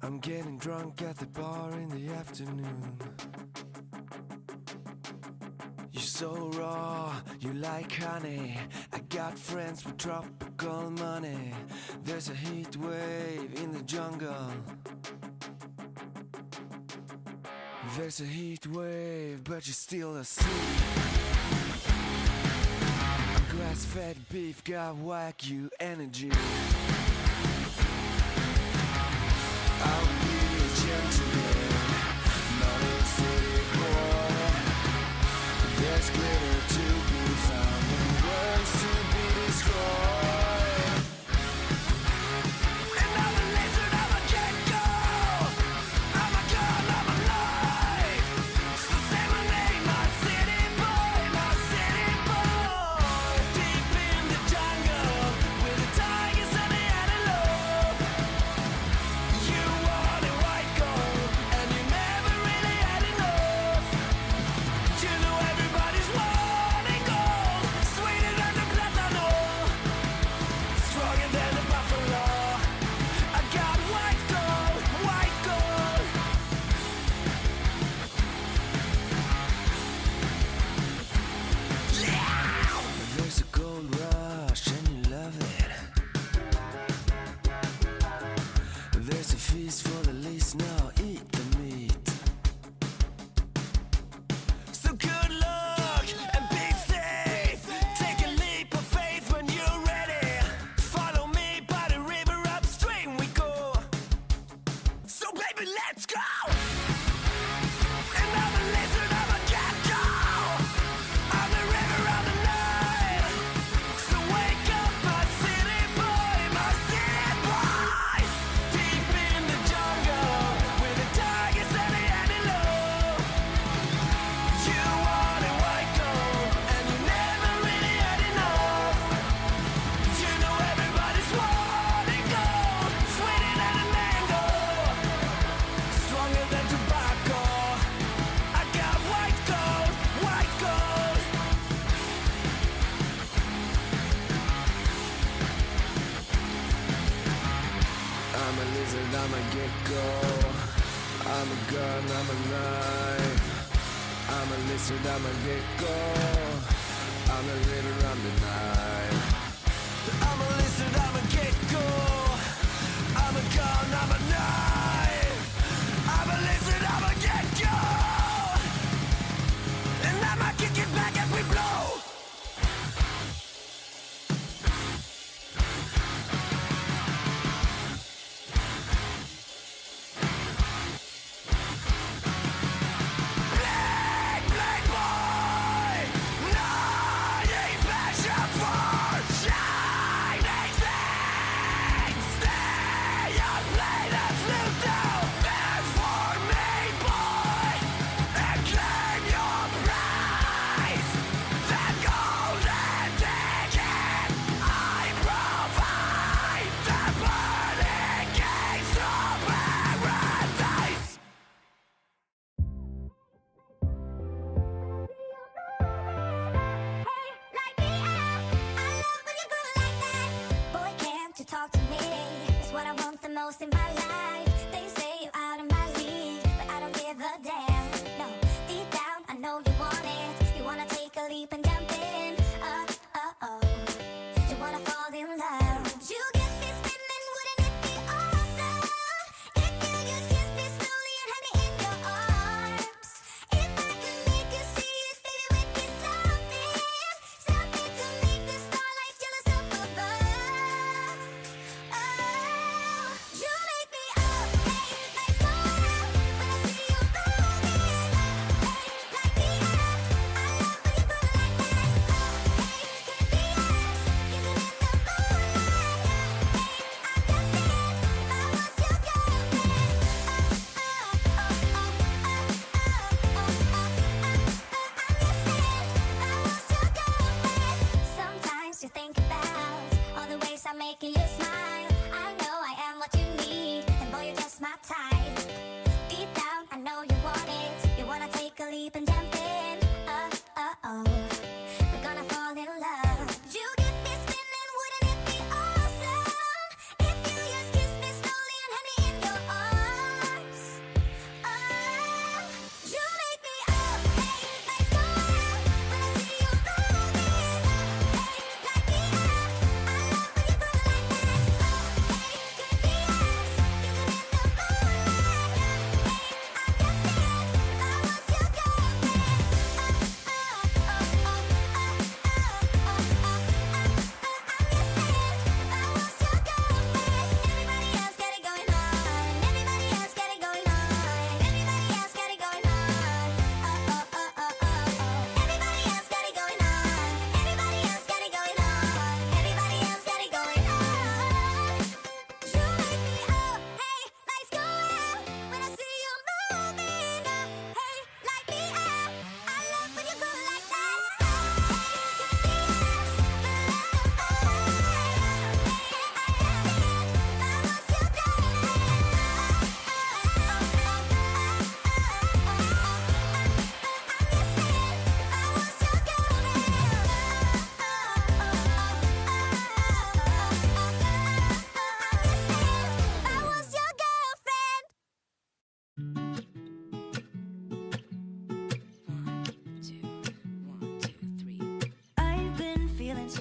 I'm getting drunk at the bar in the afternoon. You're so raw, you like honey. I got friends with tropical money. There's a heat wave in the jungle. There's a heat wave, but you're still asleep. Grass-fed beef got Wagyu energy. I'll be a gentleman, not a city boy. There's glitter to be found and words to be destroyed. And I'm a lizard, I'm a gecko. I'm a gun, I'm alive. So say my name, my city boy, my city boy. Deep in the jungle with the tigers and the antelope. You wanted white gold and you never really had enough. You know everybody's wanting gold, sweeter than the platano, stronger than the buffalo. I got white gold, white gold. Yeah! There's a gold rush and you love it. There's a feast for the least, now eat the meat. So good luck and be safe. Take a leap of faith when you're ready. Follow me by the river, upstream we go. So baby, let's go. And I'm a lizard, I'm a gecko. I'm the river of the night. So wake up, my city boy, my city boy. Deep in the jungle with the tigers and the antelope. You wanted white gold and you never really had enough. You know everybody's wanting gold, sweeter than a mango, stronger than tobacco. I got white gold, white gold. I'm a lizard, I'm a gecko. I'm a gun, I'm a knife. I'm a lizard, I'm a gecko. I'm a river, I'm the night. I'm a lizard, I'm a gecko. I'm a gun, I'm a knife. I'm a lizard, I'm a gecko. And I'ma kick it back as we blow. Black, black boy, no, you ain't passion for shining things. Stay on plane and flew down. Dance for me, boy, and claim your prize. That golden ticket I provide. The burning gates of paradise. Boy, can't you talk to me? It's what I want the most in my life. They say you're out of my league, but I don't give a damn. No, deep down I know you want it. You wanna take a leap and jump in. Oh, you wanna fall in love. You get me spinning, wouldn't it be awesome if you just kiss me slowly and had me in your arms? If I could make you see it, baby, with me something to make the starlight jealous up above. Oh, you make me up, hey,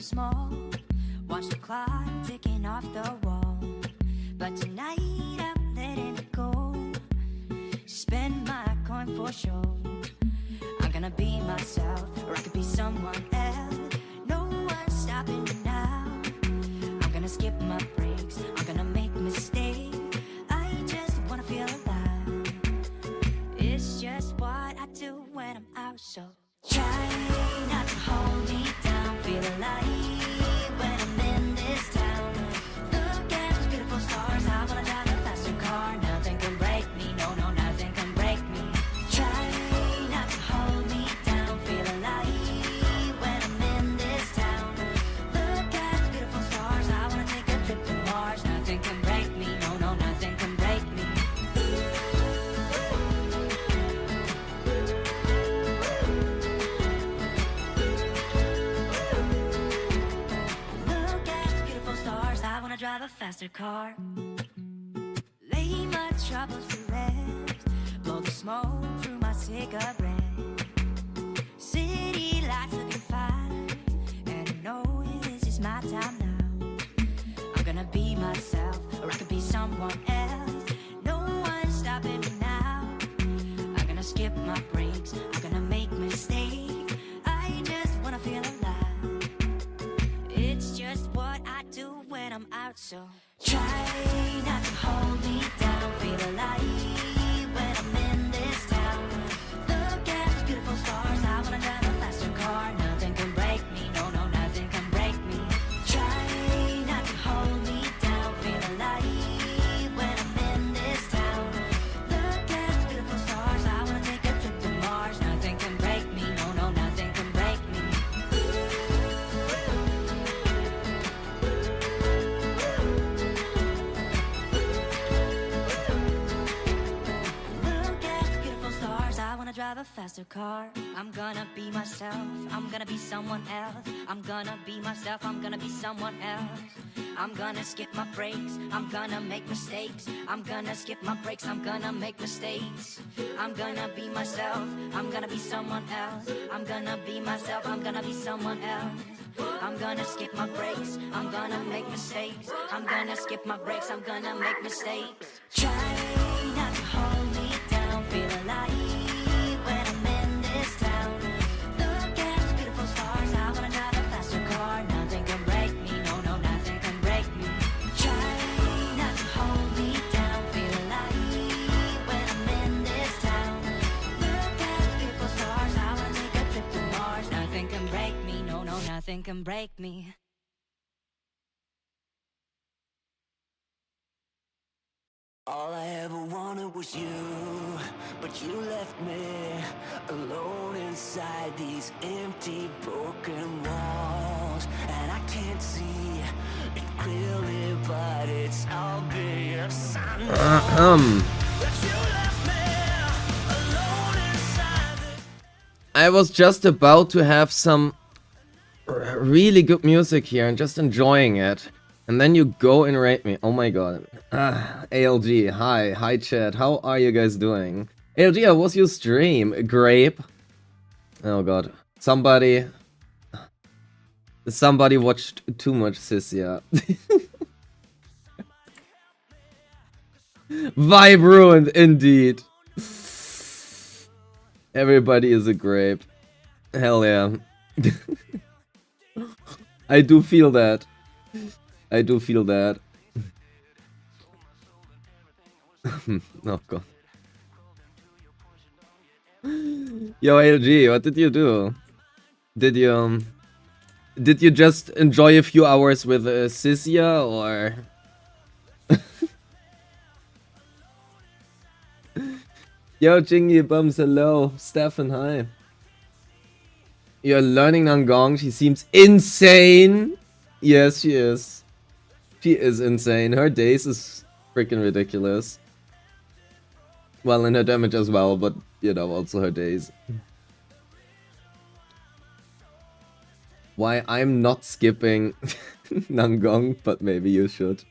small. Watch the clock ticking off the wall. But tonight I'm letting it go. Spend my coin for sure. I'm gonna be myself, or I could be someone else. No one's stopping me now. I'm gonna skip my breaks, I'm gonna make mistakes. I just wanna feel alive. It's just what I do when I'm out, so try not to hold me down. Feel alive when I'm in this town. Look at those beautiful stars, I wanna drive a faster car. Nothing can break me, no, no, nothing can break me. Try not to hold me down. Feel alive when I'm in this town. Look at those beautiful stars, I wanna take a trip to Mars. Nothing can break me, no, no, nothing can break me. Look at those beautiful stars, I wanna drive a faster car. Lay my troubles to rest. Blow the smoke through my cigarette. City lights looking fine, and I know this is my time now. I'm gonna be myself, or I could be someone else. No one's stopping me now. I'm gonna skip my breaks, I'm gonna make mistakes. I just wanna feel alive. It's just what I do when I'm out, so try not to hold me down. Feel alive when I'm in this town. Look at those beautiful stars, I wanna drive a faster car. Nothing can break me, no, no, nothing can break me. Try not to hold me down. Feel alive when I'm in this town. Look at those beautiful stars, I wanna take a trip to Mars. Nothing can break me, no, no, nothing can break me. Look at the beautiful stars, I wanna drive a faster car. I'm gonna be myself, I'm gonna be someone else. I'm gonna be myself, I'm gonna be someone else. I'm gonna skip my breaks, I'm gonna make mistakes. I'm gonna skip my breaks, I'm gonna make mistakes. I'm gonna be myself, I'm gonna be someone else. I'm gonna be myself, I'm gonna be someone else. I'm gonna skip my breaks, I'm gonna make mistakes. I'm gonna skip my breaks, I'm gonna make mistakes. Try not to hold me down. Feel alive when I'm in this town. Look at those beautiful stars, I wanna drive a faster car. Nothing can break me, no, no, nothing can break me. Try not to hold me down. Feel alive when I'm in this town. Look at those beautiful stars, I wanna take a trip to Mars. Nothing can break me, no, no, nothing can break me. All I ever wanted was you, but you left me alone inside these empty, broken walls. And I can't see it clearly, but it's obvious. I know that you left me alone inside this. I was just about to have some really good music here and just enjoying it. And then you go and rate me. Oh my god. ALG, hi chat. How are you guys doing? ALG, how was your stream? Grape. Oh god. Somebody watched too much Sissia. Vibe ruined, indeed. Everybody is a grape. Hell yeah. I do feel that. I do feel that. Oh god. Yo, ALG, what did you do? Did you just enjoy a few hours with Sissia, or? Yo, Jingy Bums, hello. Stefan, hi. You're learning NANGONG. She seems insane. Yes, she is. She is insane. Her days is freaking ridiculous. Well, and her damage as well, but, you know, also her days. Why I'm not skipping NANGONG, but maybe you should.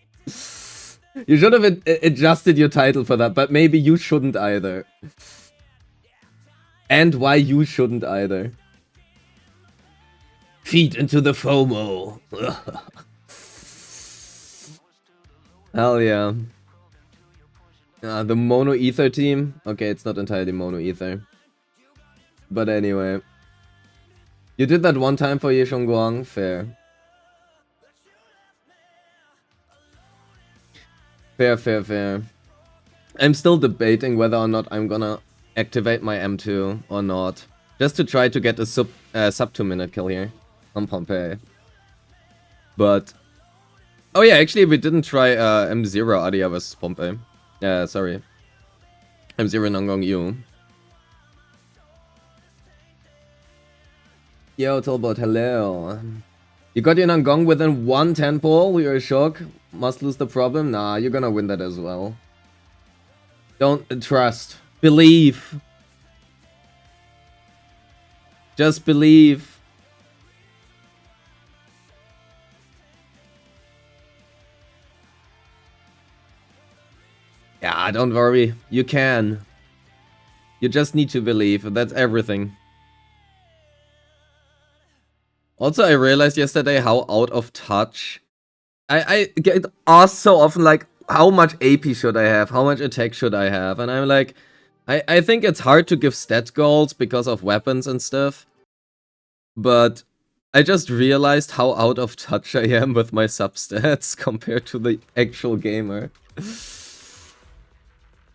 You should have adjusted your title for that, but maybe you shouldn't either. And why you shouldn't either. Feed into the FOMO. Hell yeah. The mono ether team. Okay, it's not entirely mono ether. But anyway. You did that one time for Yeshongguang? Fair. Fair. I'm still debating whether or not I'm gonna activate my M2 or not. Just to try to get a sub 2-minute kill here on Pompeii. But... Oh yeah, actually we didn't try M0 Adia vs Pompeii. Yeah, sorry. M0 Nangong Yu. Yo, Tolbot, hello. You got your Nangong within 1 10 pole? You're shook? Must lose the problem? Nah, you're gonna win that as well. Don't trust. Believe. Just believe. Yeah, don't worry. You can. You just need to believe. That's everything. Also, I realized yesterday how out of touch... I get asked so often, like, how much AP should I have? How much attack should I have? And I'm like... I think it's hard to give stat goals because of weapons and stuff. But I just realized how out of touch I am with my substats compared to the actual gamer.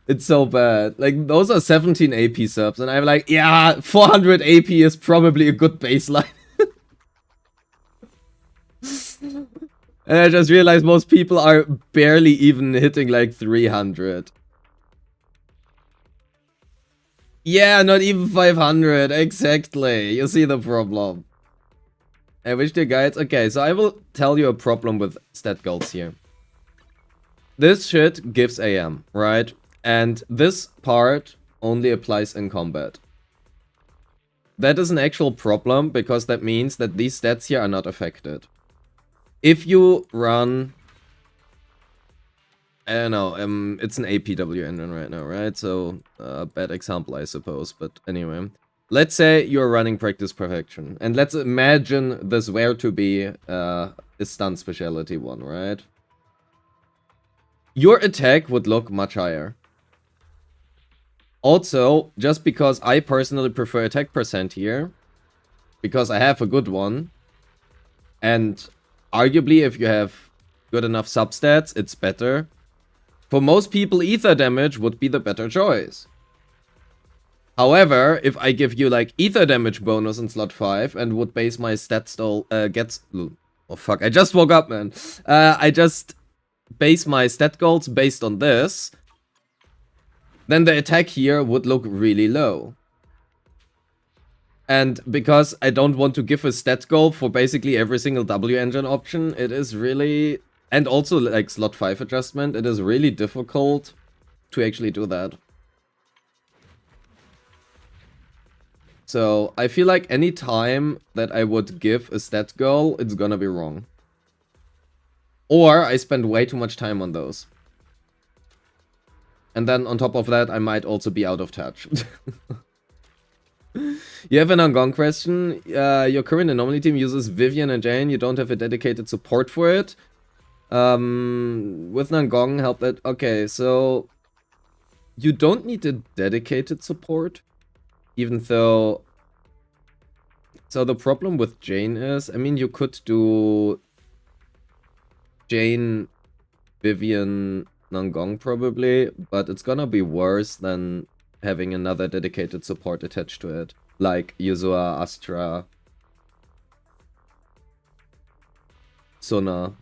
It's so bad. Like, those are 17 AP subs, and I'm like, yeah, 400 AP is probably a good baseline. And I just realized most people are barely even hitting like 300. Yeah, not even 500, exactly. You see the problem. I wish the guides... Okay, so I will tell you a problem with stat goals here. This shit gives AM, right? And this part only applies in combat. That is an actual problem, because that means that these stats here are not affected. If you run... I don't know, it's an APW engine right now, right? So, bad example, I suppose, but anyway. Let's say you're running Practice Perfection, and let's imagine this were to be a stun specialty one, right? Your attack would look much higher. Also, just because I personally prefer attack percent here, because I have a good one, and arguably if you have good enough substats, it's better. For most people, ether damage would be the better choice. However, if I give you like ether damage bonus in slot 5 and would base my stat stall oh fuck, I just woke up, man. I just base my stat goals based on this, then the attack here would look really low. And because I don't want to give a stat goal for basically every single W engine option, it is really... And also like slot 5 adjustment, it is really difficult to actually do that. So I feel like any time that I would give a stat goal, it's gonna be wrong. Or I spend way too much time on those. And then on top of that, I might also be out of touch. You have an Angong question. Your current anomaly team uses Vivian and Jane. You don't have a dedicated support for it. With Nangong, help that. Okay, so you don't need a dedicated support, even though. So the problem with Jane is, I mean, you could do Jane, Vivian, Nangong probably, but it's gonna be worse than having another dedicated support attached to it, like Yuzua, Astra, Sona.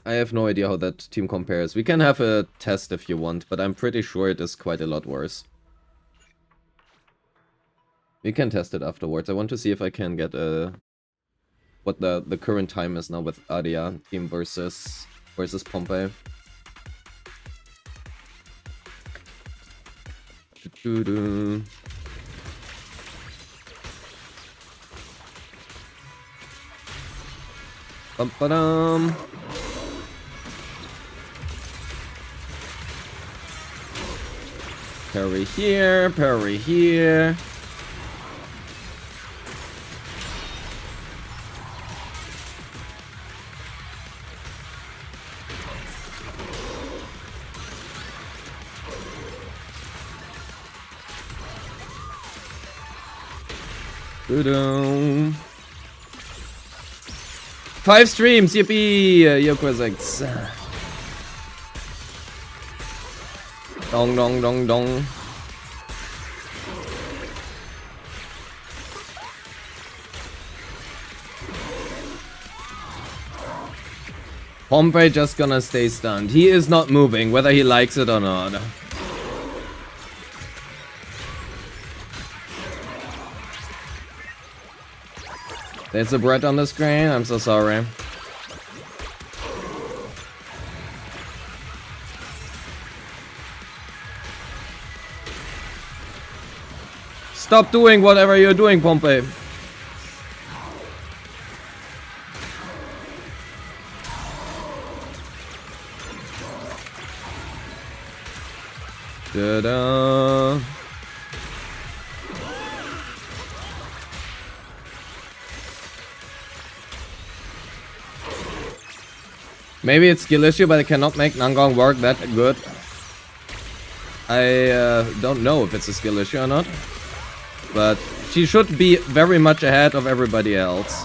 I have no idea how that team compares. We can have a test if you want, but I'm pretty sure it is quite a lot worse. We can test it afterwards. I want to see if I can get a... what the current time is now with Adia team versus Pompeii. Bum-ba-dum. Parry here, parry here. Doo-doo. 5 streams, yippee! Yoko 6. Dong dong dong dong. Pompey just gonna stay stunned. He is not moving, whether he likes it or not. There's a bread on the screen, I'm so sorry. Stop doing whatever you're doing, Pompey. Ta-da. Maybe it's skill issue, but I cannot make NANGONG work that good. I don't know if it's a skill issue or not. But she should be very much ahead of everybody else.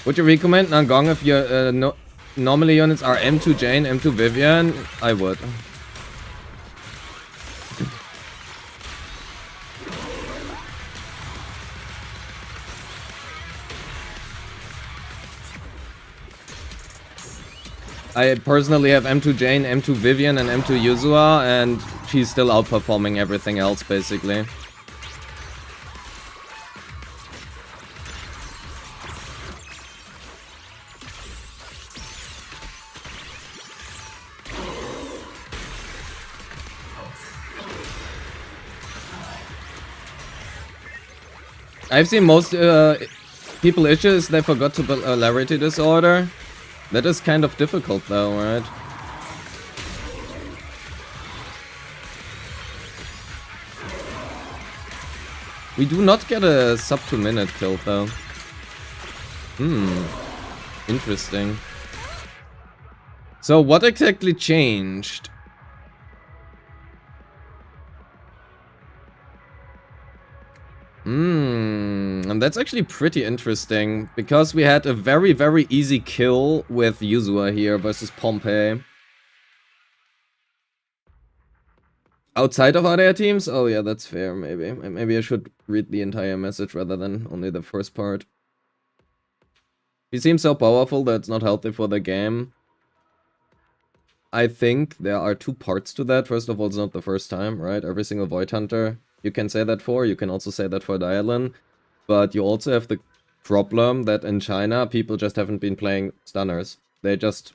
Would you recommend NANGONG if your normally units are M2 Jane, M2 Vivian? I would. I personally have M2 Jane, M2 Vivian, and M2 Yuzua, and she's still outperforming everything else, basically. I've seen most people issues they forgot to build polarity disorder. That is kind of difficult though, right? We do not get a sub 2 minute kill though. Interesting. So what exactly changed? And that's actually pretty interesting, because we had a very, very easy kill with Yuzua here versus Pompey. Outside of other teams? Oh yeah, that's fair, maybe. Maybe I should read the entire message rather than only the first part. He seems so powerful that it's not healthy for the game. I think there are two parts to that. First of all, it's not the first time, right? Every single Void Hunter you can say that for. You can also say that for Dialin. But you also have the problem that in China, people just haven't been playing stunners. They just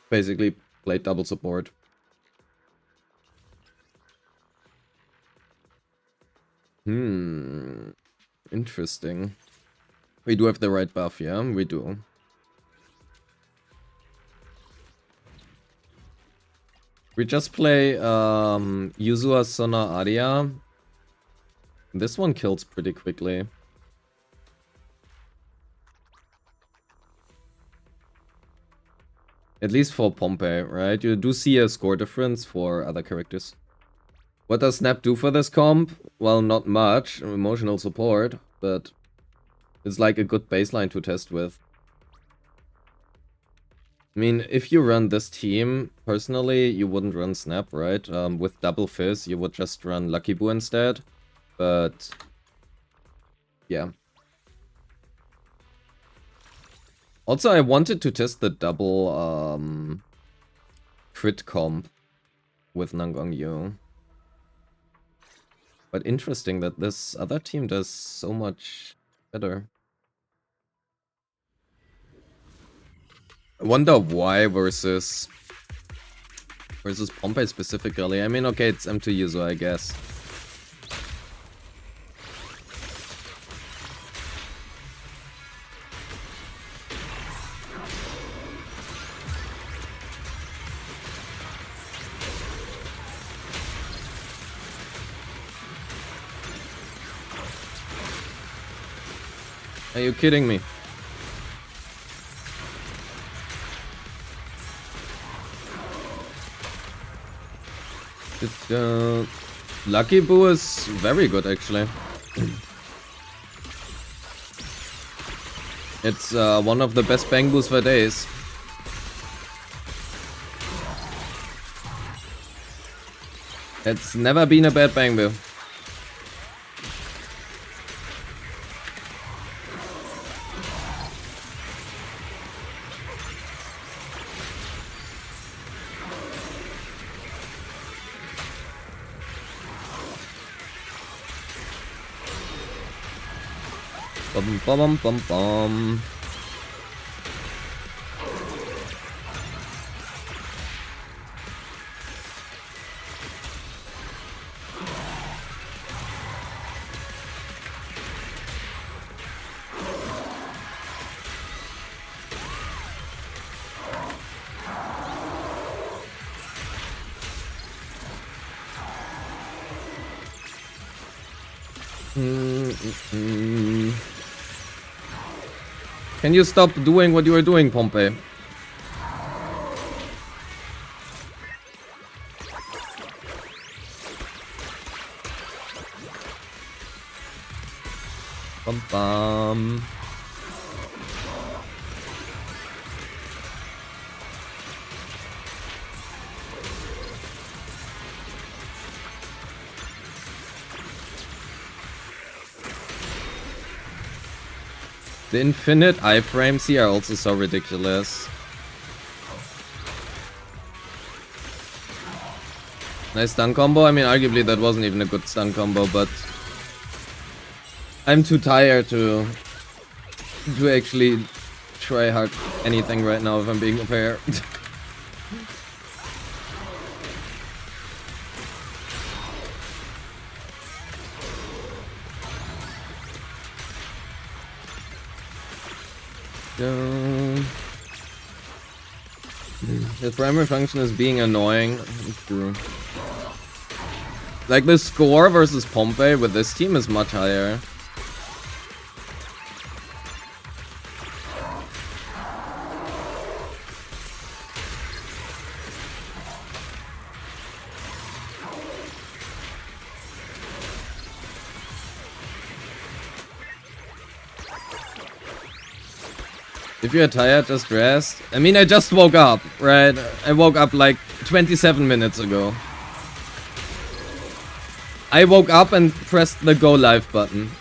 basically played double support. Interesting. We do have the right buff, yeah? We do. We just play Yuzua Sona Arya. This one kills pretty quickly. At least for Pompey, right? You do see a score difference for other characters. What does Snap do for this comp? Well, not much. Emotional support, but it's like a good baseline to test with. I mean, if you run this team, personally, you wouldn't run Snap, right? With Double Fizz, you would just run Lucky Boo instead. But yeah. Also, I wanted to test the double crit comp with NANGONG Yu. But interesting that this other team does so much better. I wonder why versus Pompey specifically. I mean, okay, it's M2 user, I guess. Are you kidding me? Lucky Boo is very good, actually. It's one of the best bang boos for days. It's never been a bad bang boo. Bum bum bum bum. Can you stop doing what you are doing, Pompey? Bum bum. The infinite iframes here are also so ridiculous. Nice stun combo. I mean, arguably that wasn't even a good stun combo, but I'm too tired to actually try hard anything right now, if I'm being fair. The primary function is being annoying. True. Like, the score versus Pompey with this team is much higher. If you're tired, just rest. I mean, I just woke up, right? I woke up like 27 minutes ago. I woke up and pressed the go live button.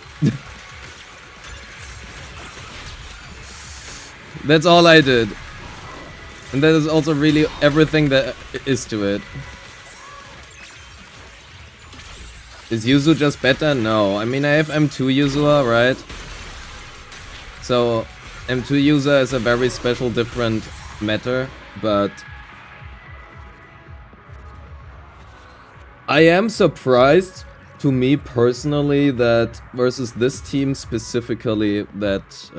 That's all I did. And that is also really everything that is to it. Is Yuzu just better? No. I mean, I have M2 Yuzu, right? So M2 user is a very special, different matter, but I am surprised, to me personally, that versus this team specifically, that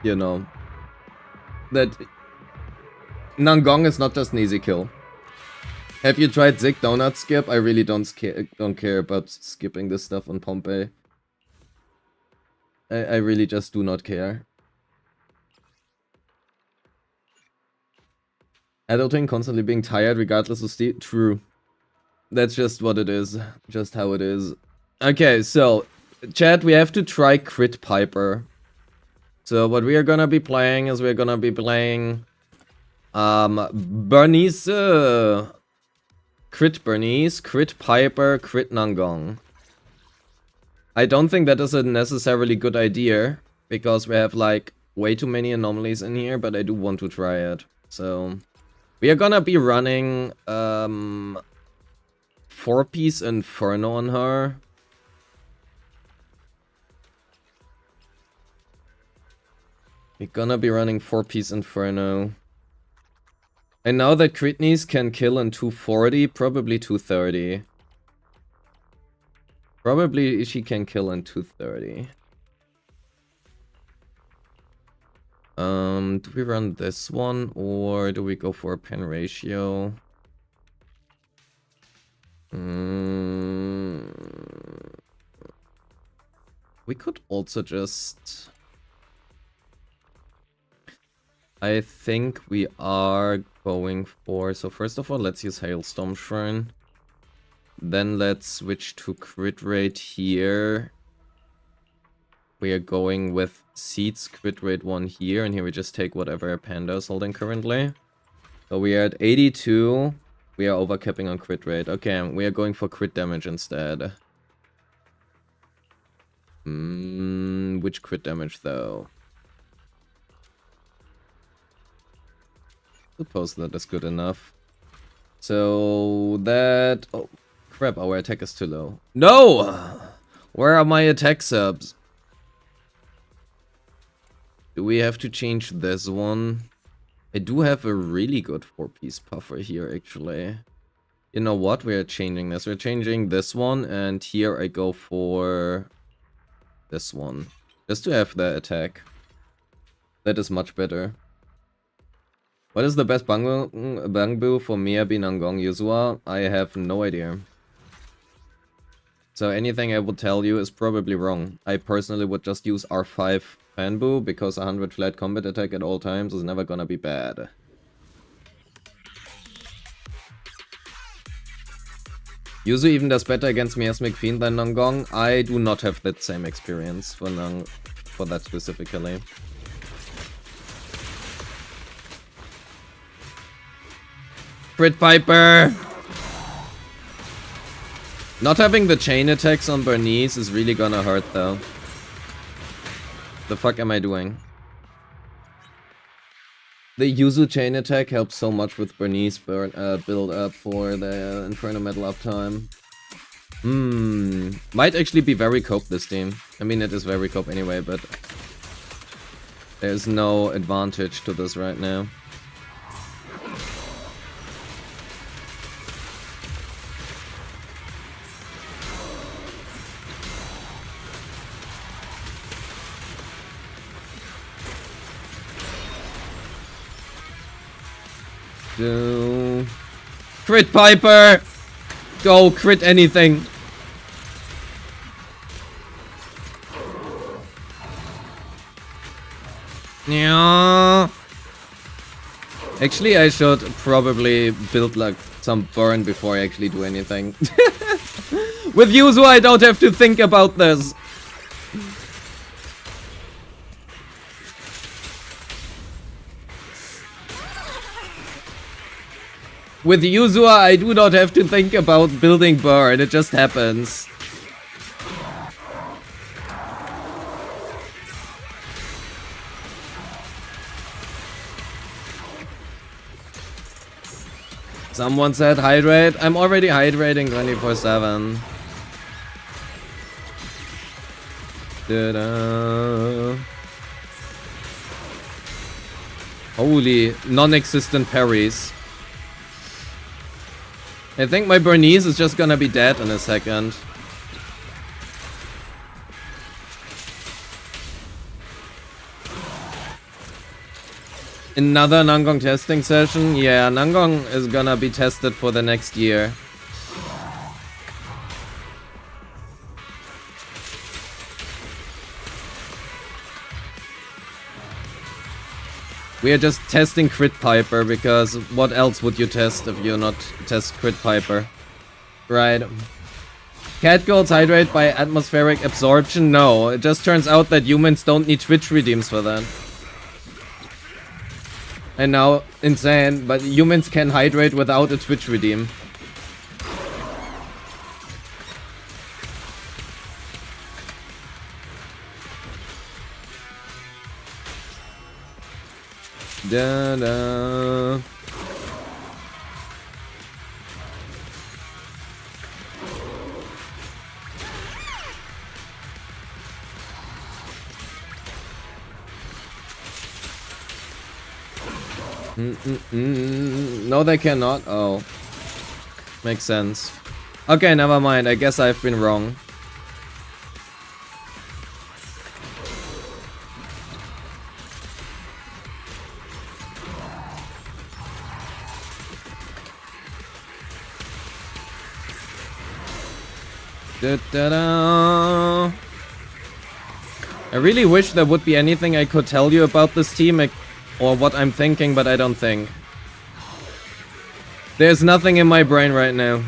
you know, that NANGONG is not just an easy kill. Have you tried Zig Donut Skip? I really don't care about skipping this stuff on Pompey. I really just do not care. Adulting, constantly being tired regardless of state. True. That's just what it is. Just how it is. Okay, so chat, we have to try Crit Piper. So what we are gonna be playing is we're gonna be playing Bernice, Crit Bernice, Crit Piper, Crit NANGONG. I don't think that is a necessarily good idea, because we have like way too many anomalies in here, but I do want to try it. So we are gonna be running 4-piece Inferno on her. We're gonna be running 4-piece Inferno. And now that Critneys can kill in 240, probably 230. Probably she can kill in 230. Do we run this one or do we go for a pen ratio? We could also just... I think we are going for... So first of all, let's use Hailstorm Shrine. Then let's switch to crit rate here. We are going with Seeds crit rate 1 here. And here we just take whatever Panda is holding currently. So we are at 82. We are overcapping on crit rate. Okay, we are going for crit damage instead. Which crit damage though? Suppose that is good enough. So that... Oh, crap, our attack is too low. No! Where are my attack subs? Do we have to change this one? I do have a really good 4-piece puffer here, actually. You know what? We're changing this. We're changing this one, and here I go for this one. Just to have the attack. That is much better. What is the best Bangbu for Miyabi, Nangong, Yuzua? I have no idea. So anything I would tell you is probably wrong. I personally would just use R5 Fanbu because 100 flat combat attack at all times is never gonna be bad. Yuzu even does better against Miasmic Fiend than Nangong. I do not have that same experience for that specifically. Crit Piper! Not having the chain attacks on Bernice is really gonna hurt though. The fuck am I doing? The Yuzu chain attack helps so much with Bernice build up for the Inferno Metal uptime. Might actually be very cope this team. I mean, it is very cope anyway, but there's no advantage to this right now. Crit Piper! Go crit anything! Yeah. Actually, I should probably build like some burn before I actually do anything. With Yuzu, I don't have to think about this. With Yuzua, I do not have to think about building burn, it just happens. Someone said hydrate. I'm already hydrating 24/7. Holy non-existent parries. I think my Bernice is just gonna be dead in a second. Another Nangong testing session? Yeah, Nangong is gonna be tested for the next year. We are just testing Crit Piper because what else would you test if you not test Crit Piper? Right. Catgirls hydrate by atmospheric absorption? No, it just turns out that humans don't need Twitch redeems for that. I know, insane, but humans can hydrate without a Twitch redeem. No, they cannot. Oh. Makes sense. Okay, never mind. I guess I've been wrong. Da-da-da. I really wish there would be anything I could tell you about this team or what I'm thinking, but I don't think. There's nothing in my brain right now.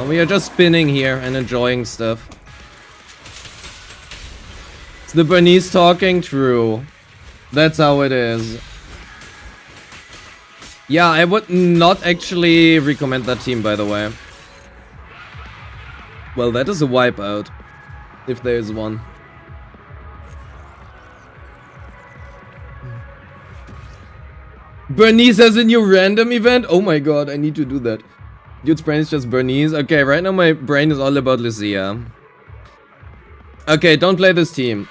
We are just spinning here and enjoying stuff. It's the Bernice talking? True. That's how it is. Yeah, I would not actually recommend that team, by the way. Well, that is a wipeout. If there is one. Bernice has a new random event? Oh my god, I need to do that. Dude's brain is just Bernice. Okay, right now my brain is all about Lucia. Okay, don't play this team.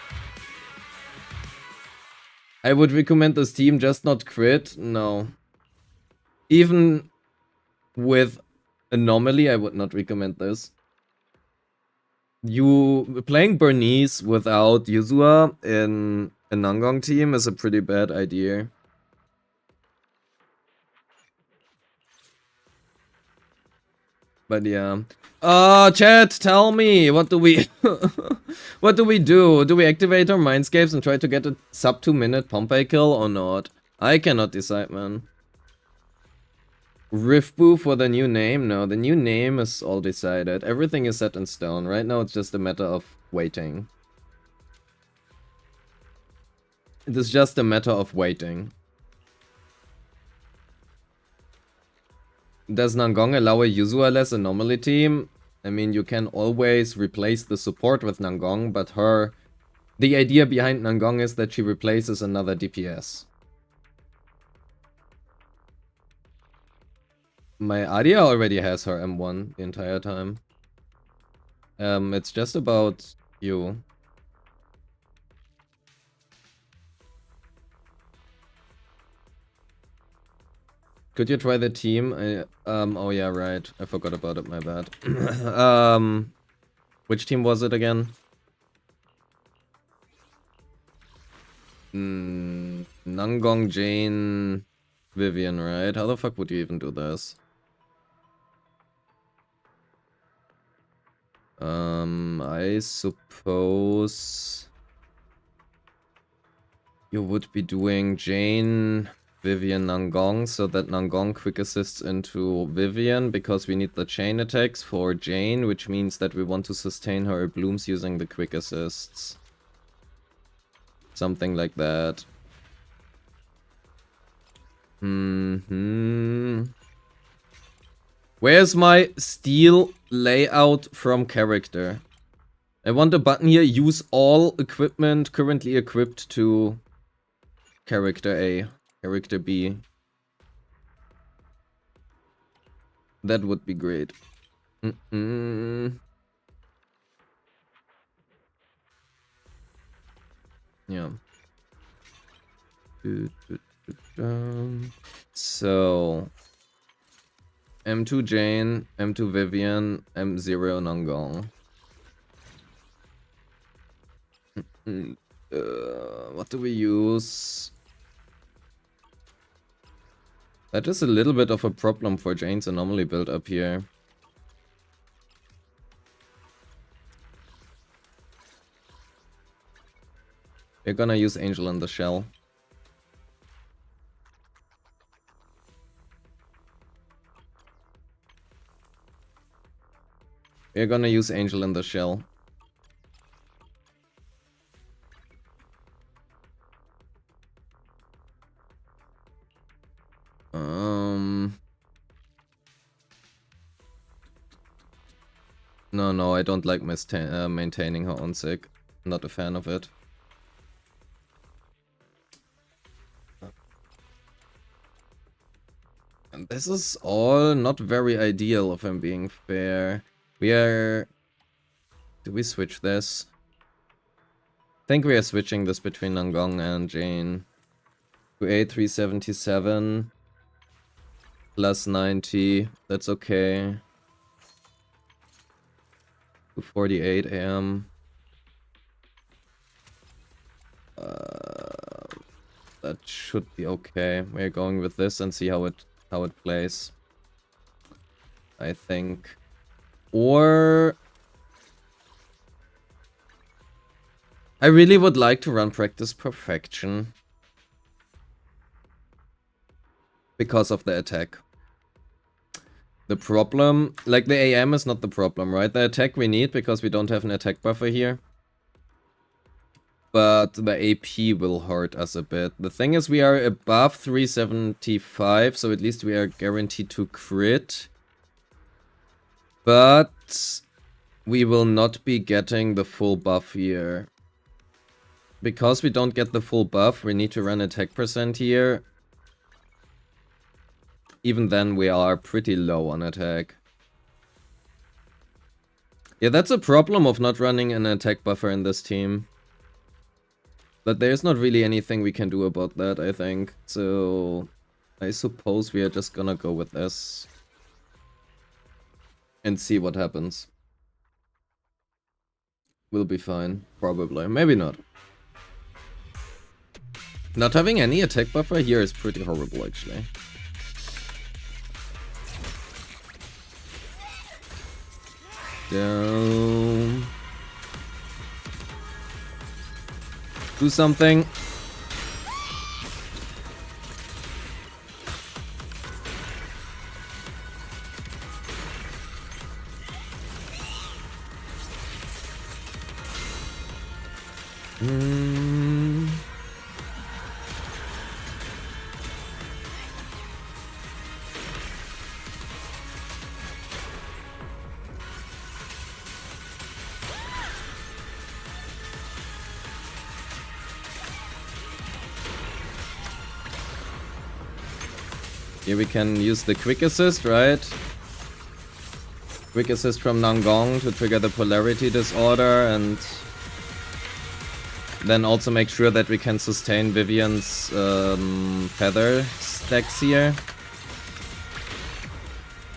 I would recommend this team, just not crit. No. Even with anomaly, I would not recommend this. You playing Bernice without Yuzua in a NANGONG team is a pretty bad idea. But yeah. Chat, tell me, what do we what do we do? Do we activate our mindscapes and try to get a sub 2-minute Pompey kill or not? I cannot decide, man. Rifbu for the new name? No, the new name is all decided. Everything is set in stone. Right now it's just a matter of waiting. It is just a matter of waiting. Does NANGONG allow a Yuzua-less anomaly team? I mean, you can always replace the support with NANGONG, but the idea behind NANGONG is that she replaces another DPS. My Adia already has her M1 the entire time. It's just about you. Could you try the team? Oh yeah, right. I forgot about it, my bad. Which team was it again? NANGONG, Jane, Vivian, right? How the fuck would you even do this? I suppose you would be doing Jane, Vivian, NANGONG, so that NANGONG quick assists into Vivian, because we need the chain attacks for Jane, which means that we want to sustain her blooms using the quick assists. Something like that. Where's my steel layout from character? I want a button here, use all equipment currently equipped to character A, character B. That would be great. Yeah. So M2 Jane, M2 Vivian, M0 NANGONG. What do we use? That is a little bit of a problem for Jane's anomaly build up here. We're gonna use Angel in the Shell. We're gonna use Angel in the Shell. No, I don't like maintaining her on sick. Not a fan of it. And This is all not very ideal, if I'm being fair. We are... Do we switch this? I think we are switching this between NANGONG and Jane. QA 377 plus 90. That's okay. 2:48 AM. That should be okay. We're going with this and see how it plays. I think. Or I really would like to run Practice Perfection because of the attack. The problem, like the AM is not the problem, right? The attack we need because we don't have an attack buffer here. But the AP will hurt us a bit. The thing is we are above 375, so at least we are guaranteed to crit. But we will not be getting the full buff here. Because we don't get the full buff, we need to run attack percent here. Even then, we are pretty low on attack. Yeah, that's a problem of not running an attack buffer in this team. But there's not really anything we can do about that, I think. So, I suppose we are just gonna go with this. And see what happens. We'll be fine, probably. Maybe not. Not having any attack buffer here is pretty horrible, actually. Down. Do something. Here we can use the quick assist, right? Quick assist from NANGONG to trigger the polarity disorder and then also make sure that we can sustain Vivian's feather stacks here.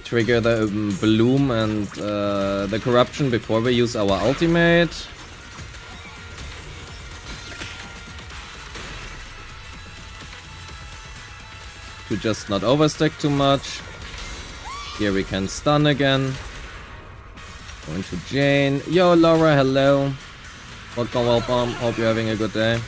Trigger the bloom and the corruption before we use our ultimate. To just not overstack too much. Here we can stun again. Going to Jane. Yo, Laura, hello. Welcome, welcome. Hope you're having a good day.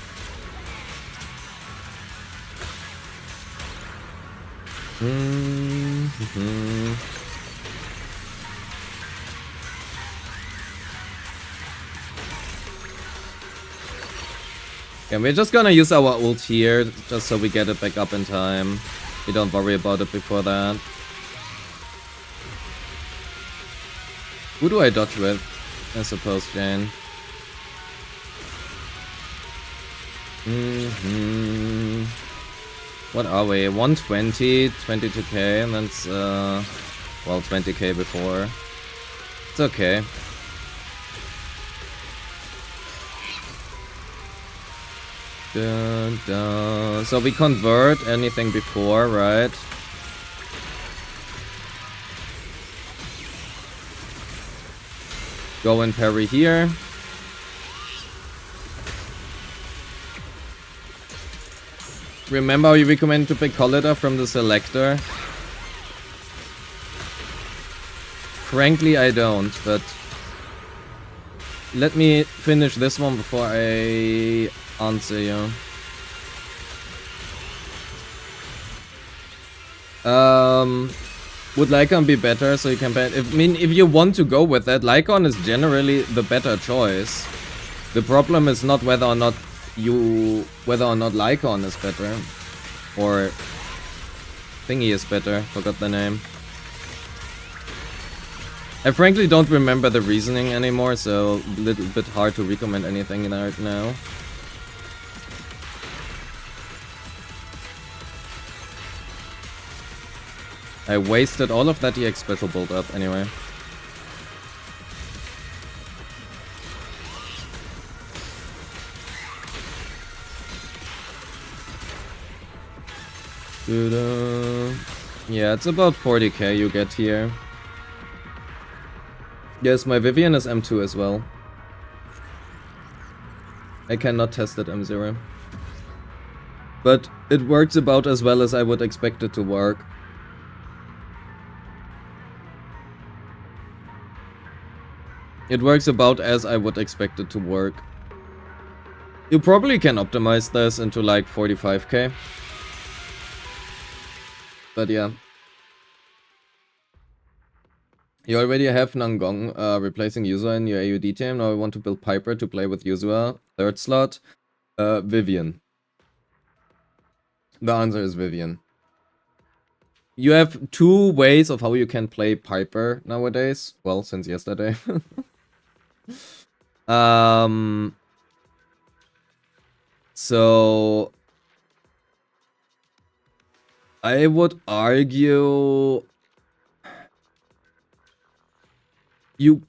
Yeah, we're just gonna use our ult here, just so we get it back up in time. We don't worry about it before that. Who do I dodge with? I suppose Jane. What are we? 120, 22k, and that's, well, 20k before. It's okay. Dun, dun. So we convert anything before, right? Go and parry here. Remember we recommend to pick Collider from the selector? Frankly, I don't, but let me finish this one before I answer you. Would Lycon be better so you can bet? I mean, if you want to go with that, Lycon is generally the better choice. The problem is not whether or not Lycon is better. Or Thingy is better. Forgot the name. I frankly don't remember the reasoning anymore, so a little bit hard to recommend anything right now. I wasted all of that EX special build up anyway. Yeah, it's about 40k you get here. Yes, my Vivian is M2 as well. I cannot test it M0. But it works about as well as I would expect it to work. It works about as I would expect it to work. You probably can optimize this into like 45k. But yeah. You already have Nangong replacing Yuzua in your AUD team. Now I want to build Piper to play with Yuzua. Third slot. Vivian. The answer is Vivian. You have two ways of how you can play Piper nowadays. Well, since yesterday. So I would argue you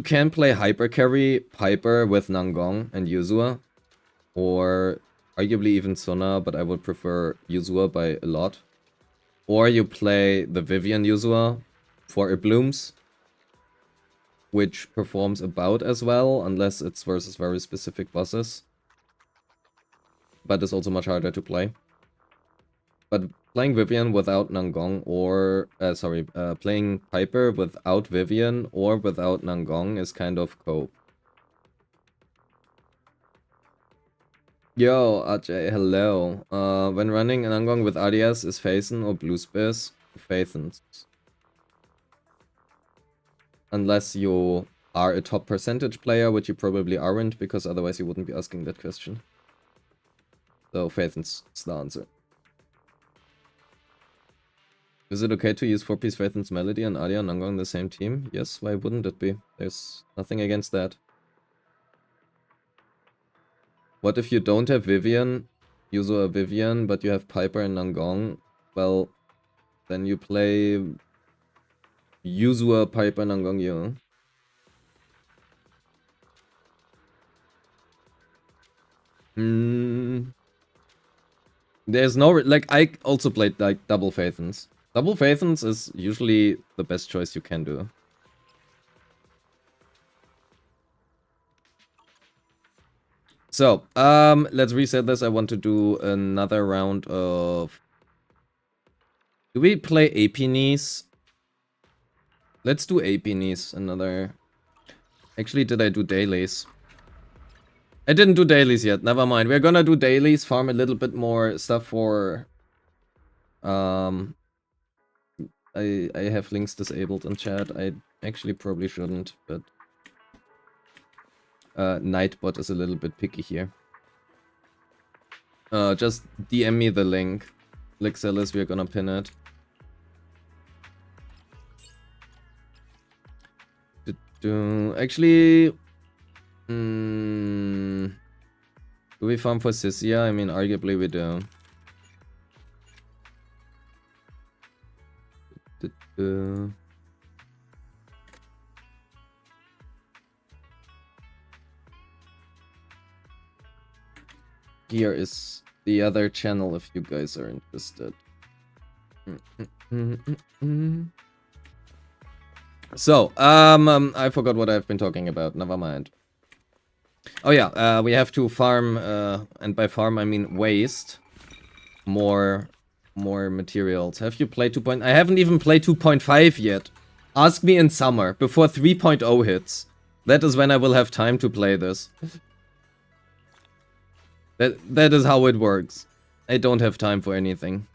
can play hyper carry Piper with Nangong and Yuzua, or arguably even Sona, but I would prefer Yuzua by a lot. Or you play the Vivian Yuzua for it blooms, which performs about as well, unless it's versus very specific bosses. But it's also much harder to play. But playing Vivian without Nangong or... playing Piper without Vivian or without Nangong is kind of cope. Yo, Ajay, hello. When running Nangong with ADS is Phasen or Blue Spears? Phasens. Unless you are a top percentage player, which you probably aren't, because otherwise you wouldn't be asking that question. So Phasens is the answer. Is it okay to use 4-piece Phaeton's Melody and Adia and Nangong in the same team? Yes, why wouldn't it be? There's nothing against that. What if you don't have Vivian, Yuzua Vivian, but you have Piper and Nangong? Well, then you play Yuzua, Piper, Nangong, you. There's no... like, I also played, like, double Phaetons. Double Phaetons is usually the best choice you can do. So, let's reset this. I want to do another round of... Do we play AP knees? Let's do AP knees. Another... Actually, did I do dailies? I didn't do dailies yet. Never mind. We're gonna do dailies, farm a little bit more stuff for... I have links disabled in chat. I actually probably shouldn't, but... Nightbot is a little bit picky here. Just DM me the link. Lixelis, we're gonna pin it. Actually... do we farm for Sisia? I mean, arguably we do. Here is the other channel if you guys are interested. So, I forgot what I've been talking about. Never mind. Oh yeah, we have to farm, and by farm I mean waste more materials. Have you played 2.0? I haven't even played 2.5 yet. Ask me in summer, before 3.0 hits. That is when I will have time to play this. That is how it works. I don't have time for anything.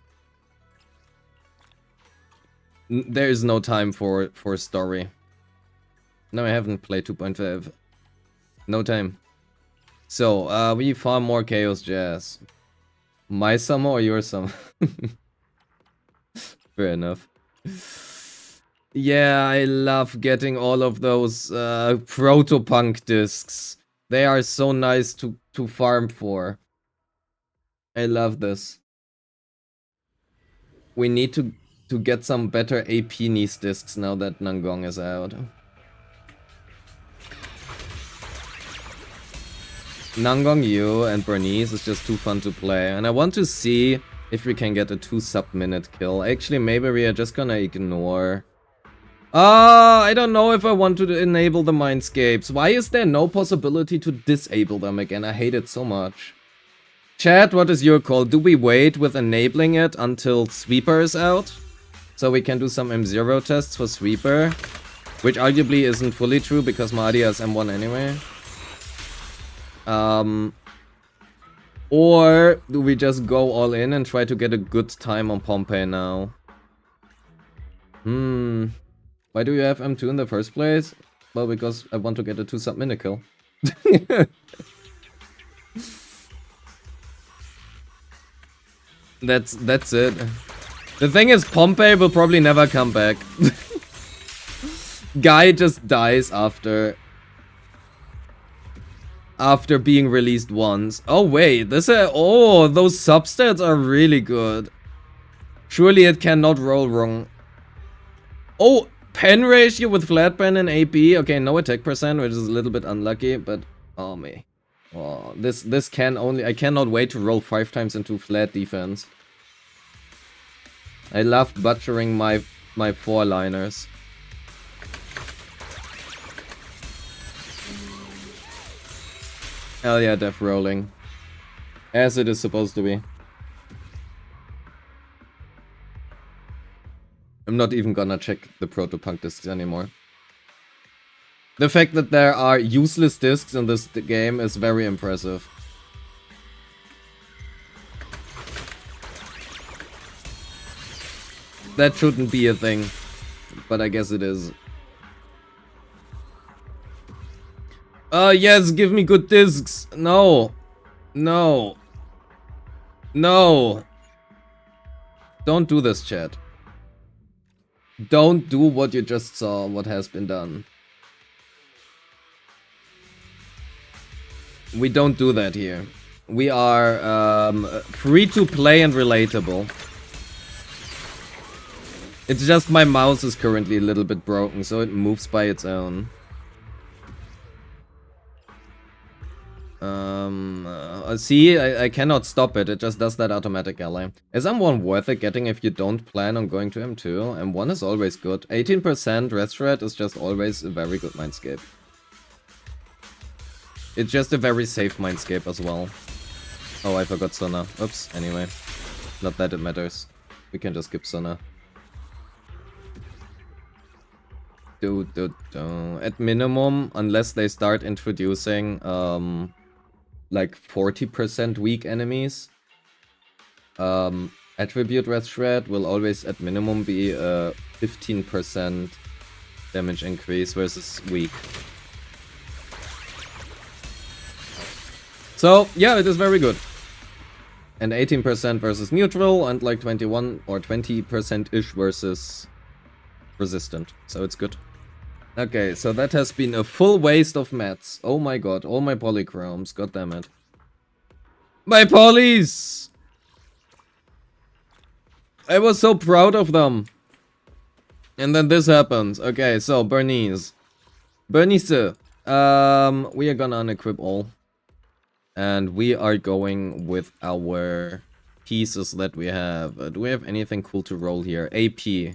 There is no time for story. No, I haven't played 2.5. No time. So, we farm more Chaos Jazz. My summer or your summer? Fair enough. Yeah, I love getting all of those Protopunk discs. They are so nice to farm for. I love this. We need to to get some better AP niece discs now that Nangong is out. Nangong Yu and Bernice is just too fun to play, and I want to see if we can get a 2 sub-minute kill. Actually, maybe we are just gonna ignore... I don't know if I want to enable the Mindscapes. Why is there no possibility to disable them again? I hate it so much. Chat, what is your call? Do we wait with enabling it until Sweeper is out? So we can do some M0 tests for Sweeper. Which arguably isn't fully true because Mahdi has M1 anyway. Or do we just go all in and try to get a good time on Pompeii now? Why do you have M2 in the first place? Well, because I want to get a 2 sub-minute kill. That's it. The thing is, Pompeii will probably never come back. Guy just dies after being released once. Oh wait, those substats are really good. Surely it cannot roll wrong. Oh, pen ratio with flat pen and AP. Okay, no attack percent, which is a little bit unlucky, but oh me. Oh, this can only... I cannot wait to roll 5 times into flat defense. I love butchering my 4-liners. Hell yeah, death rolling. As it is supposed to be. I'm not even gonna check the Protopunk discs anymore. The fact that there are useless discs in this game is very impressive. That shouldn't be a thing, but I guess it is. Yes, give me good discs. No. No. No. Don't do this, chat. Don't do what you just saw, what has been done. We don't do that here. We are free to play and relatable. It's just my mouse is currently a little bit broken, so it moves by its own. See, I cannot stop it. It just does that automatically. Is M1 worth it getting if you don't plan on going to M2? M1 is always good. 18% rest rate is just always a very good mindscape. It's just a very safe mindscape as well. Oh, I forgot Sona. Oops, anyway. Not that it matters. We can just skip Sona. At minimum, unless they start introducing like 40% weak enemies, attribute rest shred will always at minimum be a 15% damage increase versus weak. So yeah, it is very good. And 18% versus neutral and like 21 or 20%-ish versus resistant. So it's good. Okay, so that has been a full waste of mats. Oh my god, all my polychromes, god damn it. My polys! I was so proud of them. And then this happens. Okay, so Bernice. Bernice, we are gonna unequip all. And we are going with our pieces that we have. Do we have anything cool to roll here? AP.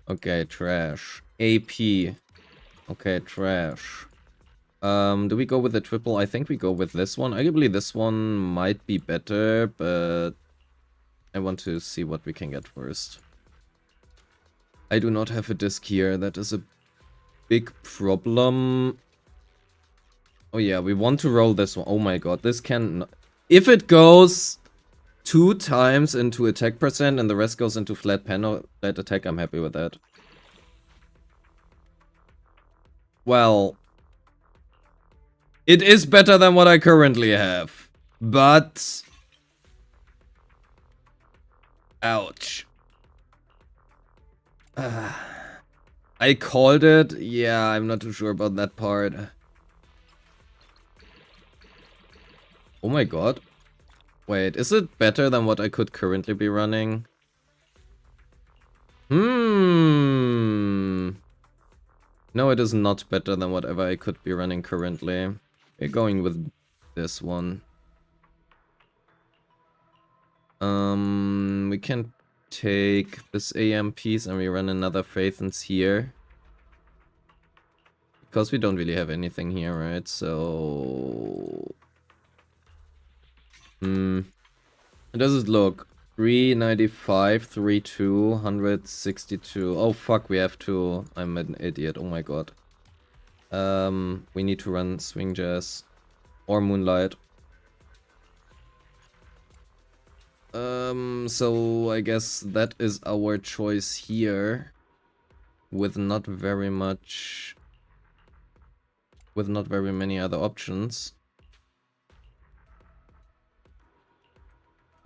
Okay, trash. AP. Okay, trash. Do we go with the triple? I think we go with this one. Arguably this one might be better, but I want to see what we can get first. I do not have a disc here. That is a big problem. Oh yeah, we want to roll this one. Oh my god, this can... If it goes 2 times into attack percent and the rest goes into flat pen or flat attack, I'm happy with that. Well, it is better than what I currently have, but ouch. I called it. Yeah, I'm not too sure about that part. Oh my god. Wait, is it better than what I could currently be running? No, it is not better than whatever I could be running currently. We're going with this one. We can take this AM piece and we run another Faithens here. Because we don't really have anything here, right? So... How does it look? 395, 32, 162. Oh fuck, we have to... I'm an idiot, oh my god. We need to run Swing Jazz. Or Moonlight. So I guess that is our choice here. With not very many other options.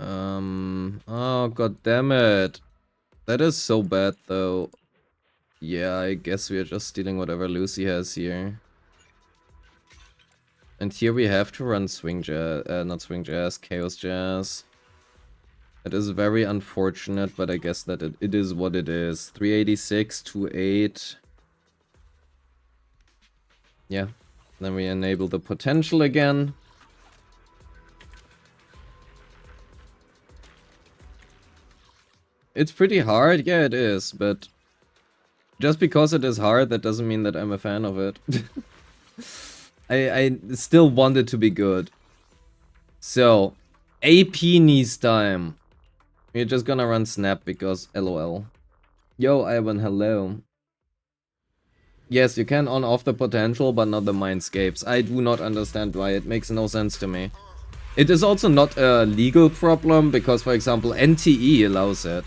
Oh god damn it. That is so bad though. Yeah, I guess we are just stealing whatever Lucy has here. And here we have to run Swing Jazz, not Swing Jazz, Chaos Jazz. It is very unfortunate, but I guess that it is what it is. 386, 28. Yeah, then we enable the potential again. It's pretty hard, yeah it is, but just because it is hard, that doesn't mean that I'm a fan of it. I still want it to be good. So, AP knees time. We're just gonna run Snap because LOL. Yo, Ivan, hello. Yes, you can on-off the potential, but not the mindscapes. I do not understand why. It makes no sense to me. It is also not a legal problem, because, for example, NTE allows it.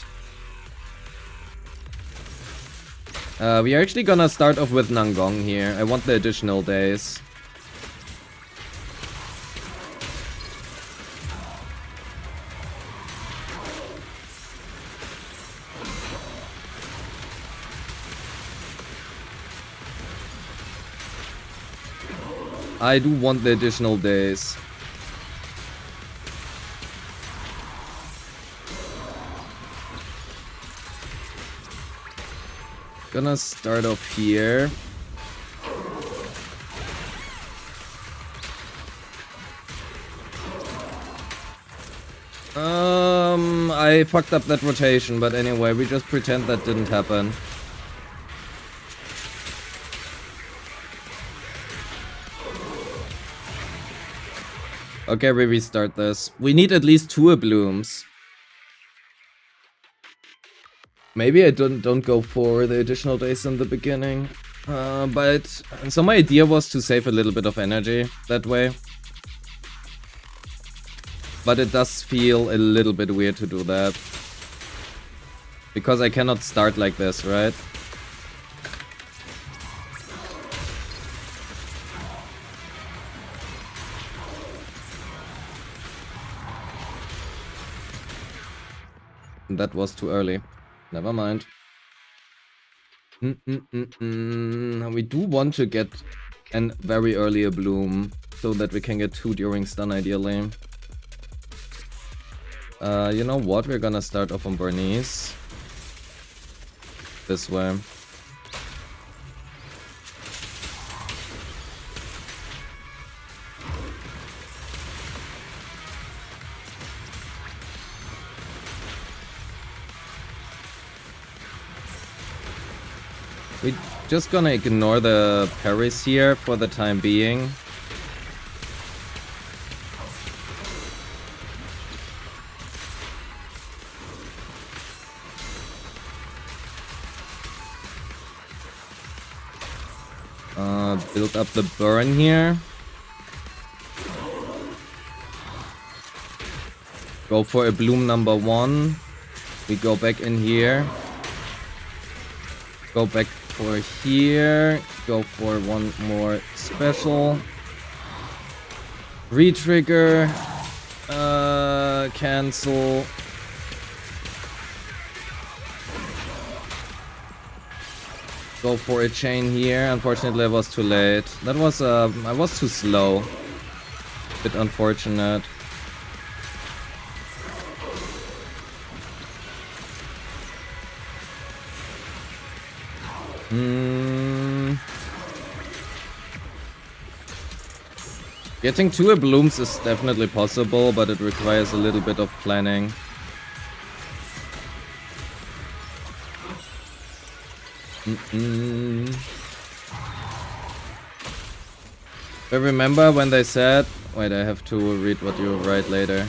We are actually gonna start off with Nangong here. I want the additional days. I do want the additional days. Gonna start off here. I fucked up that rotation, but anyway, we just pretend that didn't happen. Okay, we restart this. We need at least 2 blooms. Maybe I don't go for the additional days in the beginning. But so my idea was to save a little bit of energy that way. But it does feel a little bit weird to do that. Because I cannot start like this, right? That was too early. Never mind. We do want to get a very early bloom so that we can get 2 during stun ideally. You know what? We're gonna start off on Bernice. This way. We're just gonna ignore the parries here for the time being. Build up the burn here. Go for a bloom number 1. We go back in here. Go back for here. Go for one more special. Retrigger. Cancel. Go for a chain here. Unfortunately, I was too late. That was I was too slow. Bit unfortunate. Getting 2 blooms is definitely possible, but it requires a little bit of planning. I remember when they said... Wait, I have to read what you write later.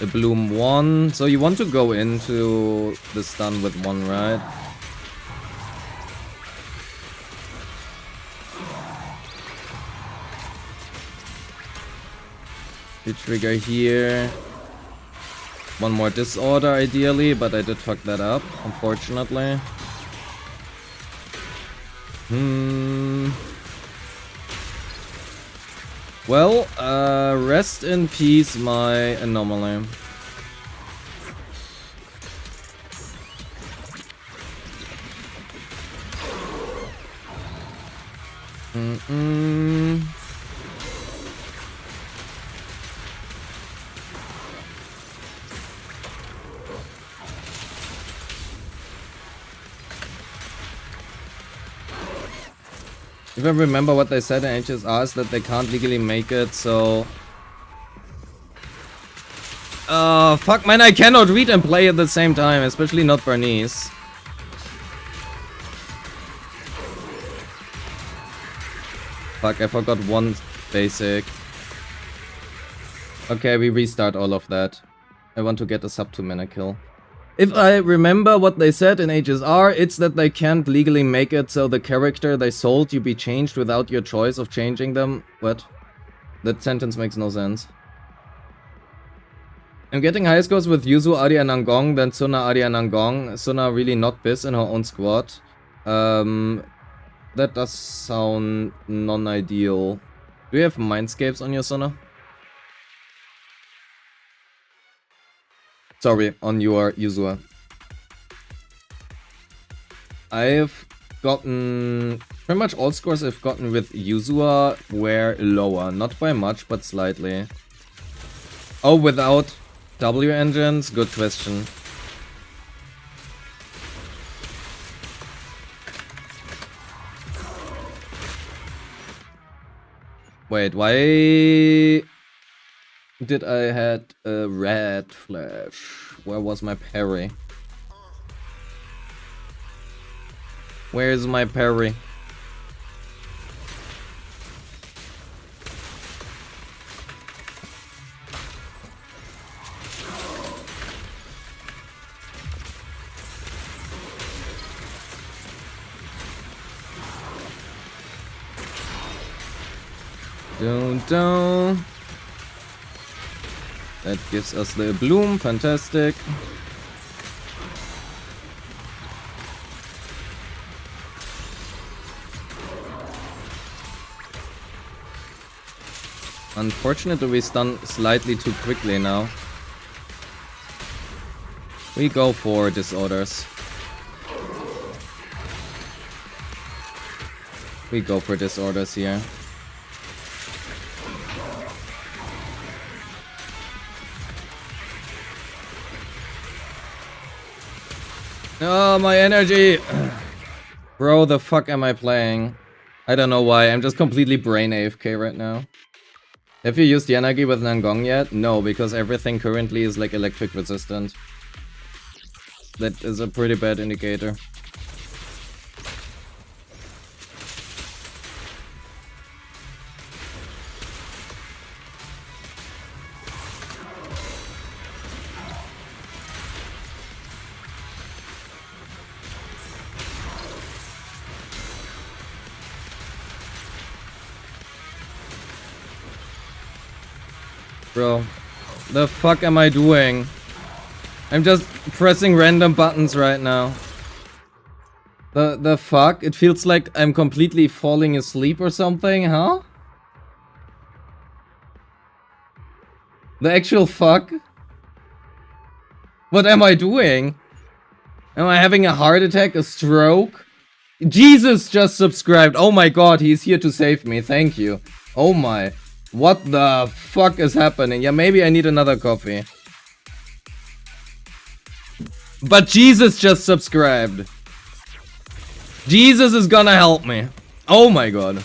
The bloom 1. So you want to go into the stun with 1, right? You trigger here. 1 more disorder ideally, but I did fuck that up, unfortunately. Well, rest in peace, my anomaly. If I remember what they said in HSR is that they can't legally make it, so... fuck man, I cannot read and play at the same time, especially not Bernice. Fuck, I forgot one basic. Okay, we restart all of that. I want to get a sub 2 mana kill. If I remember what they said in HSR, it's that they can't legally make it so the character they sold you be changed without your choice of changing them. What? That sentence makes no sense. I'm getting high scores with Yuzu, Ahri and NANGONG, then Suna, Ahri and NANGONG. Suna really not biz in her own squad. That does sound non-ideal. Do you have Mindscapes on your Suna? Sorry, on your Yuzua. I've gotten... Pretty much all scores I've gotten with Yuzua were lower. Not by much, but slightly. Oh, without W engines? Good question. Wait, why... did I had a red flash? Where was my parry? Where is my parry? Don't. That gives us the bloom, fantastic. Unfortunately, we stun slightly too quickly now. We go for disorders. We go for disorders here. Oh, my energy! Bro, the fuck am I playing? I don't know why, I'm just completely brain AFK right now. Have you used Yanagi with NANGONG yet? No, because everything currently is like electric resistant. That is a pretty bad indicator. Bro, the fuck am I doing? I'm just pressing random buttons right now. The fuck? It feels like I'm completely falling asleep or something, huh? The actual fuck? What am I doing? Am I having a heart attack? A stroke? Jesus just subscribed. Oh my god, he's here to save me. Thank you. Oh my. What the fuck is happening? Yeah, maybe I need another coffee. But Jesus just subscribed. Jesus is gonna help me. Oh my god.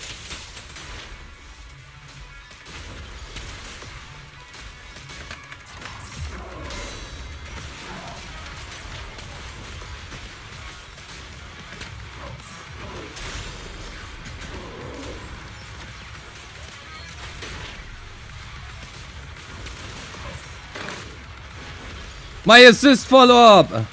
My assist follow-up!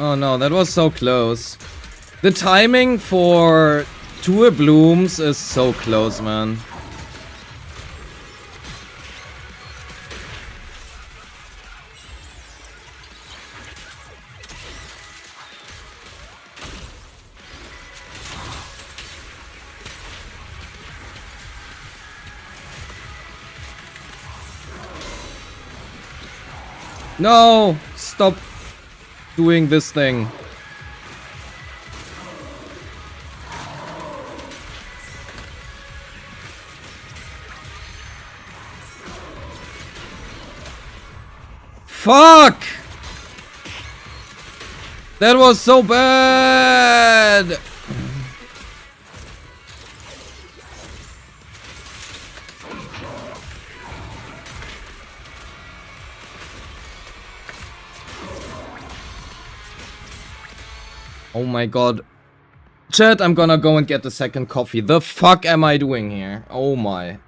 Oh no, that was so close. The timing for Tour Blooms is so close, man. No! Stop doing this thing. Fuck! That was so bad! Oh my god. Chat, I'm gonna go and get the second coffee. The fuck am I doing here? Oh my.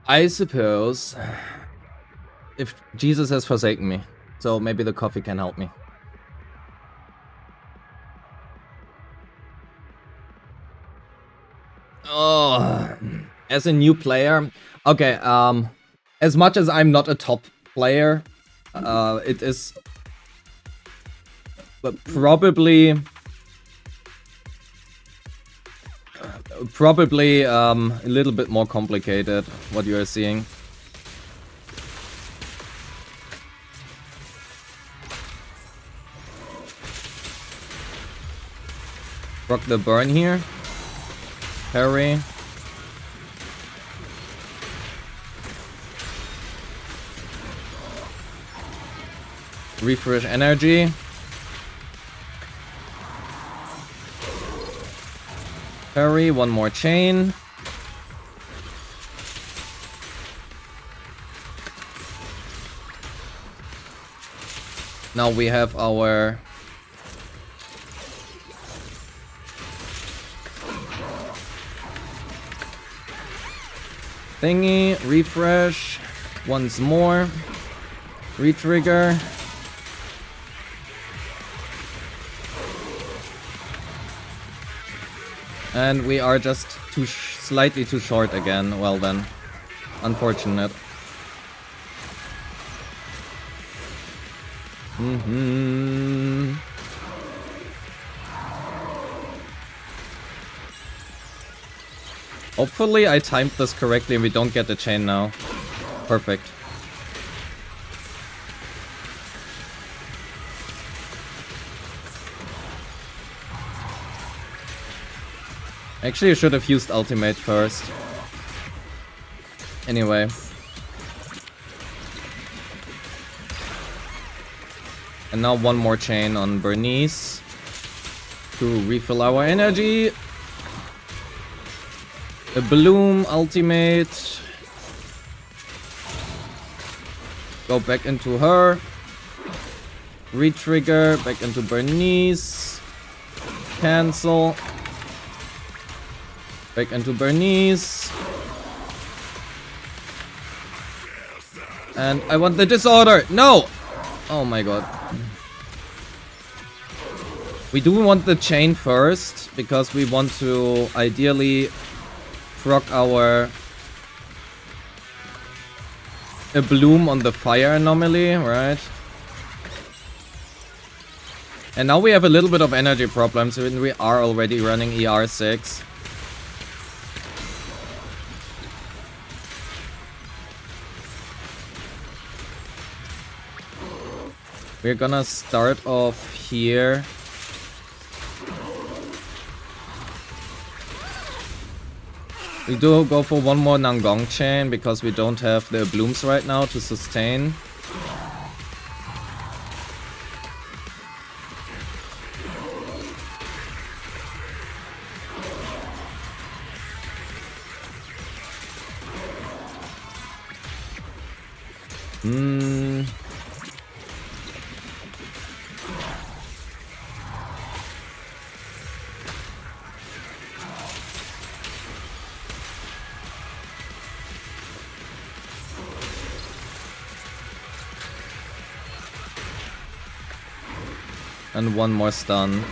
I suppose if Jesus has forsaken me, so maybe the coffee can help me. Oh, as a new player, okay. As much as I'm not a top player, it is probably a little bit more complicated what you are seeing. Rock the burn here. Parry. Refresh energy. Parry, one more chain. Now we have our thingy, refresh, once more, retrigger. And we are just slightly too short again. Well then, unfortunate. Hopefully I timed this correctly and we don't get the chain now. Perfect. Actually, I should have used ultimate first. Anyway. And now one more chain on Bernice to refill our energy. A bloom, ultimate. Go back into her. Retrigger, back into Bernice. Cancel. Back into Bernice. And I want the disorder. No! Oh my god. We do want the chain first, because we want to ideally proc our a bloom on the fire anomaly, right? And now we have a little bit of energy problems when we are already running ER6. We're gonna start off here. We do go for one more Nangong chain because we don't have the blooms right now to sustain. And one more stun.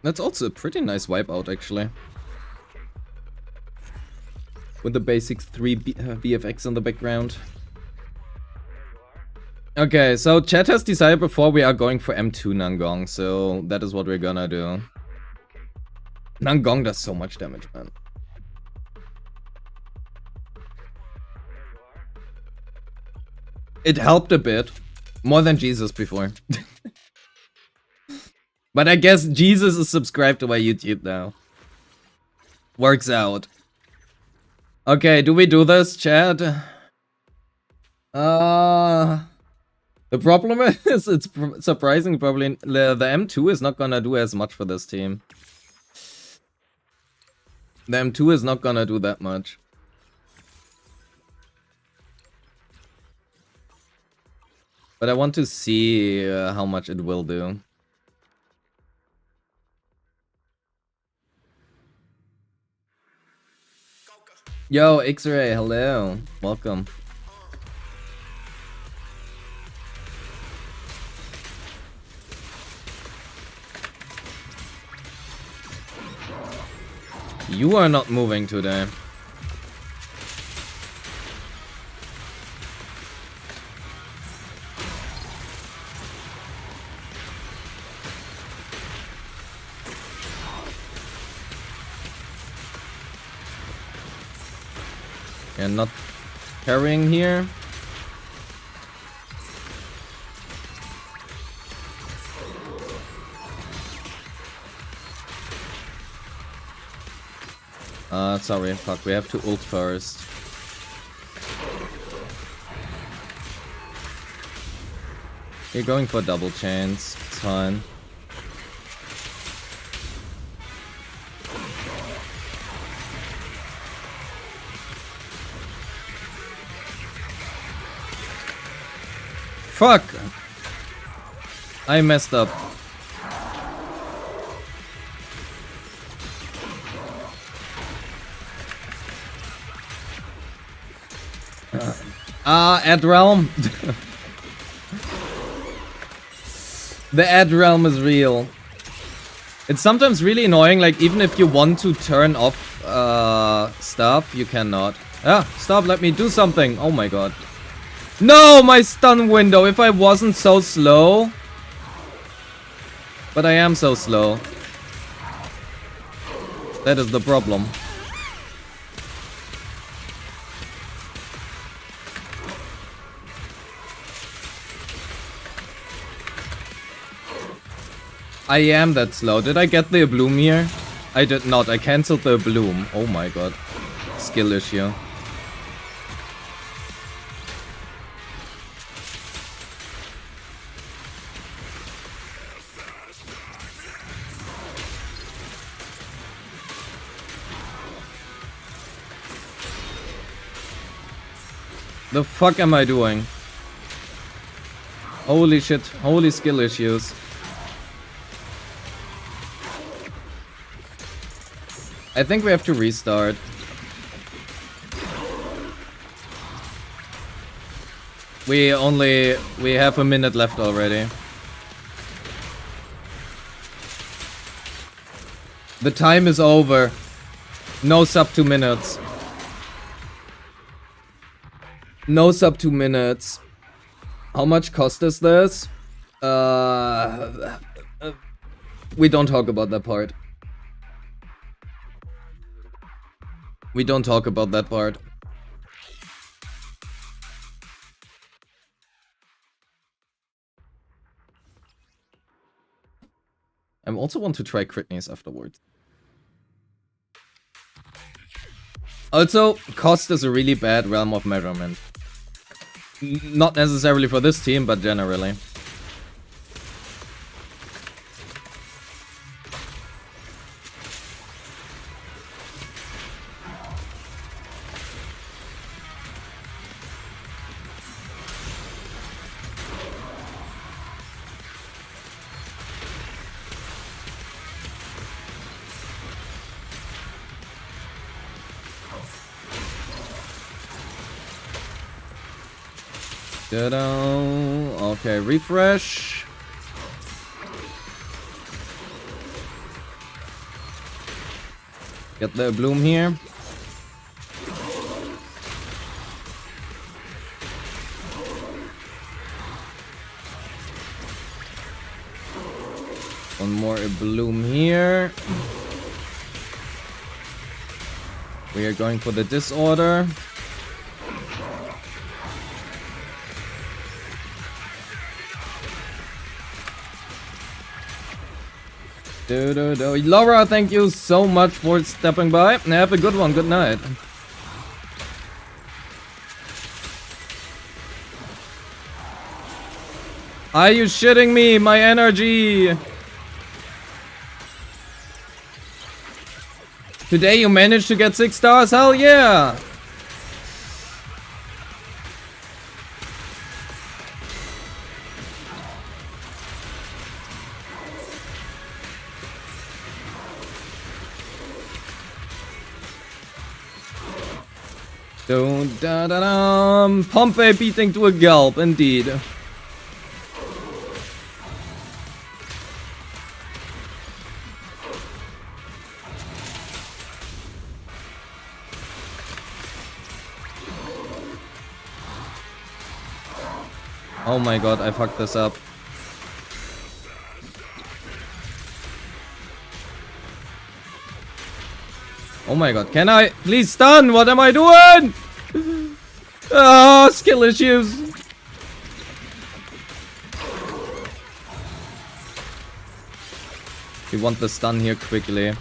That's also a pretty nice wipeout, actually. With the basics 3 VFX in the background. Okay, so chat has decided before we are going for M2 Nangong, so that is what we're gonna do. Nangong does so much damage, man. It helped a bit. More than Jesus before. But I guess Jesus is subscribed to my YouTube now. Works out. Okay, do we do this, chat? The problem is, it's surprising probably the M2 is not gonna do as much for this team. The M2 is not gonna do that much. But I want to see how much it will do. Yo, X-Ray, hello. Welcome. You are not moving today. And not carrying here. Sorry, fuck, we have to ult first. You're going for double chains, it's fine. Fuck! I messed up. Ad realm. The ad realm is real. It's sometimes really annoying, like even if you want to turn off stuff, you cannot. Ah, stop, let me do something. Oh my god. No, my stun window, if I wasn't so slow. But I am so slow. That is the problem. I am that slow. Did I get the bloom here? I did not. I cancelled the bloom. Oh my god. Skill issue. The fuck am I doing? Holy shit. Holy skill issues. I think we have to restart. We have a minute left already. The time is over. No sub 2 minutes. No sub 2 minutes. How much cost is this? We don't talk about that part. We don't talk about that part. I also want to try Critneys afterwards. Also, cost is a really bad realm of measurement. Not necessarily for this team, but generally. Okay, refresh. Get the bloom here. One more bloom here. We are going for the disorder. Laura, thank you so much for stepping by. Have a good one. Good night. Are you shitting me? My energy. Today you managed to get 6 stars? Hell yeah. Dun, da, da, da. Pompey beating to a gulp, indeed. Oh my god, I fucked this up. Oh my god, can I please stun? What am I doing? Ah, skill issues. We want the stun here quickly.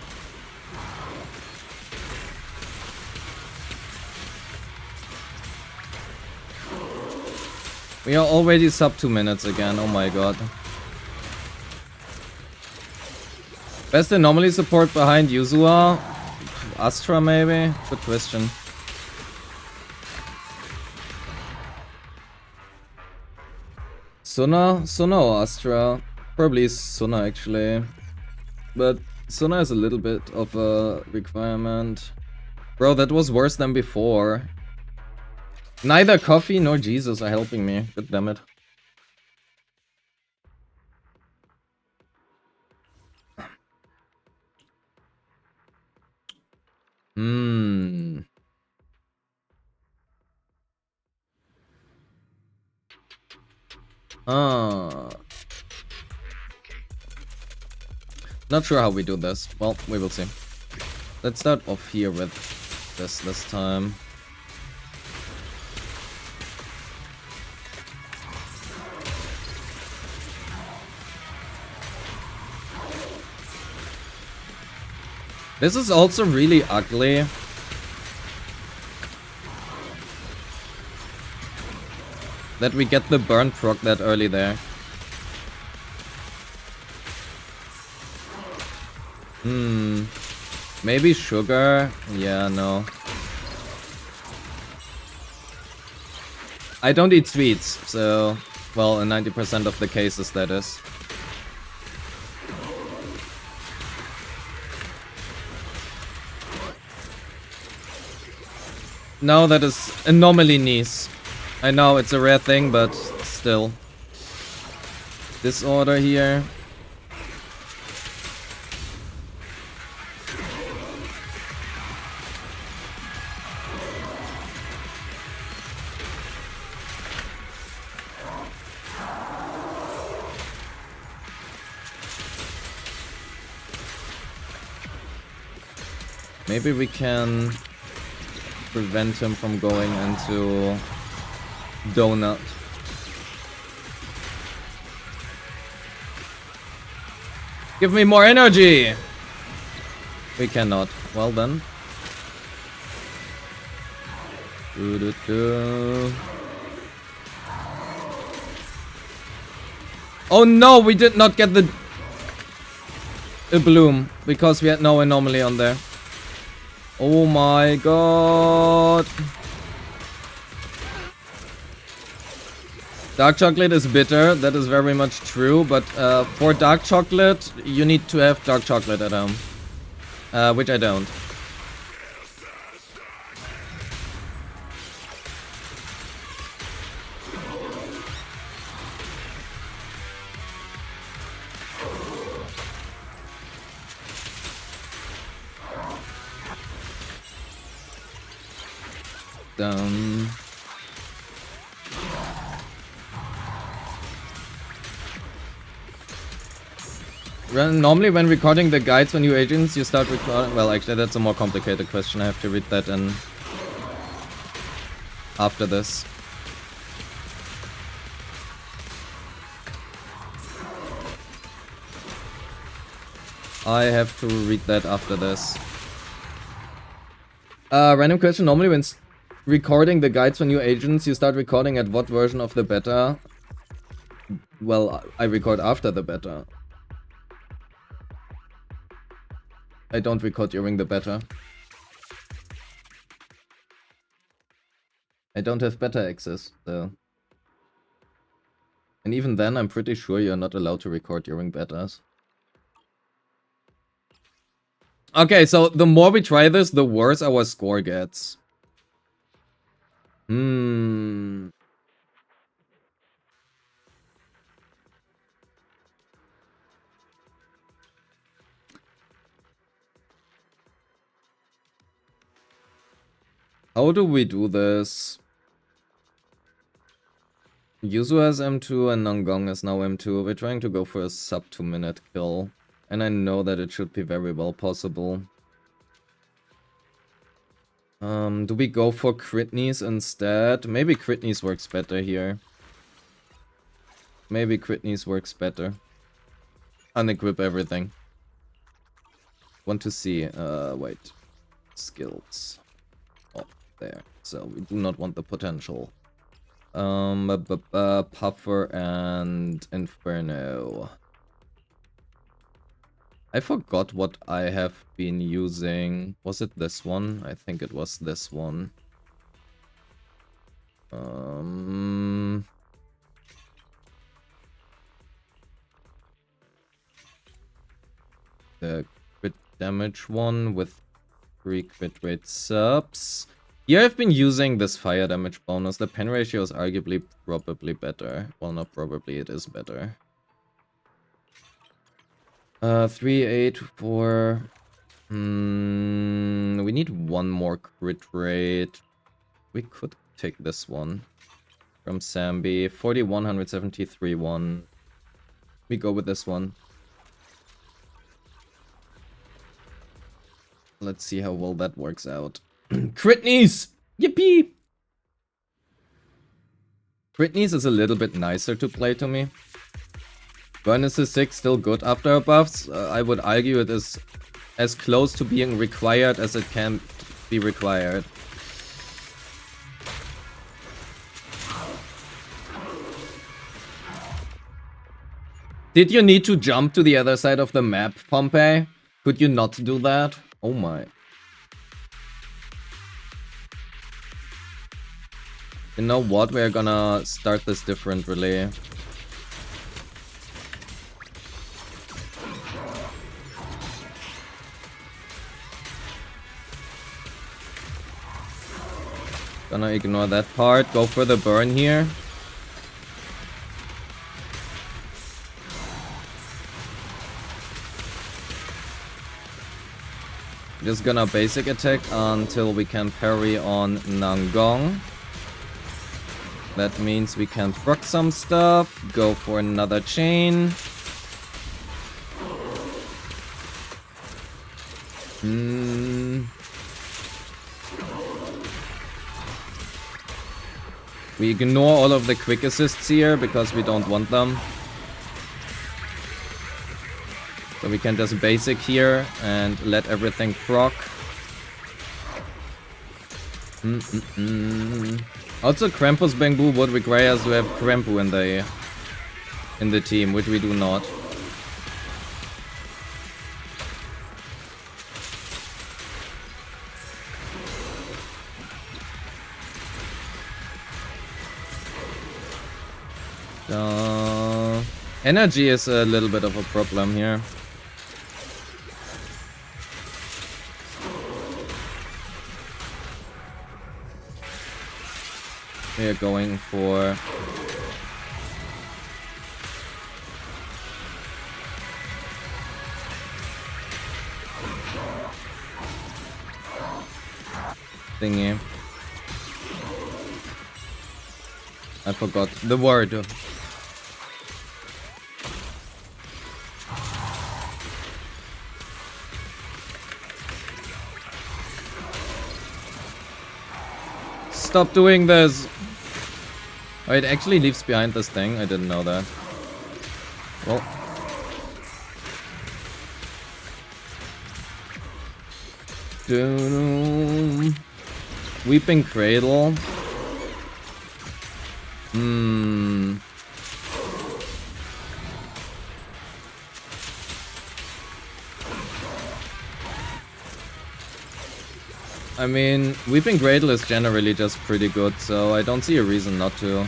We are already sub 2 minutes again, oh my god. Best anomaly support behind Yuzua? Astra maybe? Good question. Suna or Astra? Probably Suna actually. But Suna is a little bit of a requirement. Bro, that was worse than before. Neither coffee nor Jesus are helping me. God damn it. Not sure how we do this. Well, we will see. Let's start off here with this time. This is also really ugly. That we get the burn proc that early there. Maybe sugar? Yeah, no. I don't eat sweets, so... Well, in 90% of the cases that is. No, that is anomaly knees. I know it's a rare thing, but still. Disorder here. Maybe we can prevent him from going into donut. Give me more energy! We cannot. Well then. Oh no, we did not get the bloom because we had no anomaly on there. Oh my god. Dark chocolate is bitter, that is very much true, but for dark chocolate, you need to have dark chocolate at home. Which I don't. Normally when recording the guides for new agents, you start recording... Well, actually, that's a more complicated question. I have to read that in... after this. I have to read that after this. Random question. Normally when recording the guides for new agents, you start recording at what version of the beta? Well, I record after the beta. I don't record during the beta. I don't have beta access, though. And even then, I'm pretty sure you're not allowed to record during betas. Okay, so the more we try this, the worse our score gets. Hmm. How do we do this? Yuzu has M2 and NANGONG is now M2. We're trying to go for a sub 2-minute kill. And I know that it should be very well possible. Do we go for Critneys instead? Maybe Critneys works better here. Maybe Critneys works better. Unequip everything. Want to see, wait. Skills. Oh, there. So we do not want the potential. Puffer and Inferno. I forgot what I have been using. Was it this one? I think it was this one. The crit damage one with 3 crit rate subs. Here I've been using this fire damage bonus. The pen ratio is arguably probably better. Well, not probably, it is better. 3, 8, 4. We need one more crit rate. We could take this one from Sambi. 4173 one. We go with this one. Let's see how well that works out. Critneys! Yippee! Critneys is a little bit nicer to play to me. Burn Assist 6 still good after buffs. I would argue it is as close to being required as it can be required. Did you need to jump to the other side of the map, Pompey? Could you not do that? Oh my. You know what? We're gonna start this differently. Gonna ignore that part. Go for the burn here. Just gonna basic attack until we can parry on NANGONG. That means we can proc some stuff. Go for another chain. We ignore all of the quick assists here because we don't want them. So we can just basic here and let everything proc. Also, Krampus Bangbu would require us to have Krampu in the team, which we do not. Energy is a little bit of a problem here. We are going for thingy. I forgot the word. Stop doing this. Oh, it actually leaves behind this thing. I didn't know that. Well. Weeping Cradle. I mean, Weeping Cradle is generally just pretty good, so I don't see a reason not to.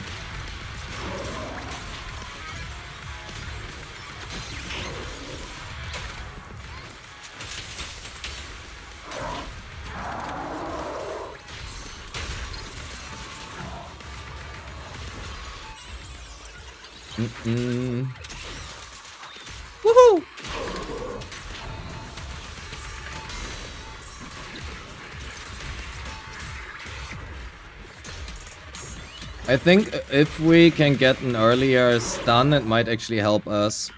Woohoo! I think if we can get an earlier stun, it might actually help us.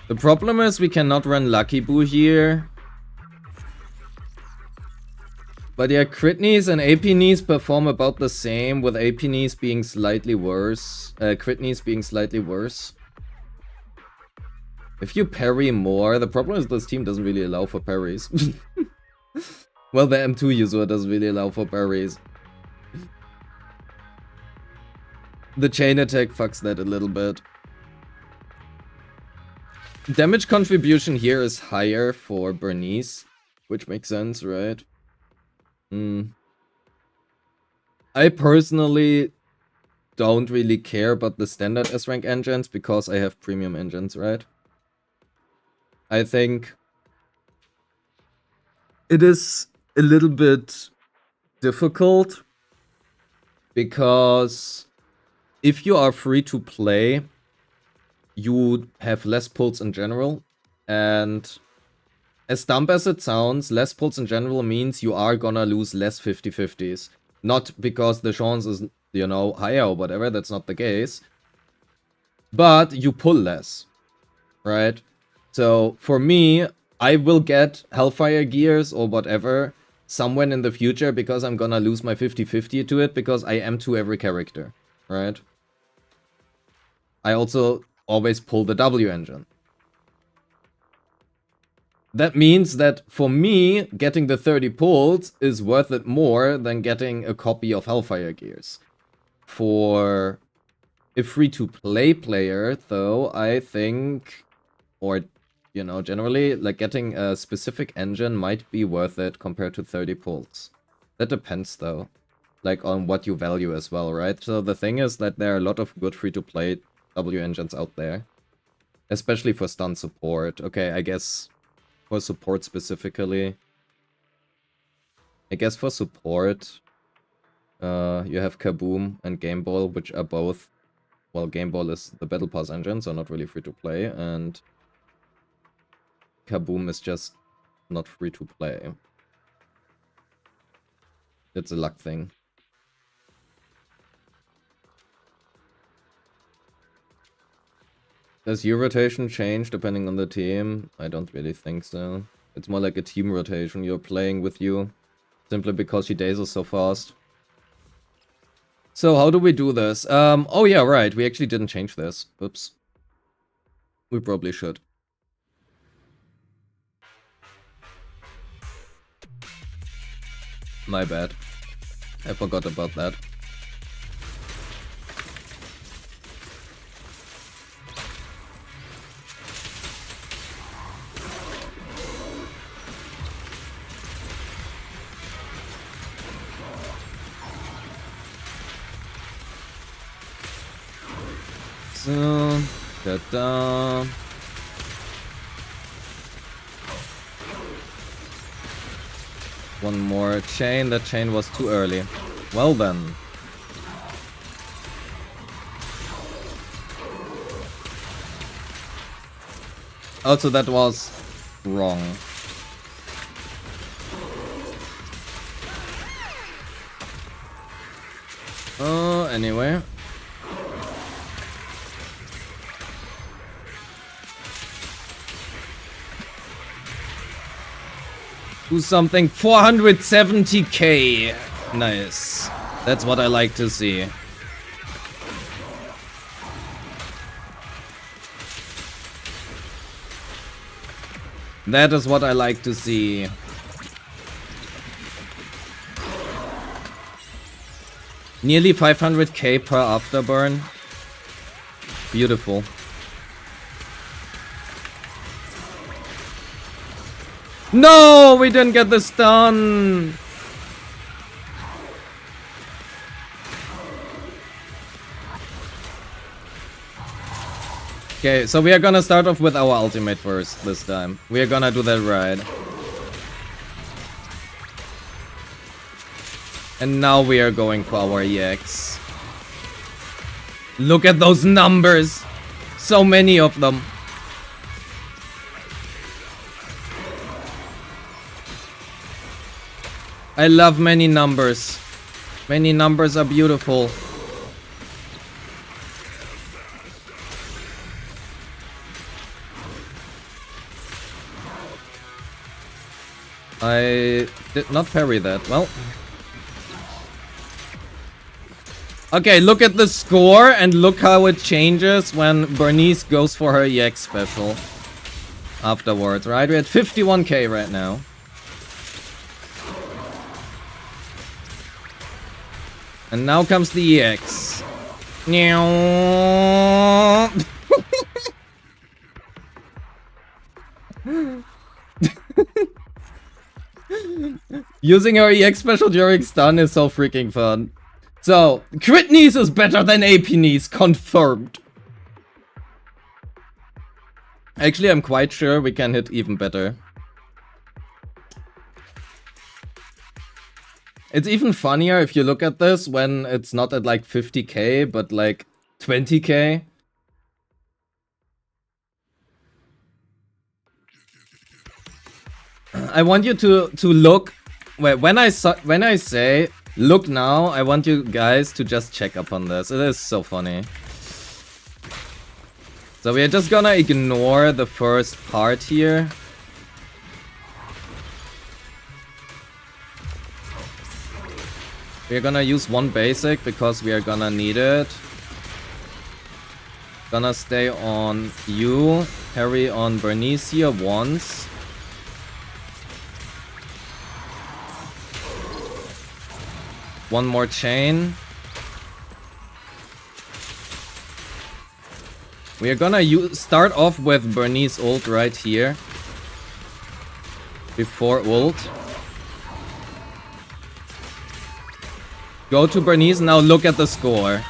The problem is we cannot run Lucky Boo here. But yeah, crit knees and AP knees perform about the same, with AP knees being slightly worse. Crit knees being slightly worse. If you parry more, the problem is this team doesn't really allow for parries. Well, the M2 user doesn't really allow for parries. The chain attack fucks that a little bit. Damage contribution here is higher for Bernice, which makes sense, right? I personally don't really care about the standard S-rank engines because I have premium engines, right? I think it is a little bit difficult because if you are free to play, you have less pulls in general, and as dumb as it sounds, less pulls in general means you are gonna lose less 50-50s. Not because the chance is, you know, higher or whatever, that's not the case. But you pull less, right? So for me, I will get Hellfire Gears or whatever somewhere in the future because I'm gonna lose my 50-50 to it because I am to every character, right? I also always pull the W engine. That means that for me, getting the 30 pulls is worth it more than getting a copy of Hellfire Gears. For a free-to-play player, though, I think, or, you know, generally, like, getting a specific engine might be worth it compared to 30 pulls. That depends, though, like, on what you value as well, right? So the thing is that there are a lot of good free-to-play W engines out there, especially for stun support. Okay, I guess for support specifically, you have Kaboom and Game Ball, which are both, well, Game Ball is the Battle Pass engine, so not really free to play, and Kaboom is just not free to play. It's a luck thing. Does your rotation change depending on the team? I don't really think so. It's more like a team rotation. You're playing with you simply because she dazzles so fast. So how do we do this? Oh yeah, right. We actually didn't change this. Oops. We probably should. My bad. I forgot about that. So, ta-da. One more chain. That chain was too early. Well then. Also, that was wrong. Anyway. Do something. 470k. Nice. That's what I like to see. That is what I like to see. Nearly 500k per afterburn. Beautiful. No, we didn't get the stun. Okay, so we are gonna start off with our ultimate first this time. We are gonna do that right. And now we are going for our EX. Look at those numbers. So many of them. I love many numbers. Many numbers are beautiful. I did not parry that. Well. Okay, look at the score and look how it changes when Bernice goes for her EX special afterwards, right? We're at 51k right now. And now comes the EX. Using her EX special during stun is so freaking fun. So, crit knees is better than AP knees, confirmed. Actually, I'm quite sure we can hit even better. It's even funnier if you look at this when it's not at like 50k, but like 20k. I want you to look. Wait, when I say look now, I want you guys to just check up on this. It is so funny. So we're just gonna ignore the first part here. We're gonna use one basic because we are gonna need it. Gonna stay on you, parry on Bernice here once. One more chain. We are gonna start off with Bernice ult right here. Before ult. Go to Bernice, now look at the score.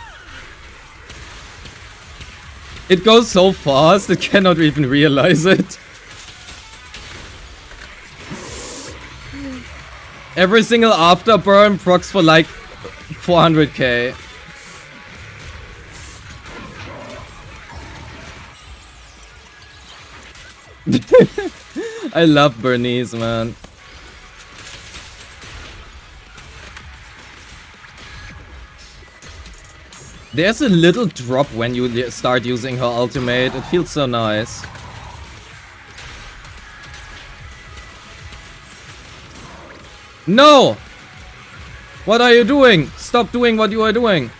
It goes so fast, it cannot even realize it. Every single afterburn procs for like 400k. I love Bernice, man. There's a little drop when you start using her ultimate. It feels so nice. No! What are you doing? Stop doing what you are doing.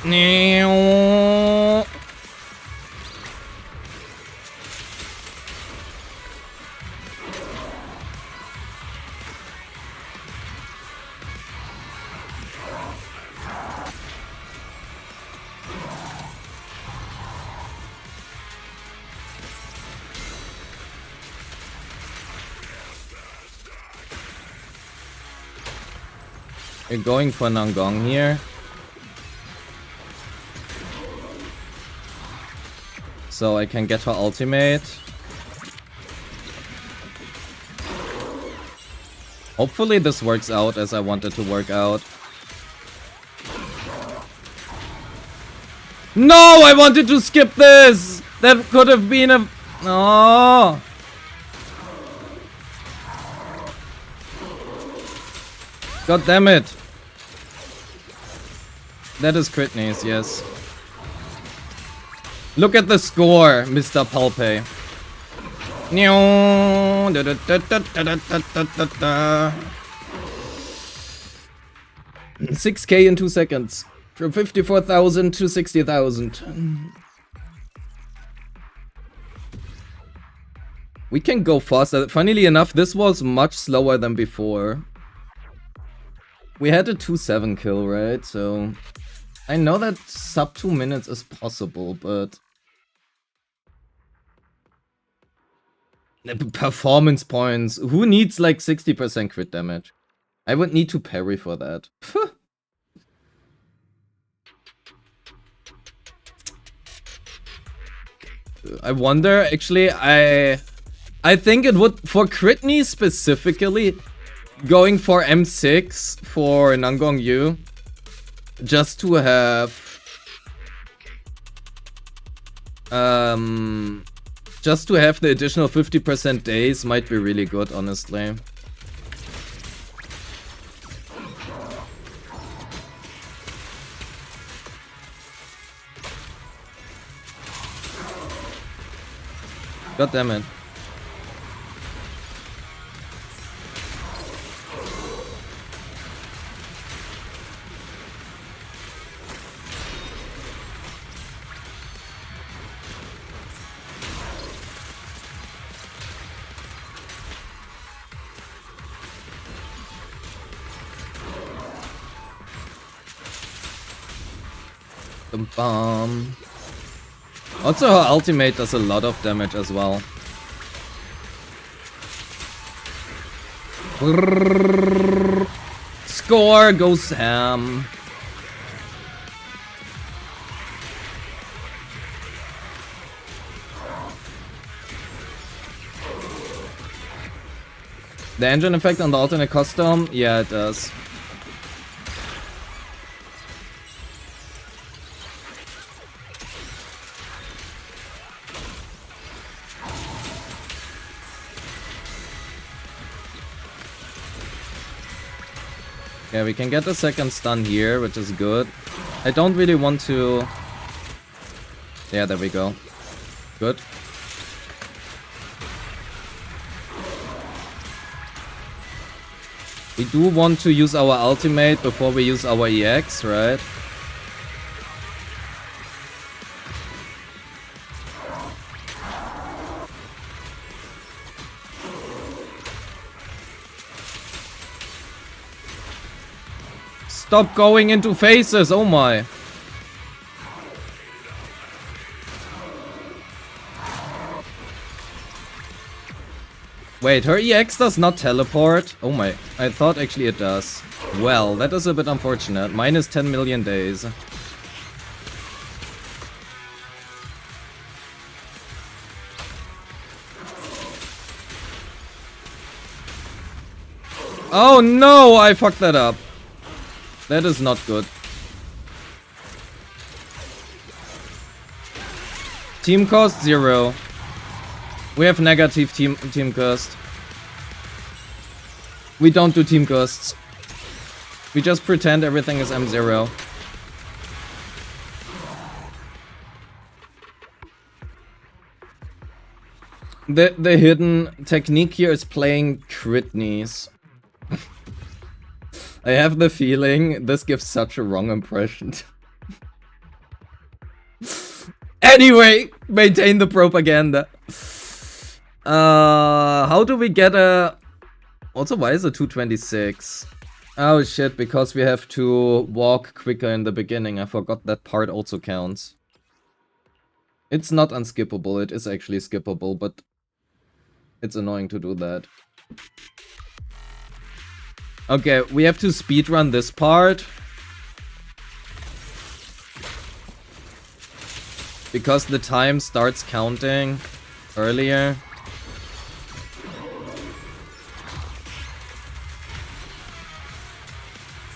No. We're going for NANGONG here. So I can get her ultimate. Hopefully this works out as I want it to work out. No, I wanted to skip this! That could have been a... Oh. God damn it. That is crit knees, yes. Look at the score, Mr. Palpe. 6k in 2 seconds. From 54,000 to 60,000. We can go faster. Funnily enough, this was much slower than before. We had a 2-7 kill, right? So I know that sub 2 minutes is possible, but performance points. Who needs like 60% crit damage? I would need to parry for that. I wonder, actually, I think it would, for Critney specifically, going for M6 for Nangong Yu, just to have the additional 50% days might be really good, honestly. God damn it. The bomb. Also, her ultimate does a lot of damage as well. Score goes ham. The engine effect on the alternate custom? Yeah, it does. Yeah, we can get the second stun here, which is good. I don't really want to... Yeah, there we go. Good. We do want to use our ultimate before we use our EX, right? Stop going into faces, oh my. Wait, her EX does not teleport? Oh my, I thought actually it does. Well, that is a bit unfortunate. Minus 10 million days. Oh no, I fucked that up. That is not good. Team cost 0. We have negative team cost. We don't do team costs. We just pretend everything is M0. The hidden technique here is playing Critneys. I have the feeling this gives such a wrong impression. Anyway, maintain the propaganda. How do we get a... Also, why is it 226? Oh shit, because we have to walk quicker in the beginning. I forgot that part also counts. It's not unskippable, it is actually skippable, but it's annoying to do that. Okay, we have to speedrun this part. Because the time starts counting earlier.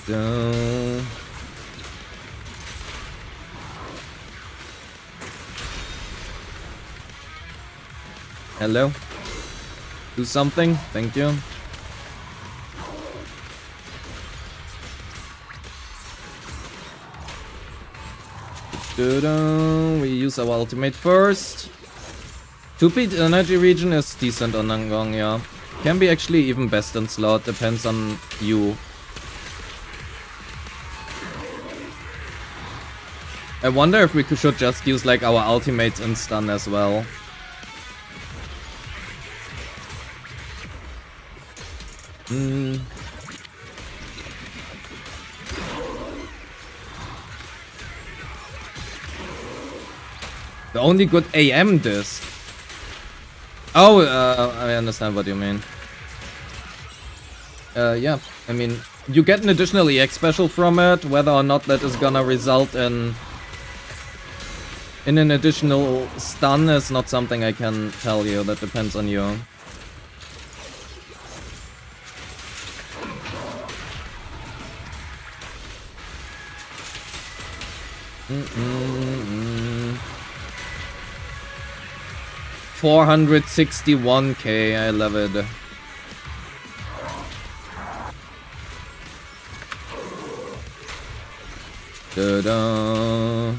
So... Hello? Do something, thank you. We use our ultimate first. 2-beat energy region is decent on Nangong, yeah. Can be actually even best in slot, depends on you. I wonder if we should just use like our ultimates in stun as well. The only good AM disc. Oh, I understand what you mean. Yeah, I mean, you get an additional EX special from it. Whether or not that is gonna result in an additional stun is not something I can tell you. That depends on you. $461K, I love it. Da-da.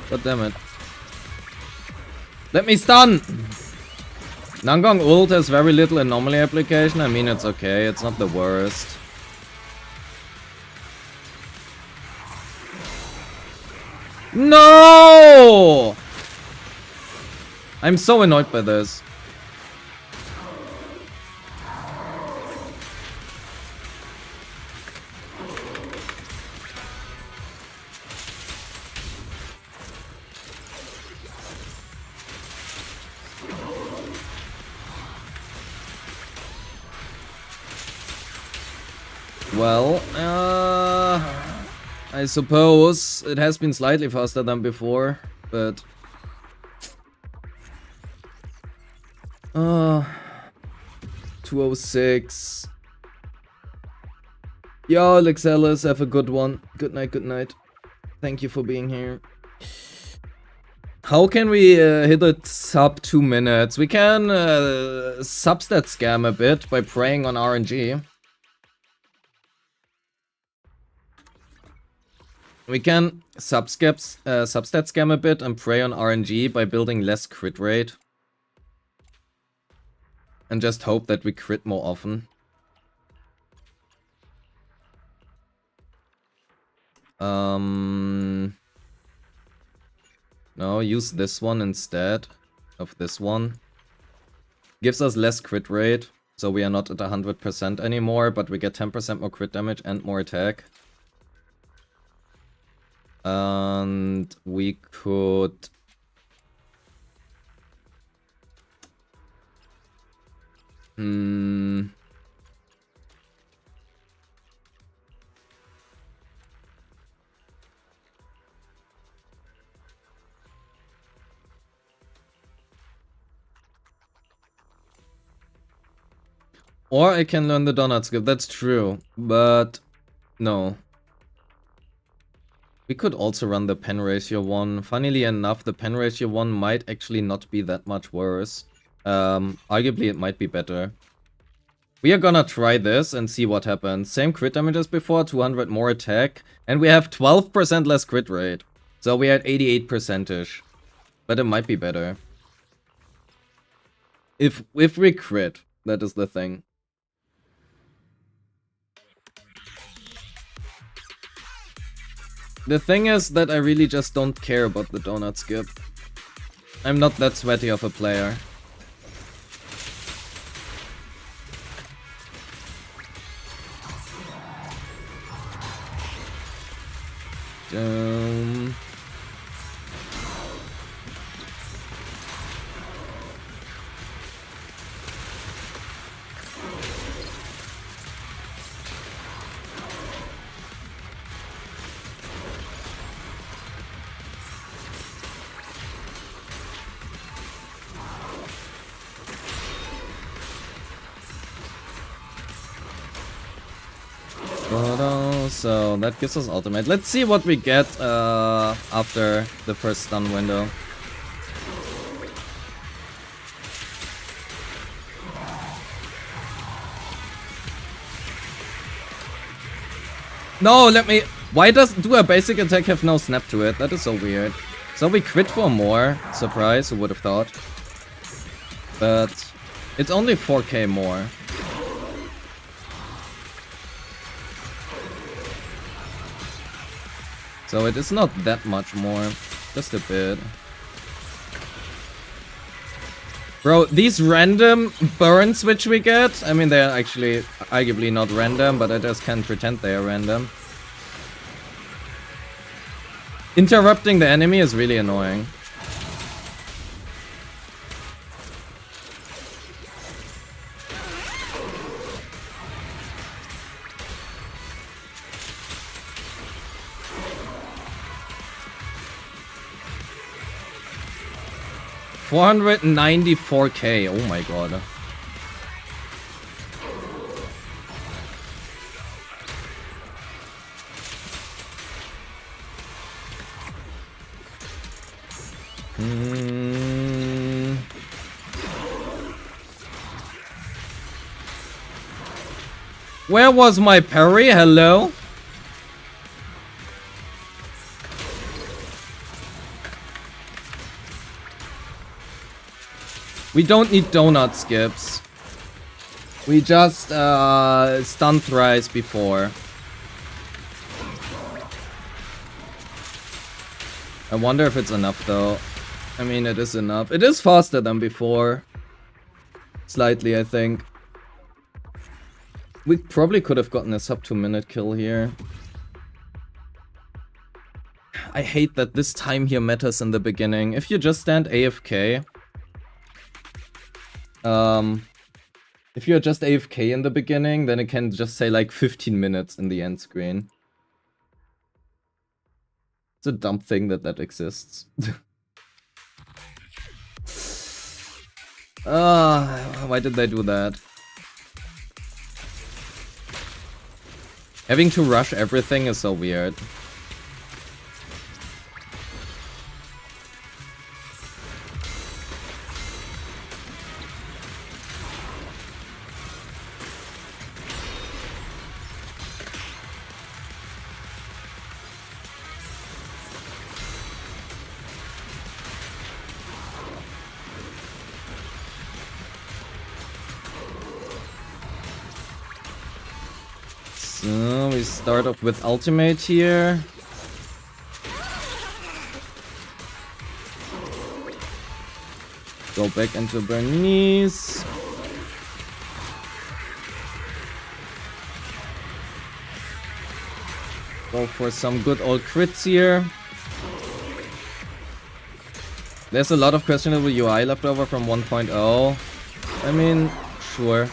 God damn it. Let me stun! Nangong ult has very little anomaly application. I mean, it's okay. It's not the worst. No! I'm so annoyed by this. Well, I suppose it has been slightly faster than before, but 206. Yo, Lexellus, have a good one. Good night, good night. Thank you for being here. How can we hit a sub 2 minutes? We can substat scam a bit by preying on RNG. We can substat scam a bit and prey on RNG by building less crit rate. And just hope that we crit more often. No, use this one instead of this one. Gives us less crit rate, so we are not at 100% anymore, but we get 10% more crit damage and more attack. And we could... Or I can learn the donut skill, that's true, but no. We could also run the pen ratio one. Funnily enough, the pen ratio one might actually not be that much worse. Arguably it might be better. We are gonna try this and see what happens. Same crit damage as before, 200 more attack, and we have 12% less crit rate. So we are at 88%ish. But it might be better. If we crit, that is the thing. The thing is that I really just don't care about the donut skip. I'm not that sweaty of a player. So that gives us ultimate. Let's see what we get after the first stun window. No, let me... Why does a basic attack have no snap to it? That is so weird. So we crit for more. Surprise, who would have thought? But it's only 4k more. So it is not that much more, just a bit. Bro, these random burns which we get, I mean they're actually arguably not random, but I just can't pretend they are random. Interrupting the enemy is really annoying. $494k, oh my god. Where was my parry? Hello? We don't need donut skips. We just stun thrice before. I wonder if it's enough though. I mean, it is enough. It is faster than before. Slightly, I think. We probably could have gotten a sub 2-minute kill here. I hate that this time here matters in the beginning. If you just stand AFK... if you're just AFK in the beginning, then it can just say like 15 minutes in the end screen. It's a dumb thing that exists. Why did they do that? Having to rush everything is so weird. So we start off with ultimate here. Go back into Bernice. Go for some good old crits here. There's a lot of questionable UI left over from 1.0. I mean, sure.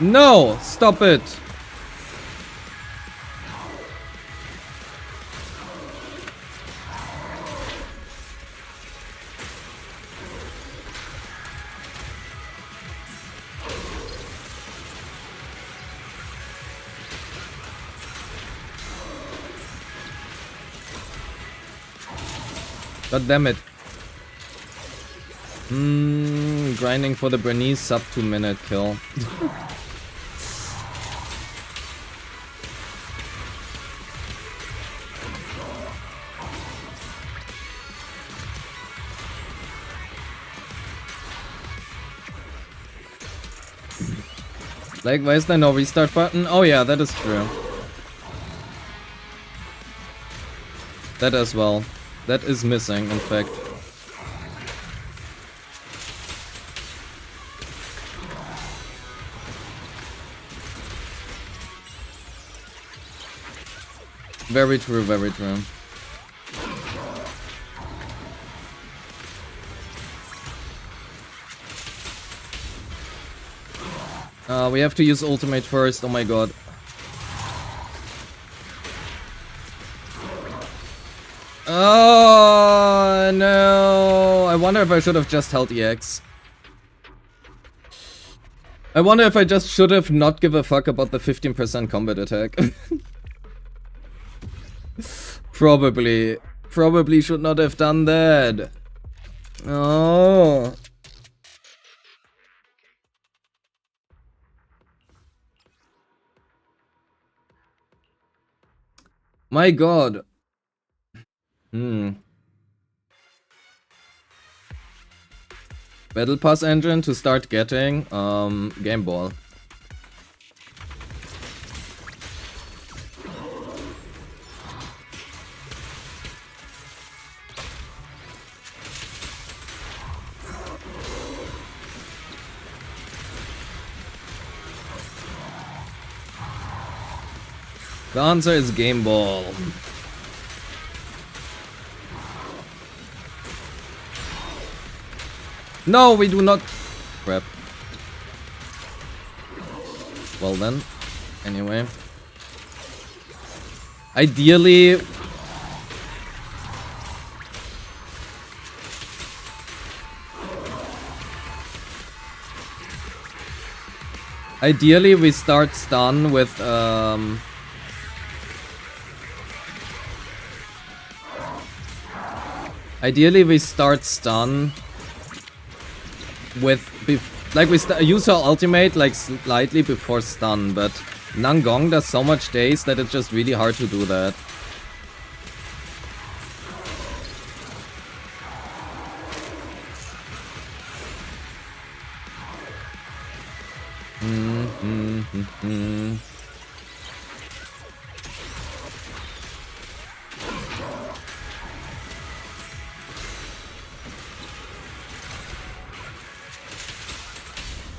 No! Stop it! God damn it. Grinding for the Bernice sub 2-minute kill. Like, why is there no restart button? Oh yeah, that is true. That as well. That is missing, in fact. Very true, very true. We have to use ultimate first, oh my god. Oh no! I wonder if I should have just held EX. I wonder if I just should have not give a fuck about the 15% combat attack. Probably should not have done that. Oh. My god. Battle Pass engine to start getting Game Ball. The answer is Game Ball. No, we do not. Crap. Well then. Anyway. Ideally. Ideally, we start stun with ideally, we start stun with like we use our ultimate like slightly before stun, but NANGONG does so much daze that it's just really hard to do that.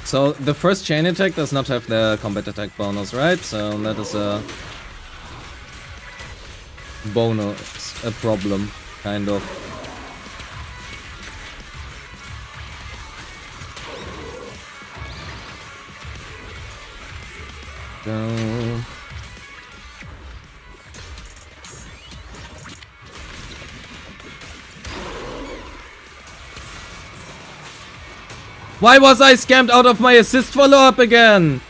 So the first chain attack does not have the combat attack bonus, right? So that is a bonus, a problem, kind of. So... Why was I scammed out of my assist follow-up again?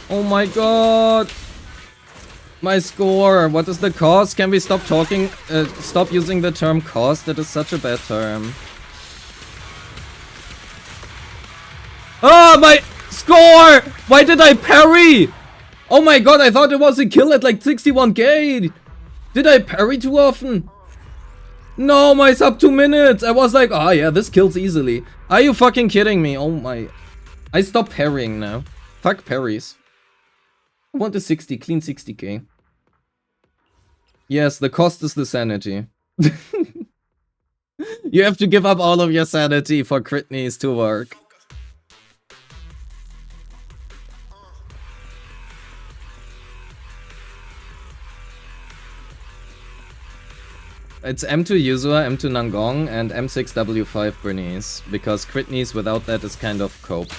Oh my god. My score. What is the cost? Can we stop talking? Stop using the term cost? That is such a bad term. Oh, my score! Why did I parry? Oh my god, I thought it was a kill at like 61k. Did I parry too often? No, my sub 2 minutes. I was like, oh yeah, this kills easily. Are you fucking kidding me? Oh my. I stopped parrying now. Fuck parries. I want a 60, clean 60k. Yes, the cost is the sanity. You have to give up all of your sanity for crit knees to work. It's M2 Yuzua, M2 NANGONG, and M6W5 Bernice, because crit knees without that is kind of cope.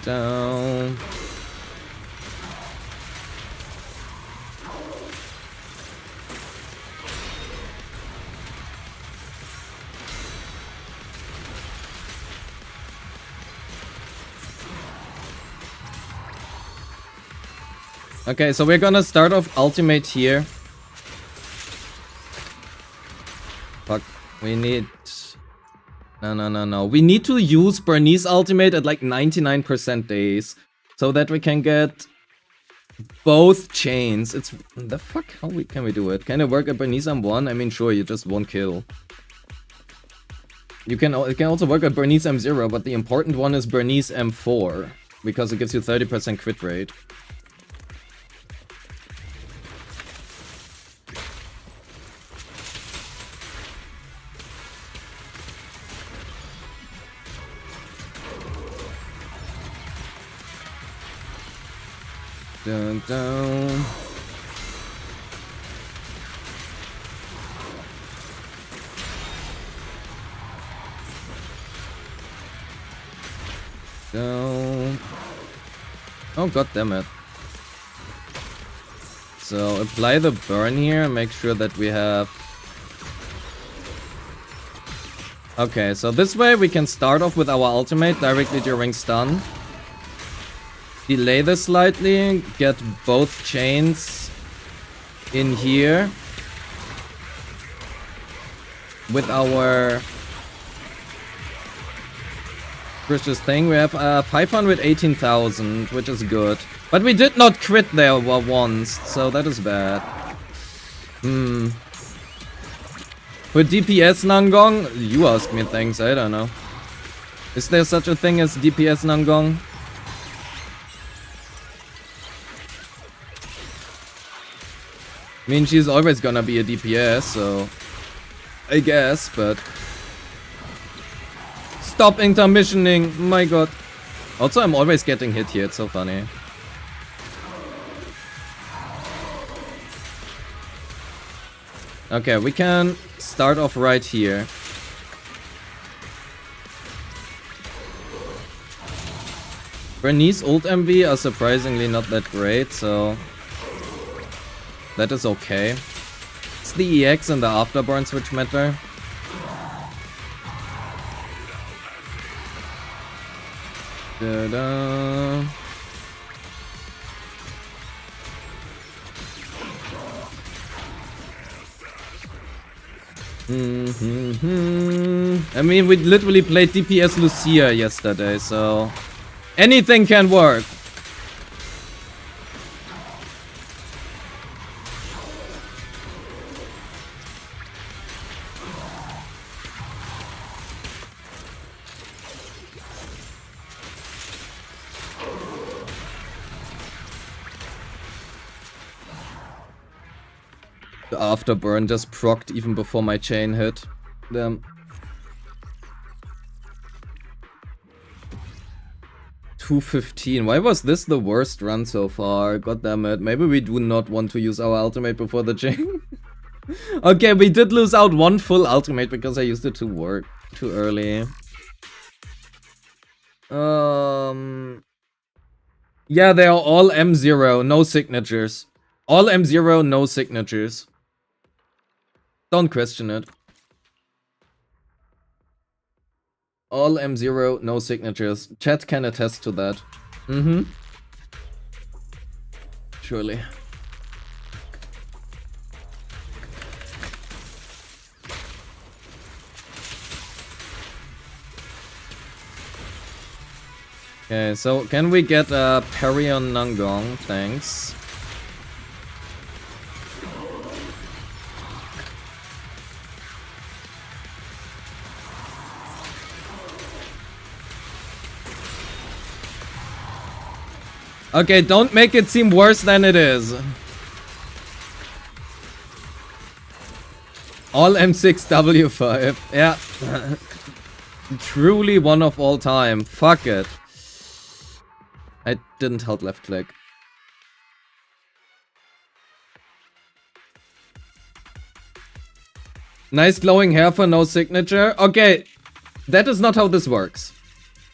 Down. Okay, so we're gonna start off ultimate here. Fuck, we need... No. We need to use Bernice ultimate at like 99% days. So that we can get both chains. It's... The fuck? How can we do it? Can it work at Bernice M1? I mean, sure, you just won't kill. It can also work at Bernice M0, but the important one is Bernice M4. Because it gives you 30% crit rate. Down. Oh god damn it. So apply the burn here, make sure that we have... Okay, so this way we can start off with our ultimate directly during stun. Delay this slightly, get both chains in here with our precious thing. We have 518,000, which is good. But we did not crit there once, so that is bad. For DPS NANGONG? You ask me things, I don't know. Is there such a thing as DPS NANGONG? I mean, she's always gonna be a DPS, so... I guess, but... Stop intermissioning! My god. Also, I'm always getting hit here, it's so funny. Okay, we can start off right here. Bernice ult MV are surprisingly not that great, so that is okay. It's the EX and the afterburns which matter. Da-da. I mean, we literally played DPS Lucia yesterday, so anything can work. The afterburn just procced even before my chain hit. Damn. 215. Why was this the worst run so far? God damn it. Maybe we do not want to use our ultimate before the chain. Okay, we did lose out one full ultimate because I used it to work too early. Yeah, they are all M0, no signatures. All M0, no signatures. Don't question it. All M0, no signatures. Chat can attest to that. Surely. Okay, so can we get a parry on NANGONG? Thanks. Okay, don't make it seem worse than it is. All M6W5. Yeah. Truly one of all time. Fuck it. I didn't hold left click. Nice glowing hair for no signature. Okay, that is not how this works.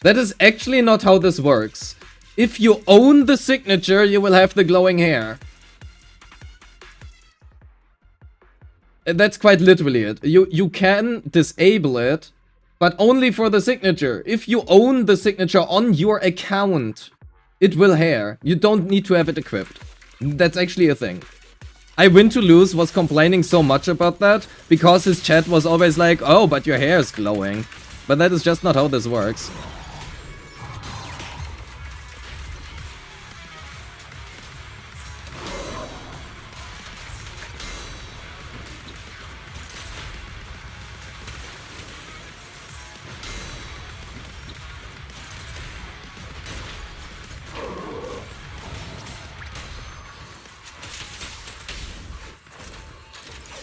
That is actually not how this works. If you own the signature, you will have the glowing hair. That's quite literally it. You can disable it, but only for the signature. If you own the signature on your account, it will hair. You don't need to have it equipped. That's actually a thing. I Win to Lose was complaining so much about that because his chat was always like, oh, but your hair is glowing. But that is just not how this works.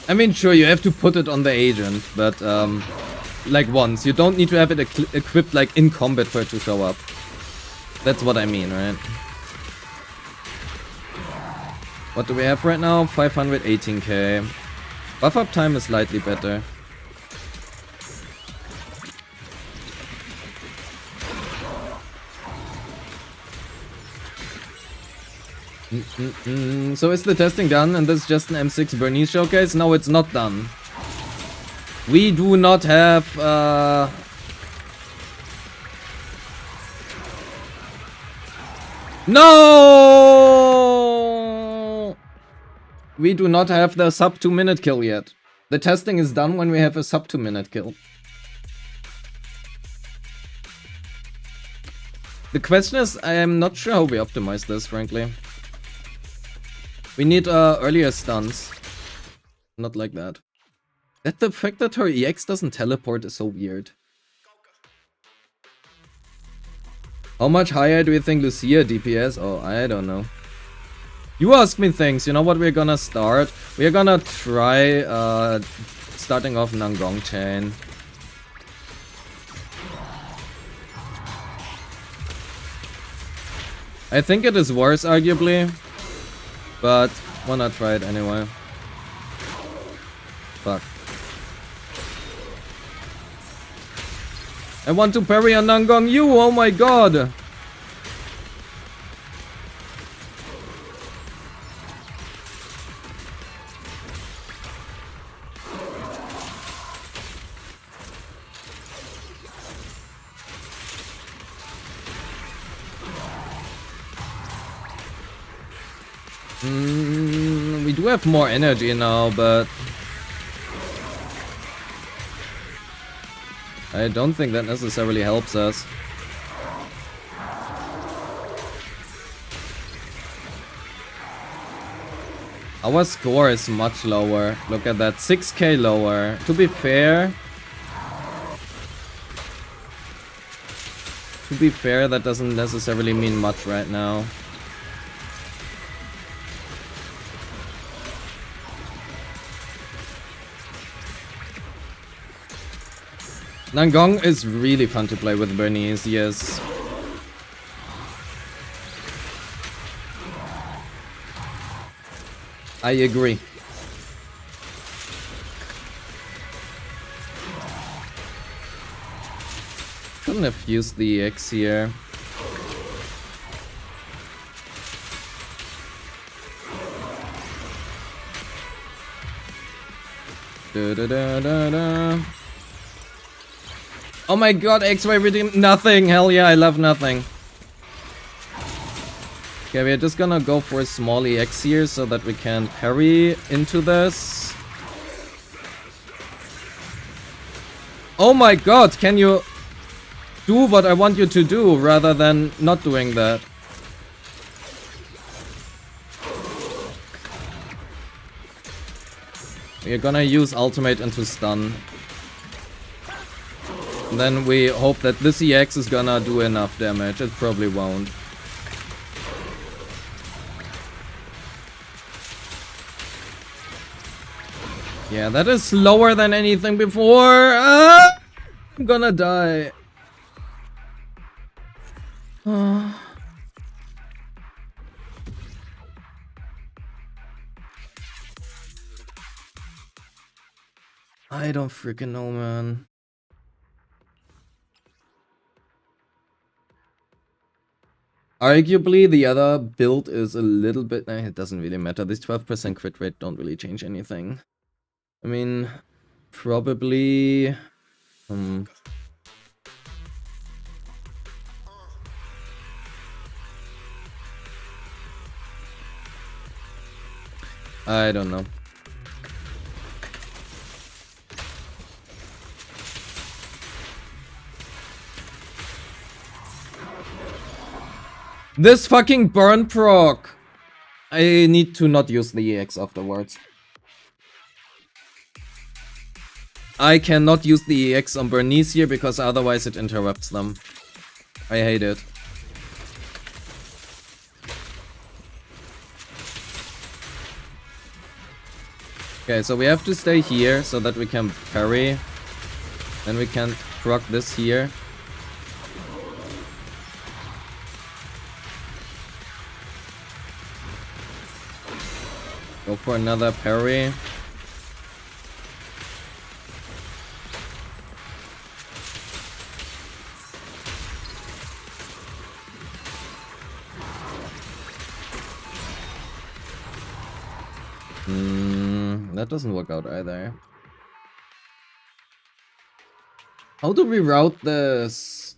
I mean, sure, you have to put it on the agent, but, like once. You don't need to have it equipped, like, in combat for it to show up. That's what I mean, right? What do we have right now? 518k. Buff up time is slightly better. So is the testing done and this is just an M6 Bernice showcase? No, it's not done. We do not have No! We do not have the sub 2-minute kill yet. The testing is done when we have a sub 2-minute kill. The question is, I am not sure how we optimize this, frankly. We need earlier stuns. Not like that. The fact that her EX doesn't teleport is so weird. How much higher do you think Lucia DPS? Oh, I don't know. You ask me things. You know what we're gonna start? We're gonna try starting off NANGONG chain. I think it is worse, arguably. But wanna try it anyway. Fuck. I want to parry a Nangong you, oh my god! We do have more energy now, but I don't think that necessarily helps us. Our score is much lower. Look at that, 6k lower. To be fair, that doesn't necessarily mean much right now. Nangong is really fun to play with Bernice, yes. I agree. Couldn't have used the EX here. Oh my god, X-Ray redeem nothing. Hell yeah, I love nothing. Okay, we're just gonna go for a small EX here so that we can parry into this. Oh my god, can you do what I want you to do rather than not doing that? We're gonna use ultimate into stun. And then we hope that this EX is gonna do enough damage. It probably won't. Yeah, that is slower than anything before. Ah, I'm gonna die. I don't freaking know, man. Arguably, the other build is a little bit... it doesn't really matter. This 12% crit rate don't really change anything. I mean, probably... I don't know. This fucking burn proc! I need to not use the EX afterwards. I cannot use the EX on Bernice here because otherwise it interrupts them. I hate it. Okay, so we have to stay here so that we can parry. Then we can proc this here. Go for another parry. That doesn't work out either. How do we route this?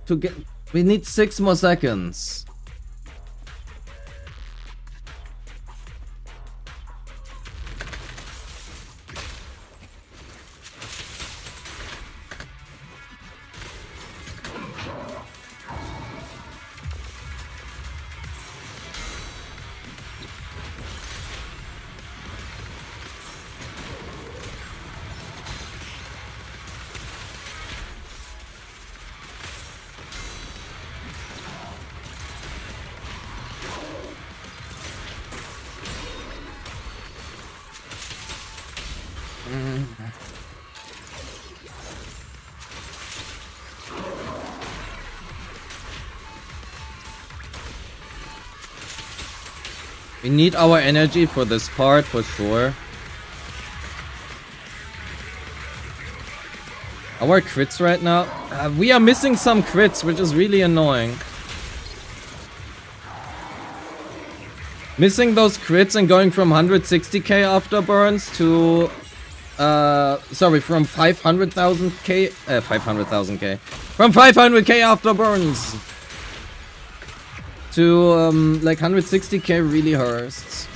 To get... we need 6 more seconds. We need our energy for this part for sure. Our crits right now, we are missing some crits, which is really annoying. Missing those crits and going from 160k afterburns to, sorry, from 500,000k, 500,000k, from 500k afterburns to, like 160k really hurts.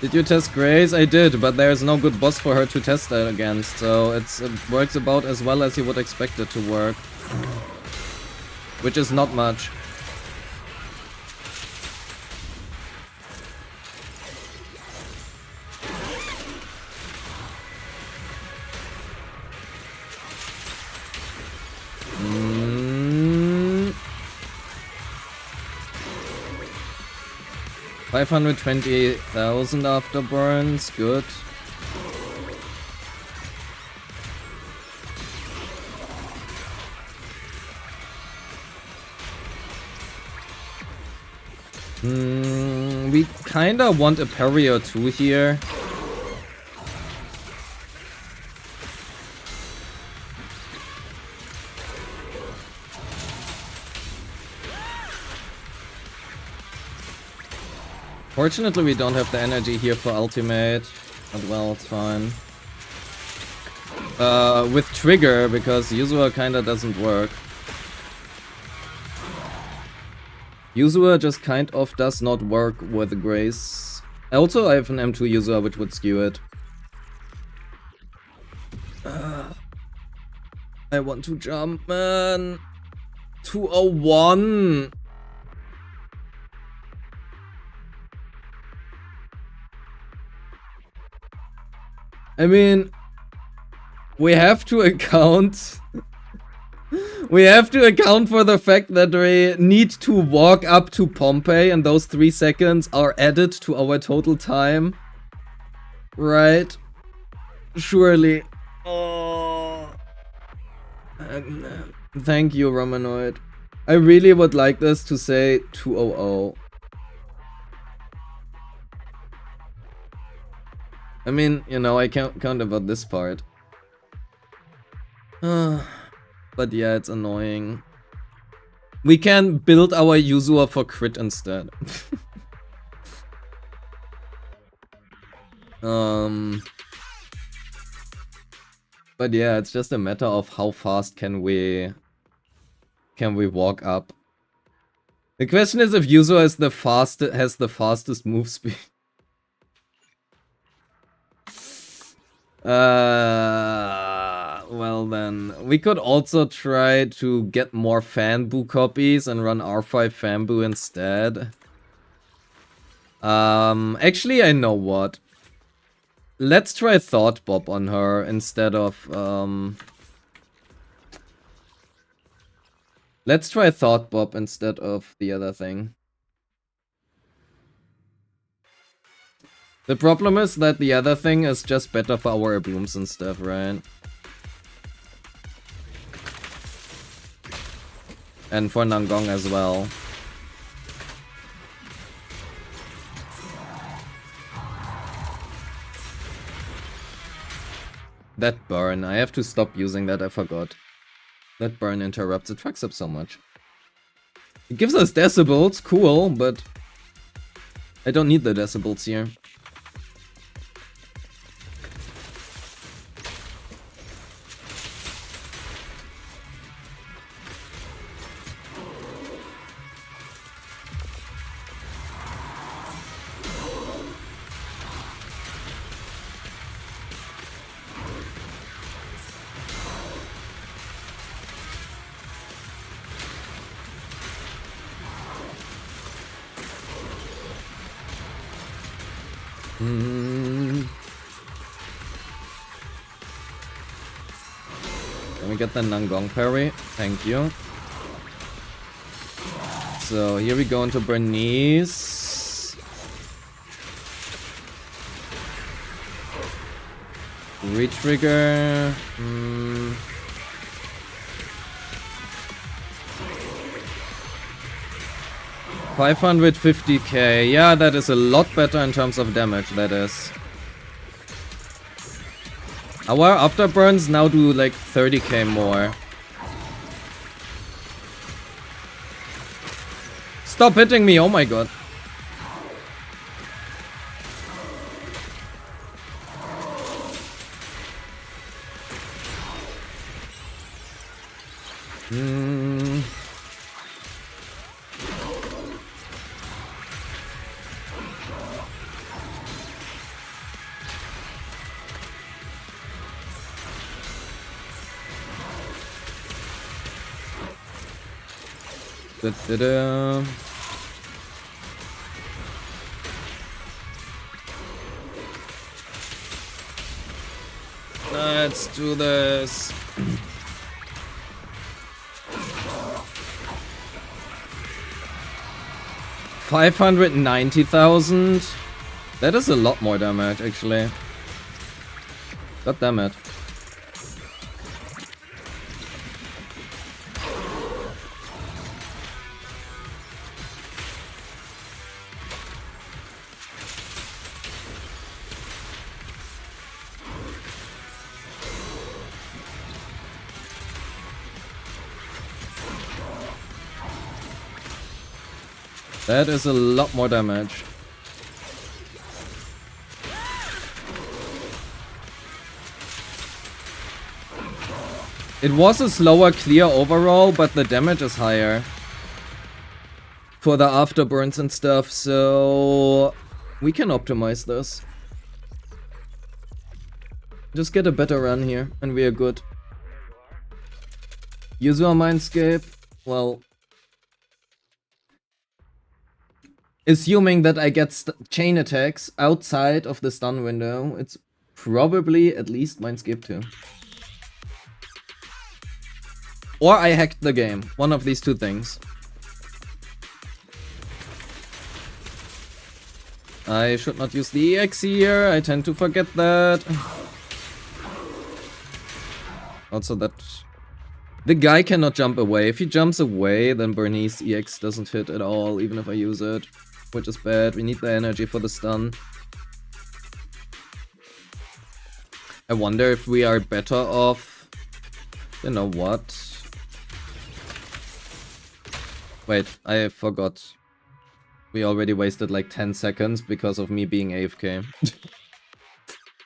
Did you test Grace? I did, but there's no good boss for her to test that against, so it works about as well as you would expect it to work. Which is not much. Mm. 528,000 afterburns, good. We kinda want a parry or two here. Fortunately, we don't have the energy here for ultimate, but well, it's fine. With trigger, because Yuzua kinda doesn't work. Yuzua just kind of does not work with Grace. Also, I have an M2 Yuzua which would skew it. I want to jump, man. 201. I mean, we have to account. We have to account for the fact that we need to walk up to Pompeii, and those 3 seconds are added to our total time. Right? Surely. Oh. Thank you, Romanoid. I really would like this to say 200. I mean, you know, I can't count about this part. But yeah, it's annoying. We can build our Yuzua for crit instead. But yeah, it's just a matter of how fast can we walk up. The question is if Yuzua is has the fastest move speed. Well then, we could also try to get more Fanbu copies and run R5 Fanbu instead. Actually, I know what. Let's try Thought Bob on her instead of, let's try Thought Bob instead of the other thing. The problem is that the other thing is just better for our booms and stuff, right? And for Nangong as well. That burn, I have to stop using that, I forgot. That burn interrupts, it fucks up so much. It gives us decibels, cool, but I don't need the decibels here. Can we get the Nangong parry? Thank you. So here we go into Bernice. Retrigger. 550k. Yeah, that is a lot better in terms of damage, that is. Our afterburns now do like 30k more. Stop hitting me, oh my god. Da-da-da. Let's do this. $590,000. That is a lot more damage, actually. God damn it. That is a lot more damage. It was a slower clear overall, but the damage is higher for the afterburns and stuff, so we can optimize this. Just get a better run here, and we are good. Use our Mindscape. Well, assuming that I get chain attacks outside of the stun window, it's probably at least Mindscape 2. Or I hacked the game. One of these two things. I should not use the EX here. I tend to forget that. Also that... the guy cannot jump away. If he jumps away, then Bernice EX doesn't hit at all, even if I use it. Which is bad. We need the energy for the stun. I wonder if we are better off... you know what? Wait, I forgot. We already wasted like 10 seconds because of me being AFK.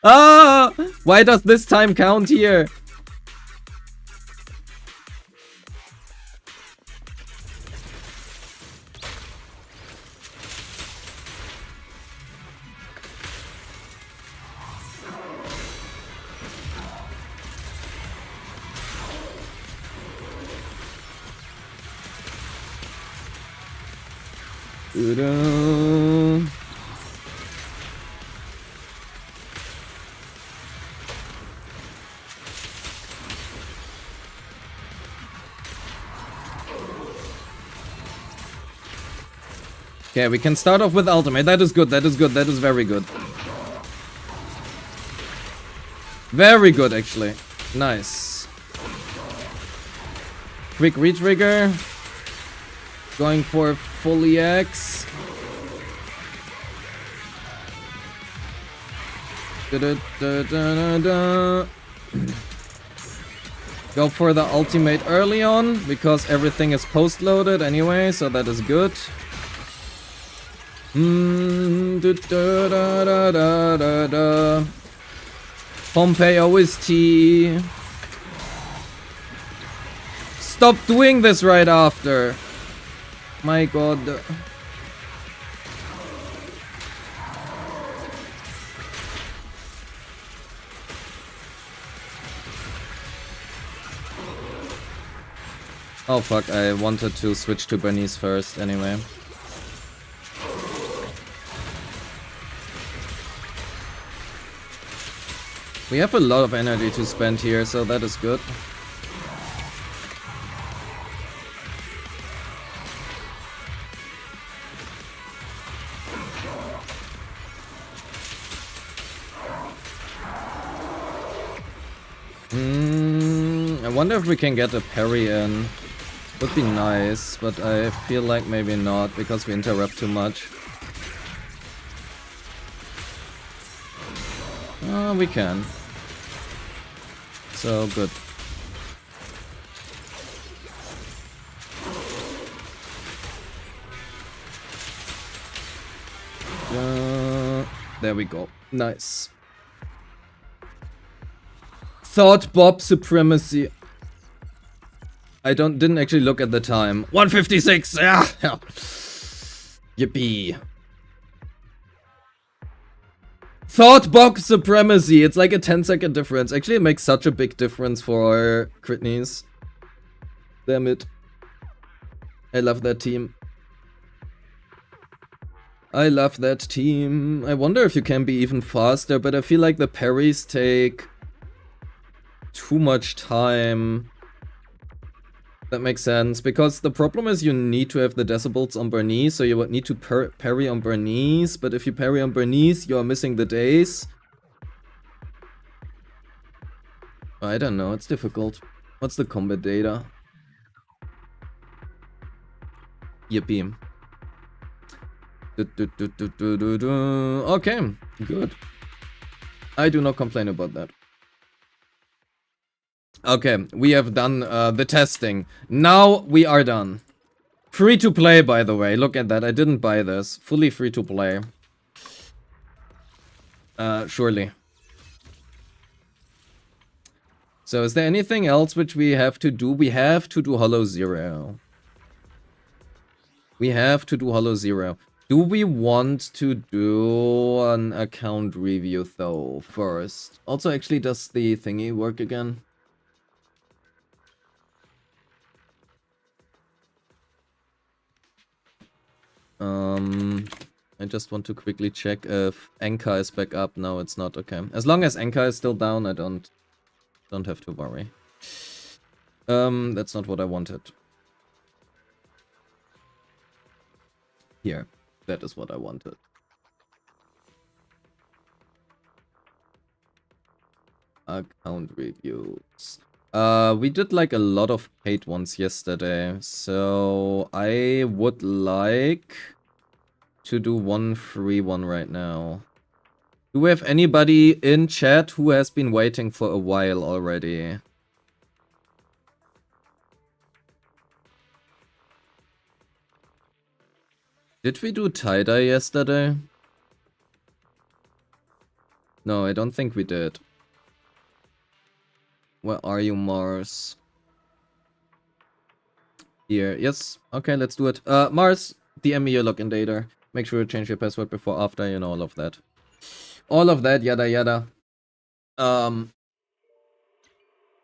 Ah! Why does this time count here? Okay, we can start off with ultimate. That is good, that is good, that is very good. Very good, actually. Nice. Quick retrigger. Going for full EX. Go for the ultimate early on, because everything is post-loaded anyway, so that is good. Pompeii OST. Stop doing this right after. My god. Oh fuck, I wanted to switch to Bernice first anyway. We have a lot of energy to spend here, so that is good. I wonder if we can get a parry in. Would be nice, but I feel like maybe not, because we interrupt too much. We can. So good. There we go. Nice. Thought Bob supremacy. I didn't actually look at the time. 156. Yeah. Yippee. Thought Bob supremacy. It's like a 10-second difference. Actually, it makes such a big difference for Critneys. Damn it. I love that team. I love that team. I wonder if you can be even faster, but I feel like the parries take too much time. That makes sense, because the problem is you need to have the decibels on Bernice, so you would need to parry on Bernice, but if you parry on Bernice, you are missing the days. I don't know, it's difficult. What's the combat data? Yippee. Okay, good. I do not complain about that. Okay, we have done the testing. Now we are done. Free to play, by the way. Look at that. I didn't buy this. Fully free to play. Surely. So is there anything else which we have to do? We have to do Hollow Zero. We have to do Hollow Zero. Do we want to do an account review though first? Also, actually, does the thingy work again? I just want to quickly check if Anchor is back up. No, it's not. Okay. As long as Anchor is still down, I don't have to worry. That's not what I wanted. Here. That is what I wanted. Account reviews. We did like a lot of paid ones yesterday, so I would like to do one free one right now. Do we have anybody in chat who has been waiting for a while already? Did we do tie-dye yesterday? No, I don't think we did. Where are you, Mars? Here, yes. Okay, let's do it. Mars, DM me your login data. Make sure to change your password before, after, you know, all of that. All of that, yada yada.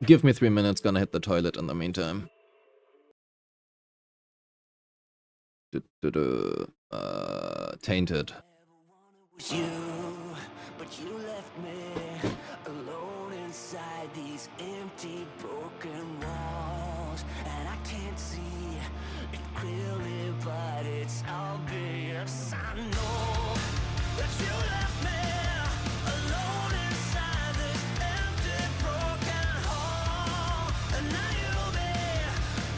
Give me 3 minutes, gonna hit the toilet in the meantime. Tainted. You, but you left me alone inside these empty, broken walls, and I can't see it clearly, but it's obvious. I know that you left me alone inside this empty, broken hall, and now you'll be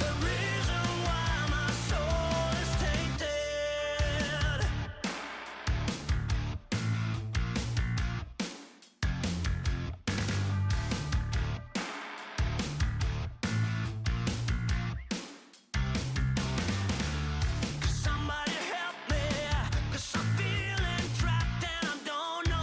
the reason why my soul is tainted. Somebody help me, 'cause I'm feeling trapped and I don't know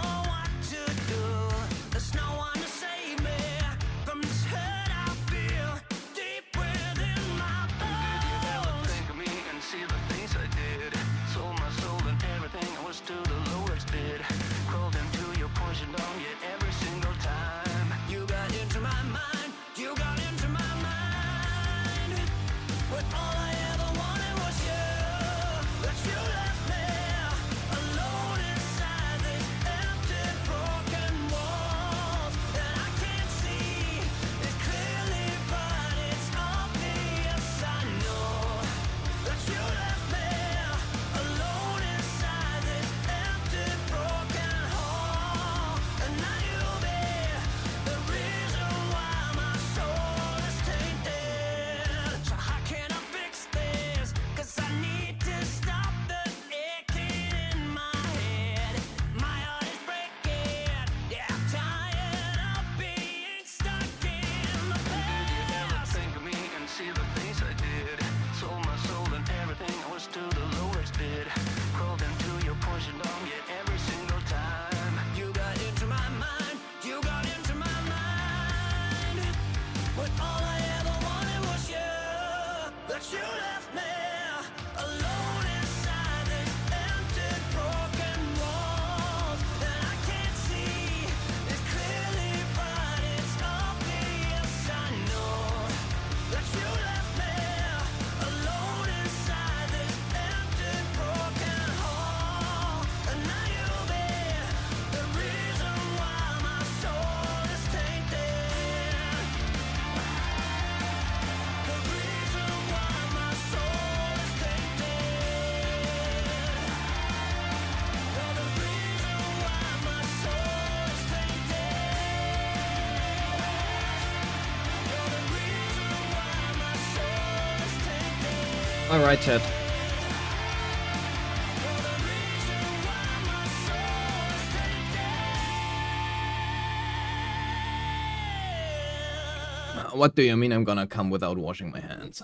Alright, chat. What do you mean I'm gonna come without washing my hands?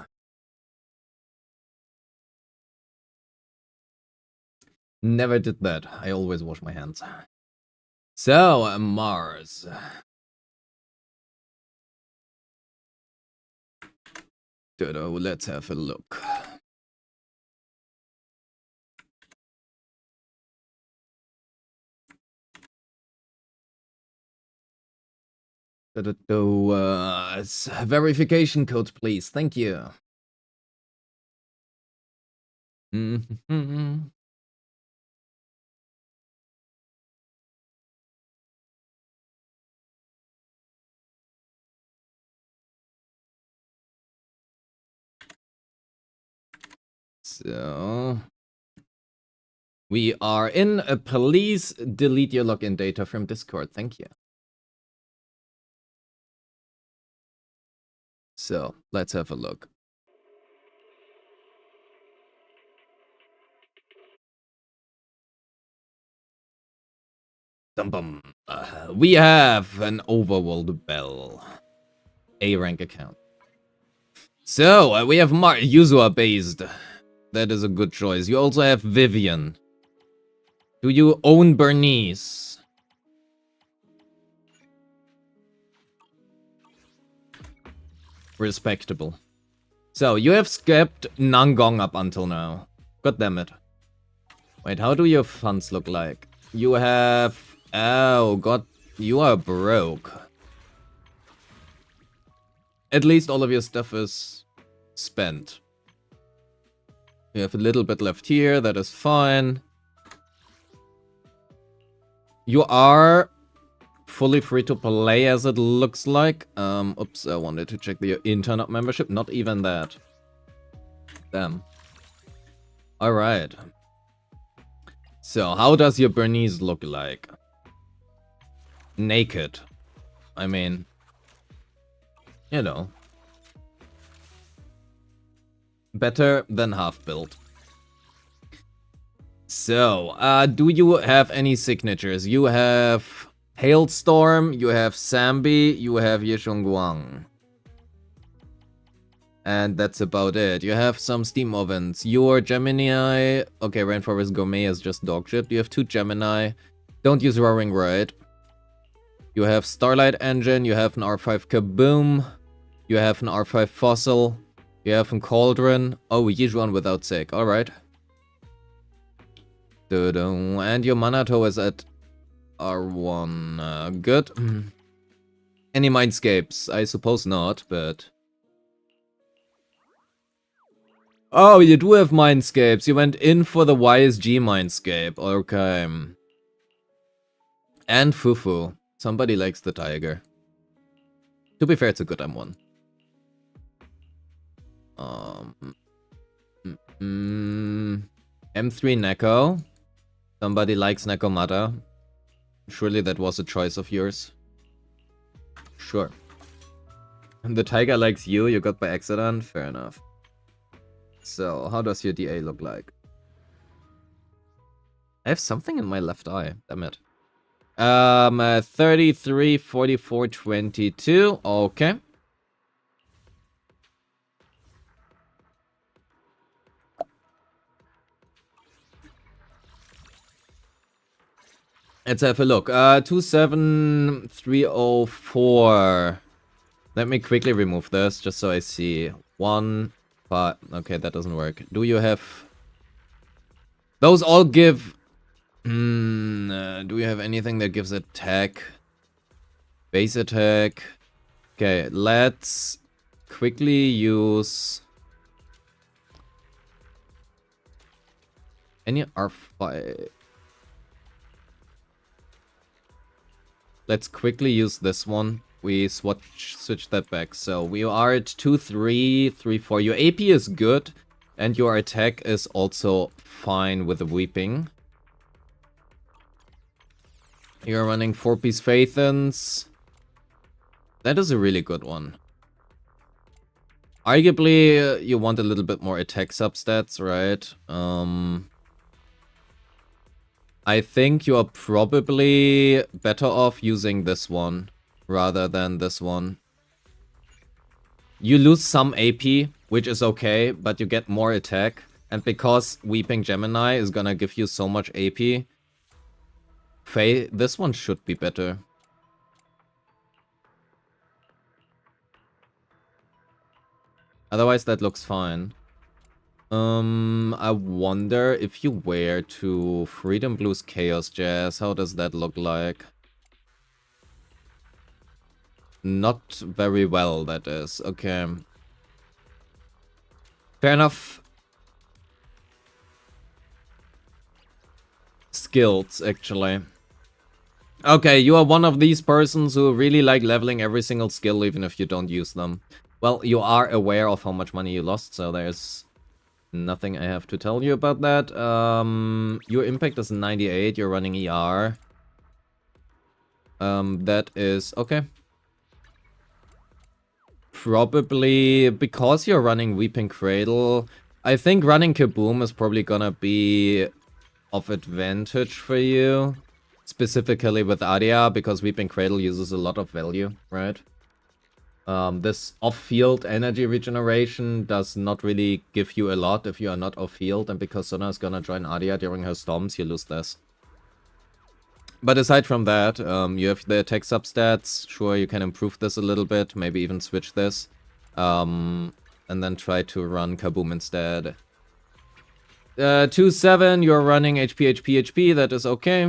Never did that. I always wash my hands. So, Mars. Dodo, let's have a look. Verification code, please. Thank you. So we are in. Please delete your login data from Discord. Thank you. So let's have a look. We have an Overworld Bell. A rank account. So we have Yuzua based. That is a good choice. You also have Vivian. Do you own Bernice? Respectable. So you have skipped NANGONG up until now. God damn it. Wait, how do your funds look like? You have... Oh god, you are broke. At least all of your stuff is spent. You have a little bit left here, that is fine. You are fully free to play as it looks like. Oops, I wanted to check the internet membership. Not even that. Damn. Alright. So, how does your Bernice look like? Naked. I mean... You know. Better than half-built. So, do you have any signatures? You have Hailstorm, you have Sambi, you have Yeshongguang. And that's about it. You have some Steam ovens. Your Gemini... Okay, Rainforest Gourmet is just dogshit. You have 2 Gemini. Don't use Roaring Ride. You have Starlight Engine, you have an R5 Kaboom. You have an R5 Fossil. You have a Cauldron. Oh, Yijuan without Sake. Alright. And your Manato is at R1. Good. Any Mindscapes? I suppose not, but... Oh, you do have Mindscapes. You went in for the YSG Mindscape. Okay. And Fufu. Somebody likes the tiger. To be fair, it's a good M1. M3 Neko. Somebody likes Nekomata. Surely that was a choice of yours. Sure. And the tiger likes you, you got by accident? Fair enough. So, how does your DA look like? I have something in my left eye, damn it. 33, 44, 22, okay. Let's have a look. 27304. Let me quickly remove this just so I see. 1, 5. Okay, that doesn't work. Do you have... Those all give... do you have anything that gives attack? Base attack. Okay, let's quickly use... Any R5... Let's quickly use this one. We switch that back. So we are at 2, 3, 3, 4. Your AP is good. And your attack is also fine with the Weeping. You're running 4-piece Phaethons. That is a really good one. Arguably, you want a little bit more attack substats, right? I think you're probably better off using this one rather than this one. You lose some AP, which is okay, but you get more attack. And because Weeping Gemini is gonna give you so much AP, this one should be better. Otherwise, that looks fine. I wonder if you wear to Freedom Blues Chaos Jazz, how does that look like? Not very well, that is. Okay. Fair enough. Skills, actually. Okay, you are one of these persons who really like leveling every single skill even if you don't use them. Well, you are aware of how much money you lost, so there's nothing I have to tell you about that. Your impact is 98, you're running ER. That is okay. Probably because you're running Weeping Cradle, I think running Kaboom is probably gonna be of advantage for you. Specifically with Adia, because Weeping Cradle uses a lot of value, right? This off-field energy regeneration does not really give you a lot if you are not off-field, and because Sona is gonna join Adia during her storms, you lose this. But aside from that, you have the attack substats. Sure, you can improve this a little bit, maybe even switch this. And then try to run Kaboom instead. 2-7, you're running HP, that is okay.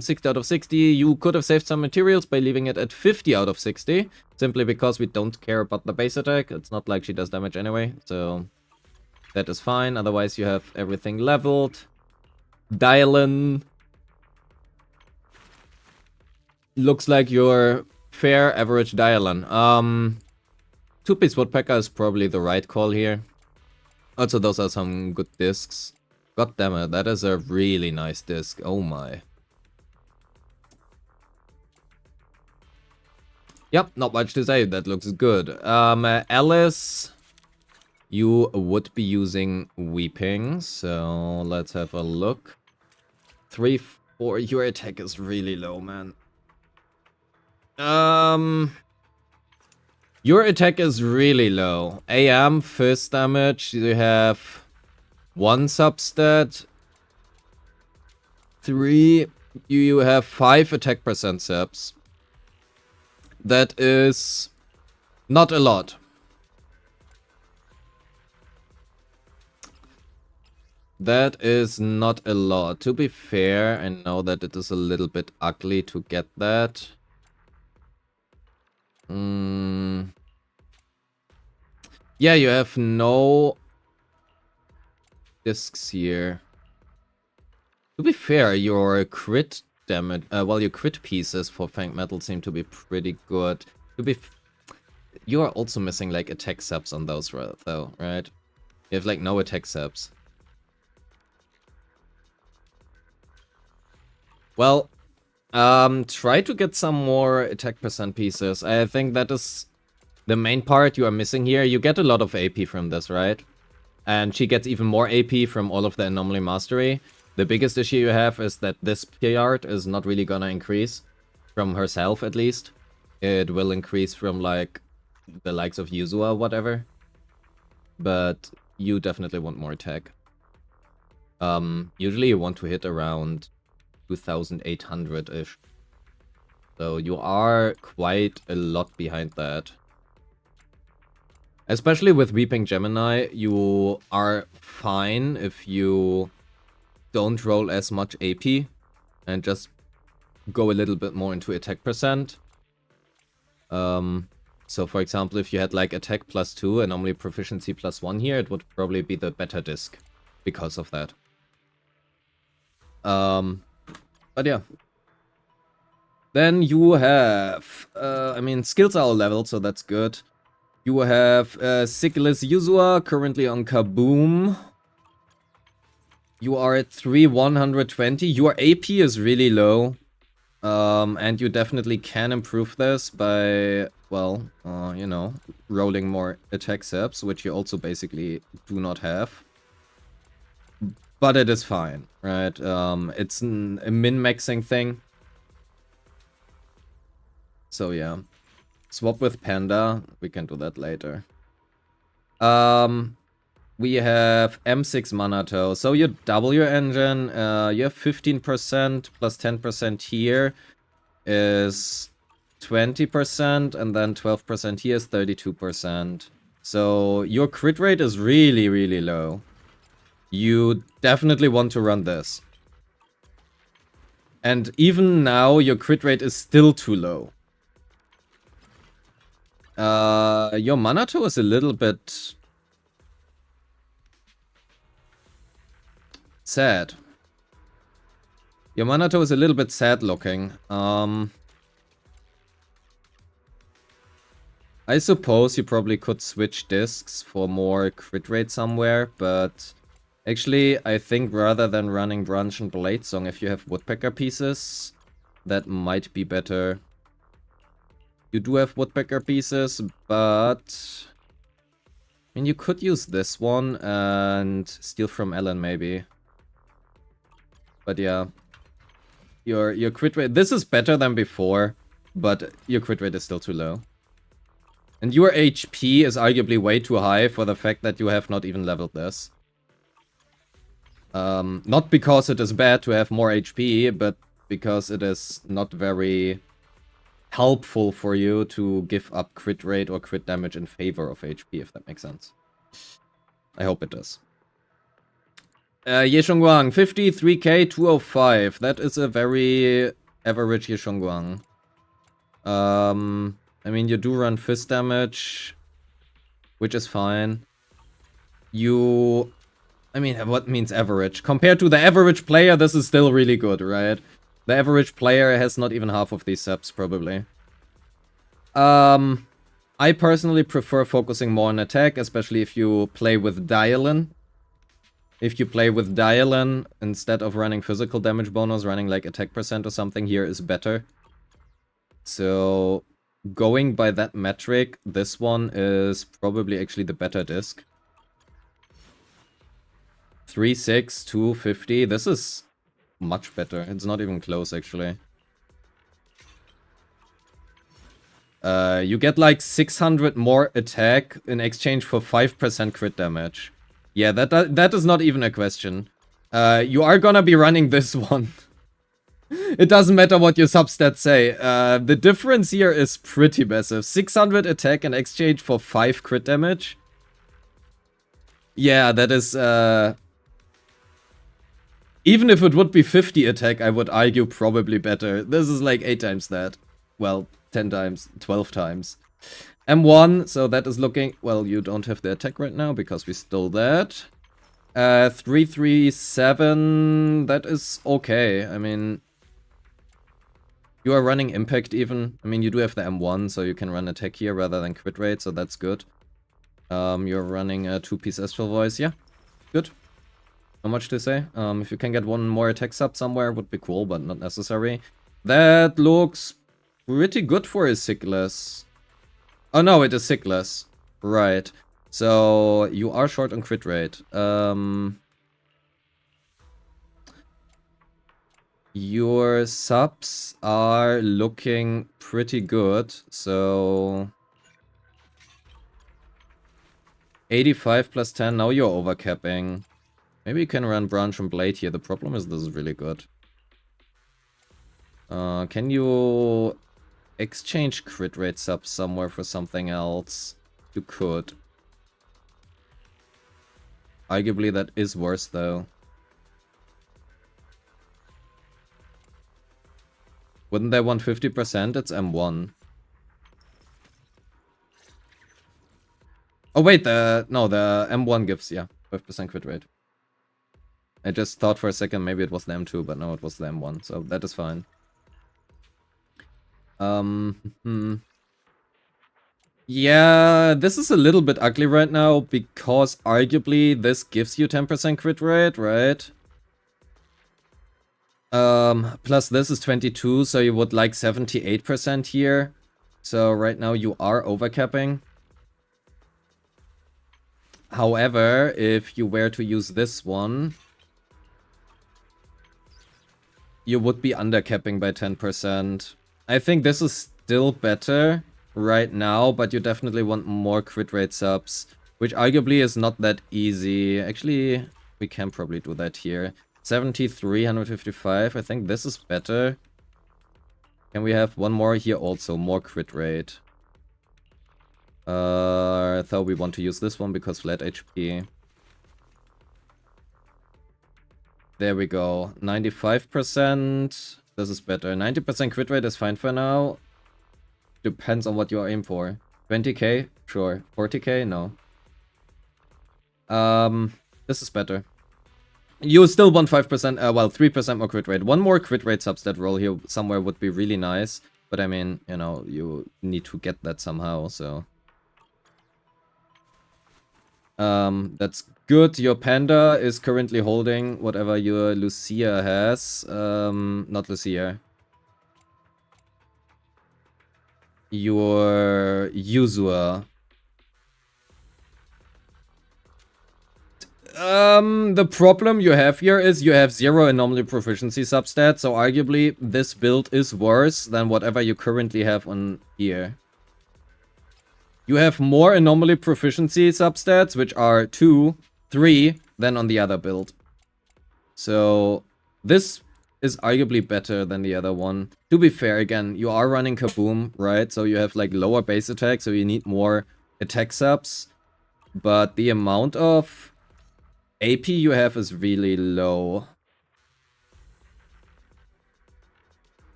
60 out of 60, you could have saved some materials by leaving it at 50 out of 60. Simply because we don't care about the base attack. It's not like she does damage anyway, so that is fine. Otherwise, you have everything leveled. Dylan. Looks like your fair average Dylan. Two-piece Woodpecker is probably the right call here. Also, those are some good discs. God damn it, that is a really nice disc. Oh my. Yep, not much to say. That looks good. Alice, you would be using Weeping, so let's have a look. 3-4, your attack is really low, man. Your attack is really low. AM, first damage, you have 1 substat. 3, you have 5 attack percent subs. That is not a lot. That is not a lot. To be fair, I know that it is a little bit ugly to get that. Yeah, you have no discs here. To be fair, your crit damage, well, your crit pieces for Fanged Metal seem to be pretty good. You are also missing like attack subs on those though, right? You have like no attack subs. Well, try to get some more attack percent pieces. I think that is the main part you are missing here. You get a lot of AP from this, right? And she gets even more AP from all of the Anomaly Mastery. The biggest issue you have is that this PRT is not really gonna increase. From herself, at least. It will increase from, like, the likes of Yuzua or whatever. But you definitely want more attack. Usually you want to hit around 2,800-ish. So you are quite a lot behind that. Especially with Weeping Gemini, you are fine if you don't roll as much AP and just go a little bit more into attack percent. So for example, if you had like attack +2 and normally proficiency +1 here, it would probably be the better disc because of that. But yeah. Then you have, I mean, skills are all leveled, so that's good. You have Sickles Yuzua, currently on Kaboom. You are at 3,120. Your AP is really low. And you definitely can improve this by, well, you know, rolling more attack subs, which you also basically do not have. But it is fine, right? It's a min-maxing thing. So yeah. Swap with Panda. We can do that later. We have M6 Manato. So you double your engine. You have 15% plus 10% here is 20%. And then 12% here is 32%. So your crit rate is really, really low. You definitely want to run this. And even now, your crit rate is still too low. Your Manato is a little bit sad. Your Manato is a little bit sad looking. I suppose you probably could switch discs for more crit rate somewhere, but actually, I think rather than running Branch and Blade Song, if you have Woodpecker pieces, that might be better. You do have Woodpecker pieces, but I mean, you could use this one and steal from Ellen, maybe. But yeah, your crit rate, this is better than before, but your crit rate is still too low. And your HP is arguably way too high for the fact that you have not even leveled this. Not because it is bad to have more HP, but because it is not very helpful for you to give up crit rate or crit damage in favor of HP, if that makes sense. I hope it does. Yeshongguang, 53k 205. That is a very average Yeshongguang. I mean, you do run fist damage, which is fine. I mean, what means average? Compared to the average player, this is still really good, right? The average player has not even half of these subs, probably. I personally prefer focusing more on attack, especially if you play with Dialin. If you play with Dialin, instead of running physical damage bonus, running like attack percent or something here is better. So, going by that metric, this one is probably actually the better disc. 3.6, 250. This is much better. It's not even close, actually. You get like 600 more attack in exchange for 5% crit damage. Yeah, that is not even a question. You are gonna be running this one. It doesn't matter what your substats say. The difference here is pretty massive. 600 attack in exchange for 5 crit damage. Yeah, that is... even if it would be 50 attack, I would argue probably better. This is like 8 times that. Well, 10 times, 12 times. M1, so that is looking... Well, you don't have the attack right now because we stole that. 337, that is okay. I mean... You are running impact even. I mean, you do have the M1, so you can run attack here rather than crit rate, so that's good. You're running a 2-piece Astral Voice, yeah. Good. Not much to say. If you can get one more attack sub somewhere, would be cool, but not necessary. That looks pretty good for a Sickless. Oh no, it is Sickless. Right. So, you are short on crit rate. Your subs are looking pretty good, so... 85 plus 10, now you're overcapping. Maybe you can run Branch and Blade here. The problem is this is really good. Can you exchange crit rate subs somewhere for something else? You could. Arguably that is worse though. Wouldn't they want 50%? It's M1. Oh wait, the M1 gives, yeah, 5% crit rate. I just thought for a second maybe it was the M2, but no, it was the M1, so that is fine. Yeah, this is a little bit ugly right now, because arguably this gives you 10% crit rate, right? Plus this is 22, so you would like 78% here. So right now you are overcapping. However, if you were to use this one, you would be undercapping by 10%. I think this is still better right now, but you definitely want more crit rate subs, which arguably is not that easy. Actually, we can probably do that here. 73, 155. I think this is better. Can we have one more here also? More crit rate. I thought we want to use this one because flat HP. There we go. 95%. This is better. 90% crit rate is fine for now. Depends on what you are aiming for. 20k? Sure. 40k? No. This is better. You still want 5%, well, 3% more crit rate. One more crit rate substat roll here somewhere would be really nice. But I mean, you know, you need to get that somehow, so. That's good. Your Panda is currently holding whatever your Lucia has. Not Lucia. Your Yuzua. The problem you have here is you have 0 anomaly proficiency substat, so arguably this build is worse than whatever you currently have on here. You have more anomaly proficiency substats, which are 2, 3, than on the other build. So this is arguably better than the other one. To be fair, again, you are running Kaboom, right? So you have like lower base attack, so you need more attack subs. But the amount of AP you have is really low.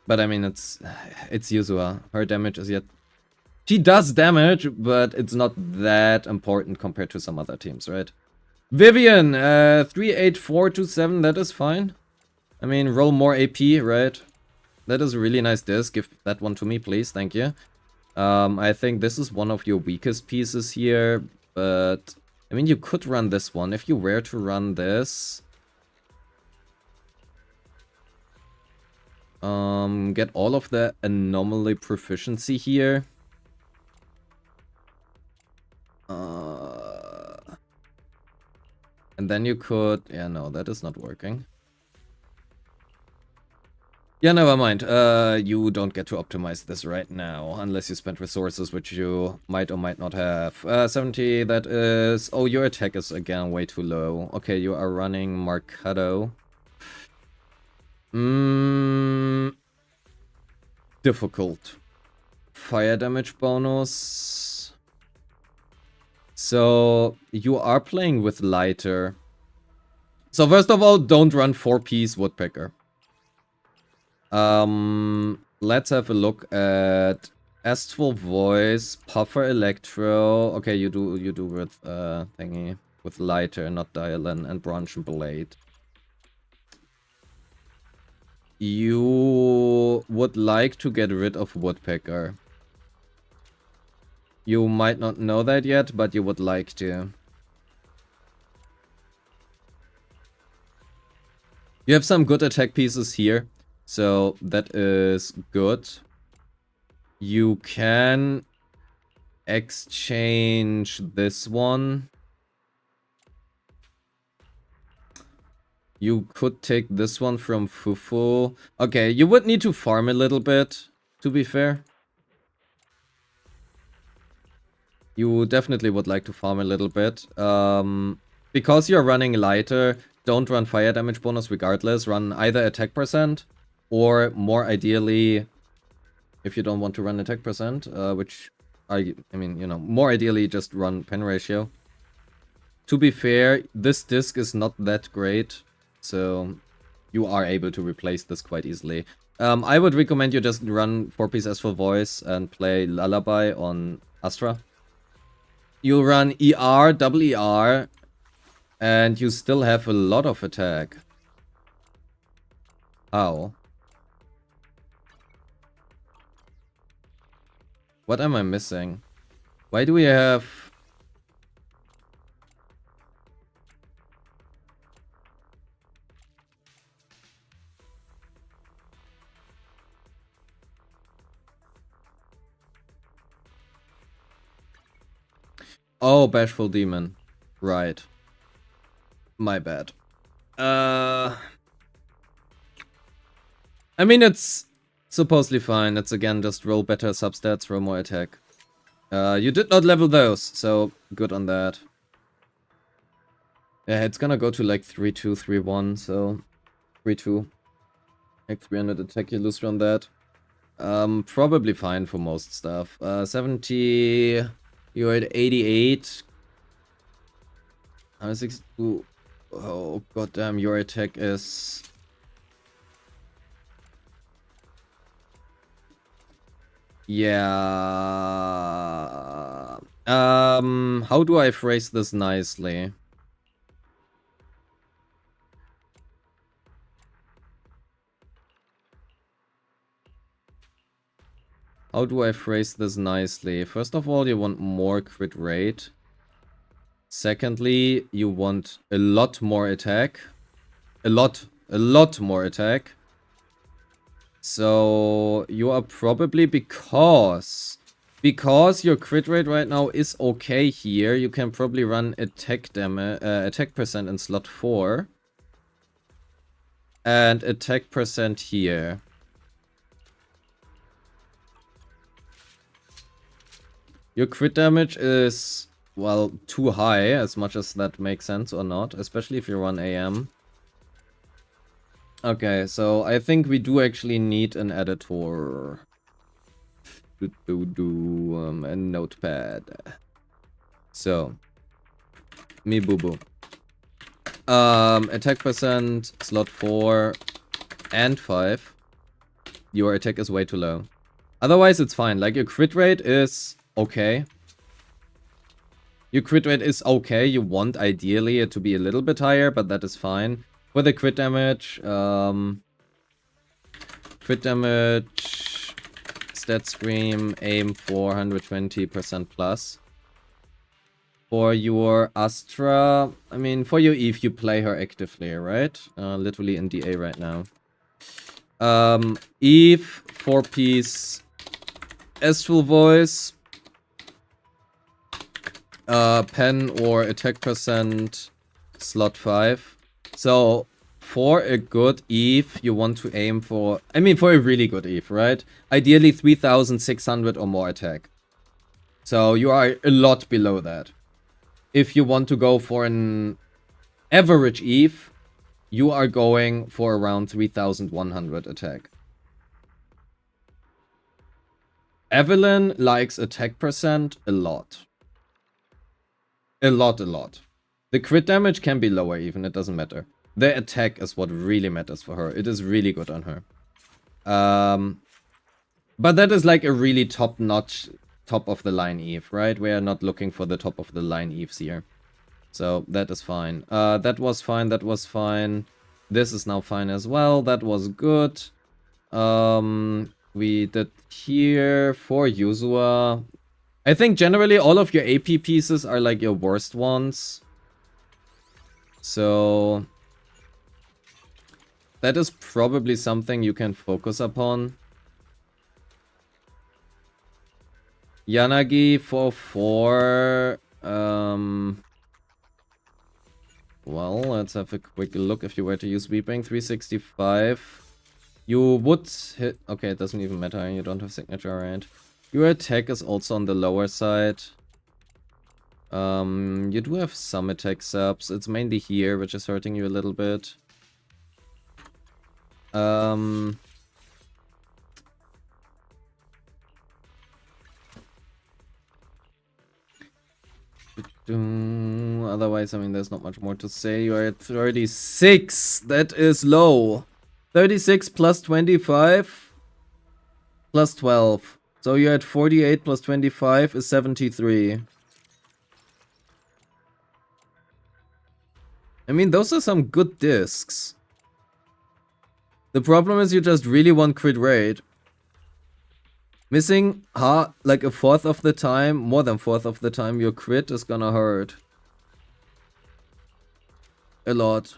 But I mean, it's Yuzua. Her damage is yet... She does damage, but it's not that important compared to some other teams, right? Vivian, 38427, that is fine. I mean, roll more AP, right? That is a really nice disc. Give that one to me, please. Thank you. I think this is one of your weakest pieces here, but... I mean, you could run this one. If you were to run this... get all of the anomaly proficiency here. And then you could... Yeah, no, that is not working. Yeah, never mind. You don't get to optimize this right now, unless you spend resources, which you might or might not have. 70, that is... Oh, your attack is again way too low. Okay, you are running Marcado. Difficult. Fire damage bonus. So, you are playing with lighter. So first of all, don't run 4-piece Woodpecker. Let's have a look at Astral Voice, Puffer Electro. Okay, you do with thingy with lighter, not Dialan, and Branch and Blade. You would like to get rid of Woodpecker. You might not know that yet, but you would like to. You have some good attack pieces here. So that is good. You can exchange this one. You could take this one from Fufu. Okay, you would need to farm a little bit, to be fair. You definitely would like to farm a little bit. Because you're running lighter, don't run fire damage bonus regardless. Run either attack percent, or more ideally, if you don't want to run attack percent, which I mean, you know, more ideally just run pen ratio. To be fair, this disc is not that great, so you are able to replace this quite easily. I would recommend you just run 4-piece Astral Voice and play Lullaby on Astra. You run ER, double ER, and you still have a lot of attack. How? What am I missing? Why do we have... Oh, Bashful Demon. Right. My bad. I mean, it's supposedly fine. It's again just roll better substats, roll more attack. You did not level those, so good on that. Yeah, it's gonna go to like 3-2, 3-1, so 3-2. Like 300 attack, you lose from that. Probably fine for most stuff. 70, you're at 88. 162. Oh, goddamn, your attack is... Yeah. How do I phrase this nicely? How do I phrase this nicely? First of all, you want more crit rate. Secondly, you want a lot more attack. A lot more attack. So you are probably, because your crit rate right now is okay here, you can probably run attack percent in slot 4 and attack percent here. Your crit damage is, well, too high, as much as that makes sense or not, especially if you run AM. Okay, so I think we do actually need an editor. A notepad. So, me boo boo. Attack percent, slot 4 and 5. Your attack is way too low. Otherwise, it's fine. Like, your crit rate is okay. Your crit rate is okay. You want, ideally, it to be a little bit higher, but that is fine. For the crit damage, stat scream, aim for 120% plus. For your Astra, I mean, for your Eve, you play her actively, right? Literally in DA right now. Eve, 4-piece Astral Voice, pen or attack percent, slot 5. So, for a good Eve, you want to aim for... I mean, for a really good Eve, right? Ideally 3,600 or more attack. So, you are a lot below that. If you want to go for an average Eve, you are going for around 3,100 attack. Evelyn likes attack percent a lot. A lot. The crit damage can be lower even, it doesn't matter. The attack is what really matters for her. It is really good on her. But that is like a really top-notch, top-of-the-line Eve, right? We are not looking for the top-of-the-line Eves here. So, that is fine. That was fine, that was fine. This is now fine as well. That was good. We did here for Yuzua. I think generally all of your AP pieces are like your worst ones. So... that is probably something you can focus upon. Yanagi for 4. Well, let's have a quick look. If you were to use Weeping, 365. You would hit... okay, it doesn't even matter. You don't have signature, right? Your attack is also on the lower side. You do have some attack subs. It's mainly here, which is hurting you a little bit. Otherwise, I mean, there's not much more to say. You are at 36. That is low. 36 plus 25 plus 12. So you're at 48 plus 25 is 73. I mean, those are some good discs. The problem is you just really want crit rate. Missing like a fourth of the time, more than fourth of the time, your crit is gonna hurt. A lot.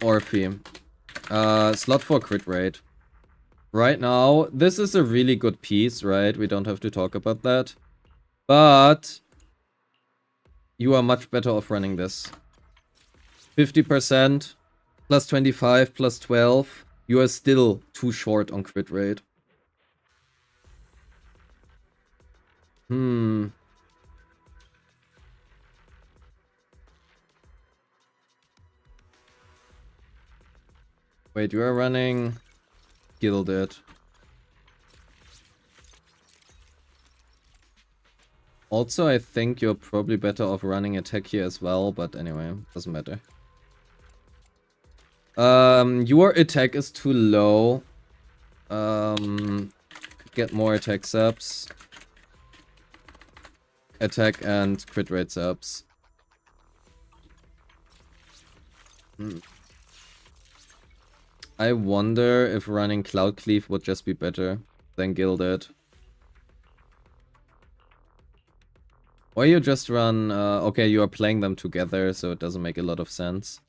Orphe. Slot 4 crit rate. Right now, this is a really good piece, right? We don't have to talk about that. But you are much better off running this. 50%, plus 25, plus 12. You are still too short on crit rate. Wait, you are running Gilded. Also, I think you're probably better off running attack here as well, but anyway, doesn't matter. Your attack is too low. Get more attack subs. Attack and crit rate subs. I wonder if running Cloud Cleave would just be better than Gilded. Or you just run... okay, you are playing them together, so it doesn't make a lot of sense.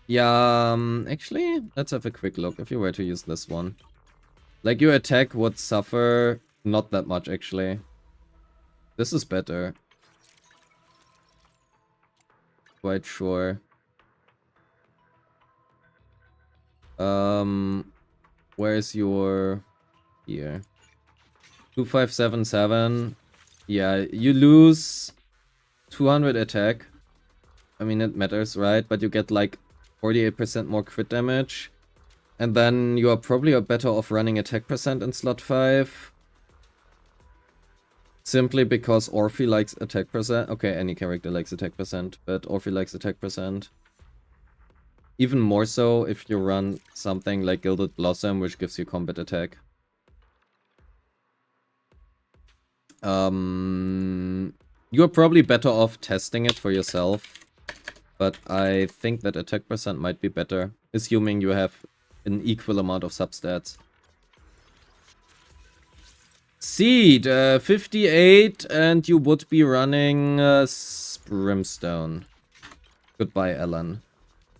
Yeah, actually, let's have a quick look if you were to use this one. Like, your attack would suffer not that much, actually. This is better. Quite sure. Where's your... here. 2577. Yeah, you lose 200 attack. I mean, it matters, right? But you get like 48% more crit damage. And then you are probably better off running attack percent in slot 5. Simply because Orphe likes attack percent. Okay, any character likes attack percent, but Orphe likes attack percent. Even more so if you run something like Gilded Blossom, which gives you combat attack. You're probably better off testing it for yourself. But I think that attack percent might be better, assuming you have an equal amount of substats. Seed, 58, and you would be running Brimstone. Goodbye, Ellen.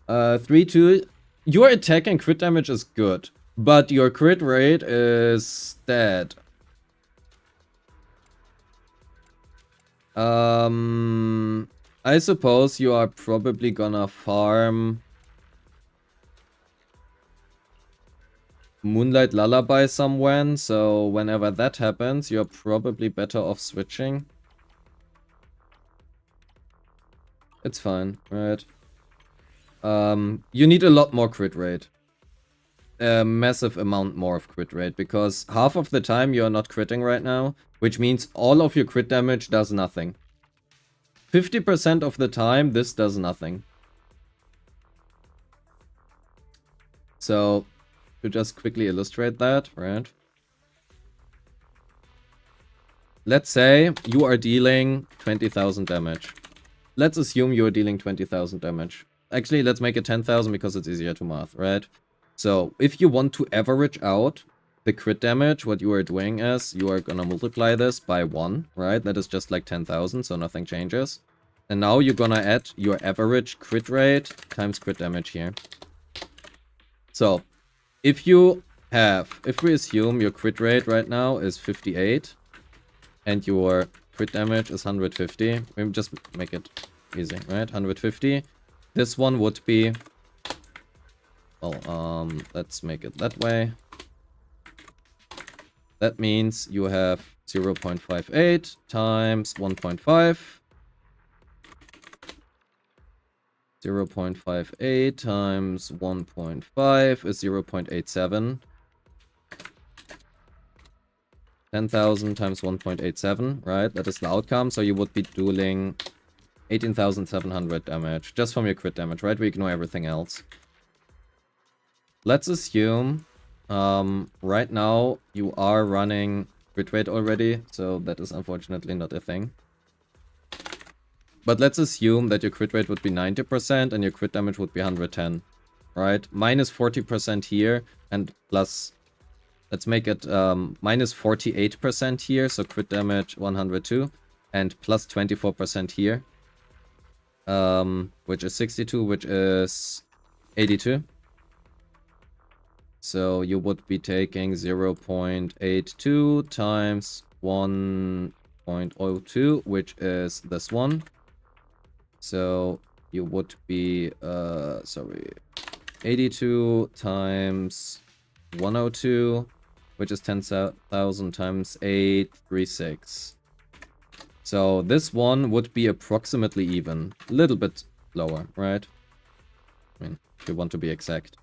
3-2. Your attack and crit damage is good, but your crit rate is dead. I suppose you are probably gonna farm Moonlight Lullaby somewhere, so whenever that happens, you're probably better off switching. It's fine, right? You need a lot more crit rate. A massive amount more of crit rate, because half of the time you are not critting right now, which means all of your crit damage does nothing. 50% of the time, this does nothing. So, to just quickly illustrate that, right? Let's say you are dealing 20,000 damage. Let's assume you are dealing 20,000 damage. Actually, let's make it 10,000 because it's easier to math, right? So, if you want to average out the crit damage, what you are doing is you are gonna multiply this by 1, right? That is just like 10,000, so nothing changes. And now you're gonna add your average crit rate times crit damage here. So, if we assume your crit rate right now is 58, and your crit damage is 150, we just make it easy, right? 150. This one would be, well, let's make it that way. That means you have 0.58 times 1.5. 0.58 times 1.5 is 0.87. 10,000 times 1.87, right? That is the outcome. So you would be dealing 18,700 damage just from your crit damage, right? We ignore everything else. Let's assume right now you are running crit rate already, so that is unfortunately not a thing. But let's assume that your crit rate would be 90% and your crit damage would be 110, right? Minus 40% here and plus Let's make it minus 48% here, so crit damage 102, and plus 24% here, which is 62, which is 82. So you would be taking 0.82 times 1.02, which is this one. So you would be, 82 times 102, which is 10,000 times 836. So this one would be approximately even. A little bit lower, right? I mean, if you want to be exact.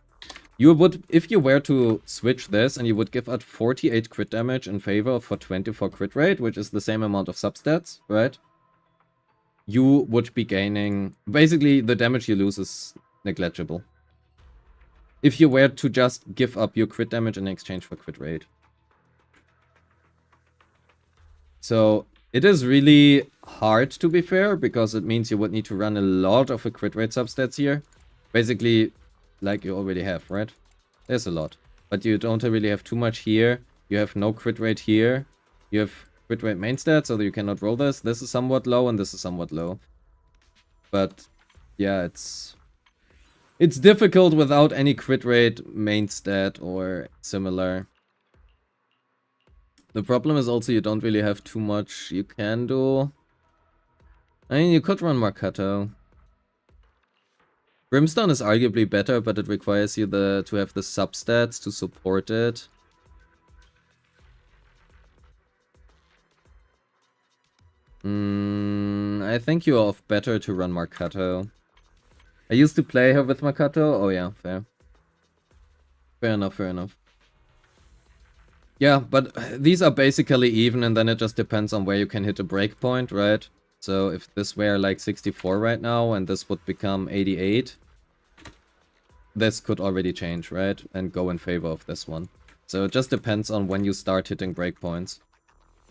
You would, if you were to switch this and you would give out 48 crit damage in favor for 24 crit rate, which is the same amount of substats, right? You would be gaining... Basically, the damage you lose is negligible. If you were to just give up your crit damage in exchange for crit rate. So, it is really hard to be fair, because it means you would need to run a lot of a crit rate substats here. Basically, like you already have, right? There's a lot. But you don't really have too much here. You have no crit rate here. You have crit rate main stat, so that you cannot roll this. This is somewhat low, and this is somewhat low. But, yeah, it's difficult without any crit rate main stat or similar. The problem is also you don't really have too much you can do. I mean, you could run Marcato. Brimstone is arguably better, but it requires you to have the substats to support it. I think you are off better to run Marcato. I used to play her with Marcato. Oh yeah, fair. Fair enough, fair enough. Yeah, but these are basically even, and then it just depends on where you can hit a breakpoint, right? So if this were like 64 right now, and this would become 88, this could already change, right? And go in favor of this one. So it just depends on when you start hitting breakpoints.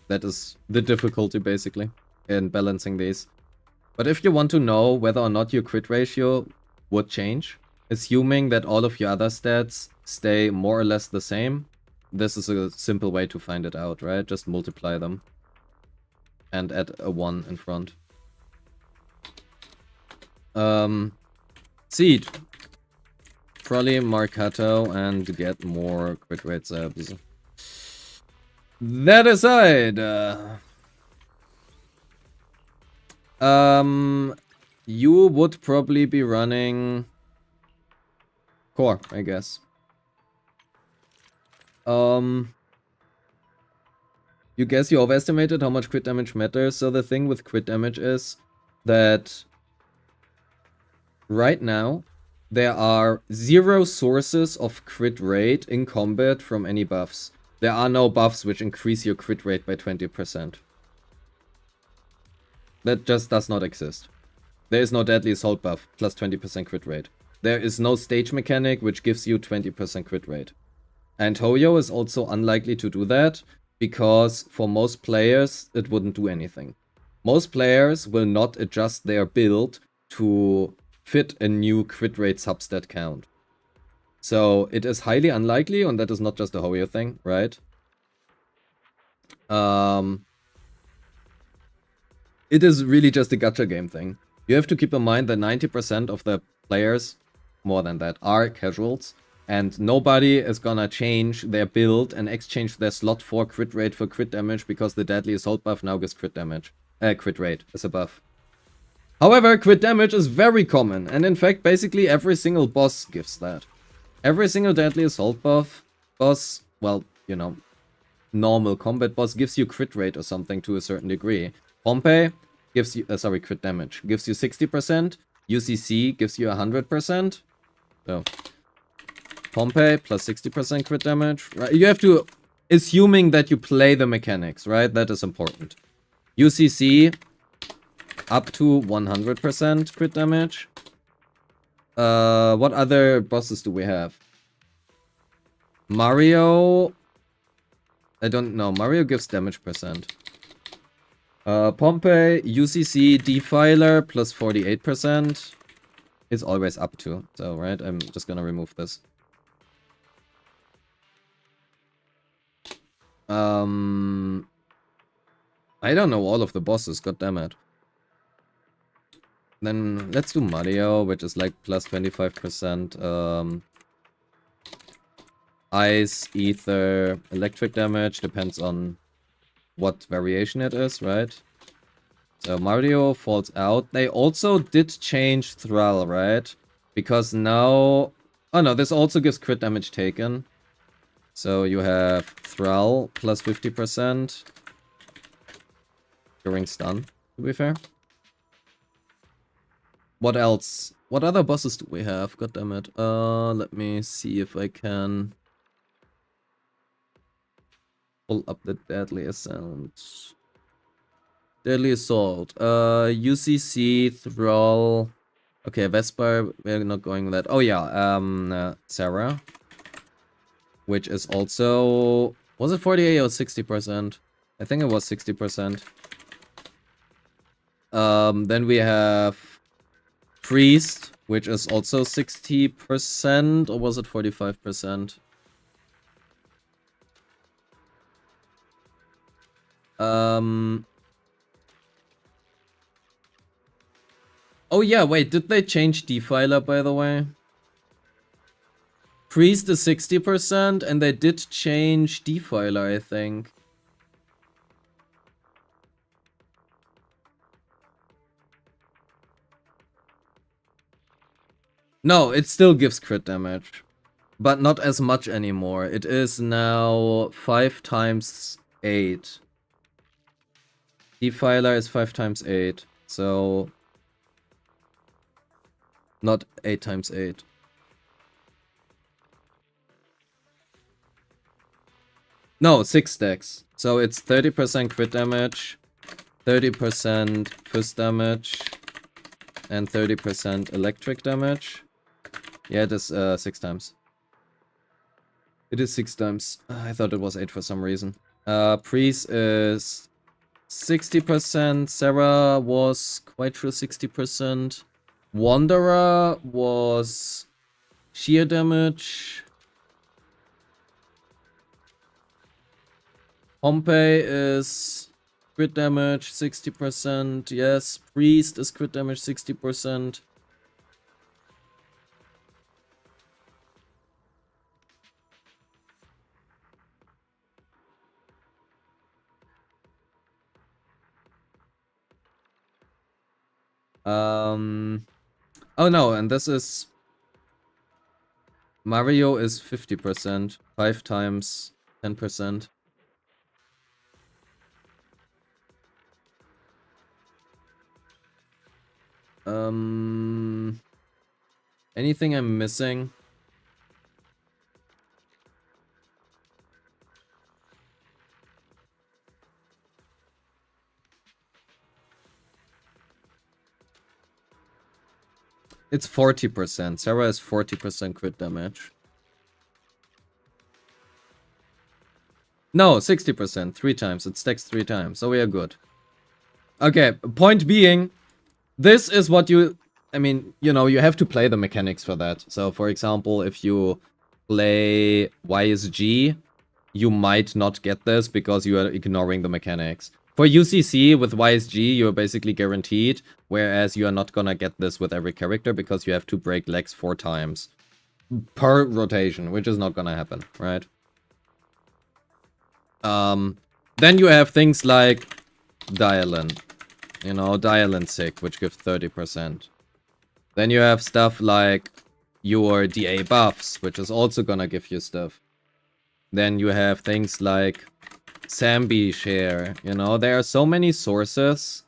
That is the difficulty, basically, in balancing these. But if you want to know whether or not your crit ratio would change, assuming that all of your other stats stay more or less the same, this is a simple way to find it out, right? Just multiply them. And add a 1 in front. Seed. Probably Marcato and get more crit rate subs. That aside, you would probably be running core, I guess. You guess you overestimated how much crit damage matters. So the thing with crit damage is that right now there are 0 sources of crit rate in combat from any buffs. There are no buffs which increase your crit rate by 20%. That just does not exist. There is no Deadly Assault buff plus 20% crit rate. There is no stage mechanic which gives you 20% crit rate. And Hoyo is also unlikely to do that, because for most players it wouldn't do anything. Most players will not adjust their build to fit a new crit rate substat count. So it is highly unlikely, and that is not just a Hoyo thing, right? It is really just a gacha game thing. You have to keep in mind that 90% of the players, more than that, are casuals. And nobody is gonna change their build and exchange their slot 4 crit rate for crit damage because the Deadly Assault buff now gives crit damage. Crit rate is a buff. However, crit damage is very common, and in fact, basically every single boss gives that. Every single Deadly Assault boss, well, you know, normal combat boss gives you crit rate or something to a certain degree. Pompeii gives you, crit damage, gives you 60%. UCC gives you 100%. So, Pompeii plus 60% crit damage, right? You have to, assuming that you play the mechanics, right? That is important. UCC up to 100% crit damage. What other bosses do we have? Mario, I don't know. Mario gives damage percent. Pompeii, UCC, Defiler plus 48%. It's always up to, so right? I'm just gonna remove this. I don't know all of the bosses, goddammit. Then let's do Mario, which is like plus 25%. Ice, ether, electric damage, depends on what variation it is, right? So Mario falls out. They also did change Thrall, right? Because now... Oh no, this also gives crit damage taken. So you have Thrall plus 50% during stun, to be fair. What else? What other bosses do we have? God damn it. Let me see if I can pull up the Deadly Assault. Deadly Assault. UCC, Thrall. Okay, Vesper, we're not going with that. Oh yeah, Sarah. Which is also... Was it 48 or 60%? I think it was 60%. Then we have Priest, which is also 60%, or was it 45%? Oh yeah, wait, did they change Defiler, by the way? Priest is 60%, and they did change Defiler, I think. No, it still gives crit damage. But not as much anymore. It is now 5 times 8. Defiler is 5 times 8. So... Not 8 times 8. No, 6 stacks. So it's 30% crit damage, 30% fist damage, and 30% electric damage. Yeah, it is 6 times. It is 6 times. I thought it was 8 for some reason. Priest is 60%. Sarah was quite sure 60%. Wanderer was sheer damage. Pompey is crit damage 60%. Yes, Priest is crit damage 60%. Oh no, and this is... Mario is 50%. 5 times 10%. Anything I'm missing? It's 40%. Sarah is 40% crit damage. No, 60%. 3 times. It stacks 3 times. So we are good. Okay, point being, this is what you... I mean, you know, you have to play the mechanics for that. So, for example, if you play YSG, you might not get this because you are ignoring the mechanics. For UCC, with YSG, you're basically guaranteed, whereas you are not gonna get this with every character because you have to break legs 4 times per rotation, which is not gonna happen, right? Then you have things like Dialin. You know, Dialin Sick, which gives 30%. Then you have stuff like your DA buffs, which is also gonna give you stuff. Then you have things like Sambi share, you know, there are so many sources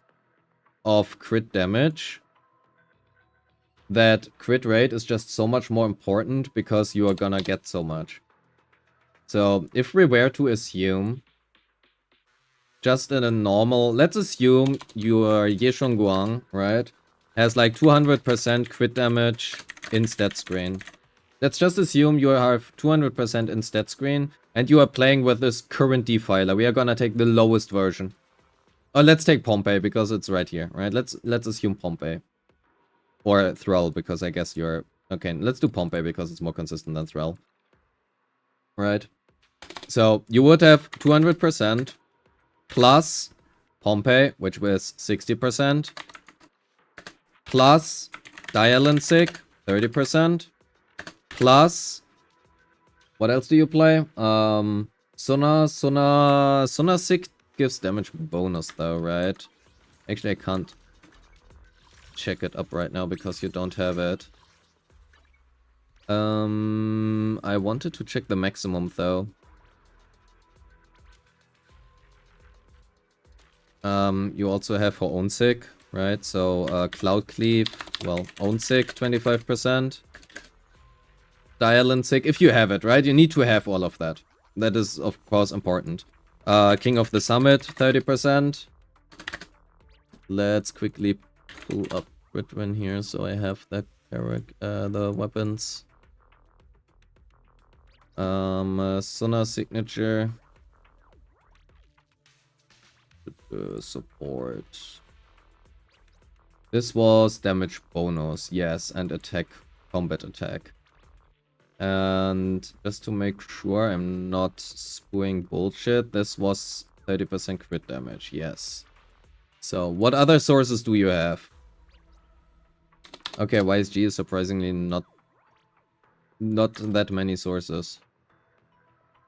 of crit damage that crit rate is just so much more important because you are gonna get so much. So if we were to assume, just in a normal, let's assume your Yeshonguang, right, has like 200% crit damage in stat screen. Let's just assume you have 200% in stat screen, and you are playing with this current defiler. We are gonna take the lowest version. Oh, let's take Pompey, because it's right here, right? Let's assume Pompey. Or Thrall, because I guess you're... Okay, let's do Pompey, because it's more consistent than Thrall. Right. So you would have 200% plus Pompey, which was 60%, plus Dial Sick, 30%, plus what else do you play? Sona Sick gives damage bonus though, right? Actually, I can't check it up right now because you don't have it. I wanted to check the maximum though. You also have her own sick, right? So Cloud Cleave, well, own sick 25%. Dial sick, if you have it, right? You need to have all of that. That is, of course, important. King of the Summit, 30%. Let's quickly pull up Ridwin here, so I have the weapons. Sona signature. Support. This was damage bonus, yes, and attack, combat attack. And just to make sure I'm not spewing bullshit, this was 30% crit damage, yes. So, what other sources do you have? Okay, YSG is surprisingly not that many sources.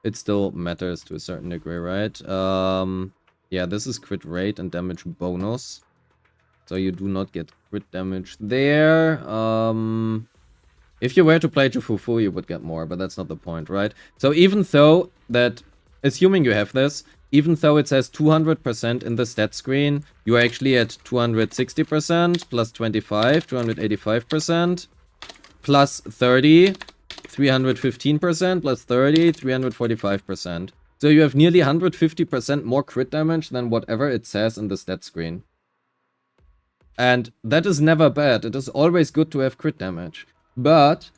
It still matters to a certain degree, right? Yeah, this is crit rate and damage bonus. So you do not get crit damage there. If you were to play Jufufu, you would get more, but that's not the point, right? So even though that, assuming you have this, even though it says 200% in the stat screen, you are actually at 260%, plus 25, 285%, plus 30, 315%, plus 30, 345%. So you have nearly 150% more crit damage than whatever it says in the stat screen. And that is never bad. It is always good to have crit damage. But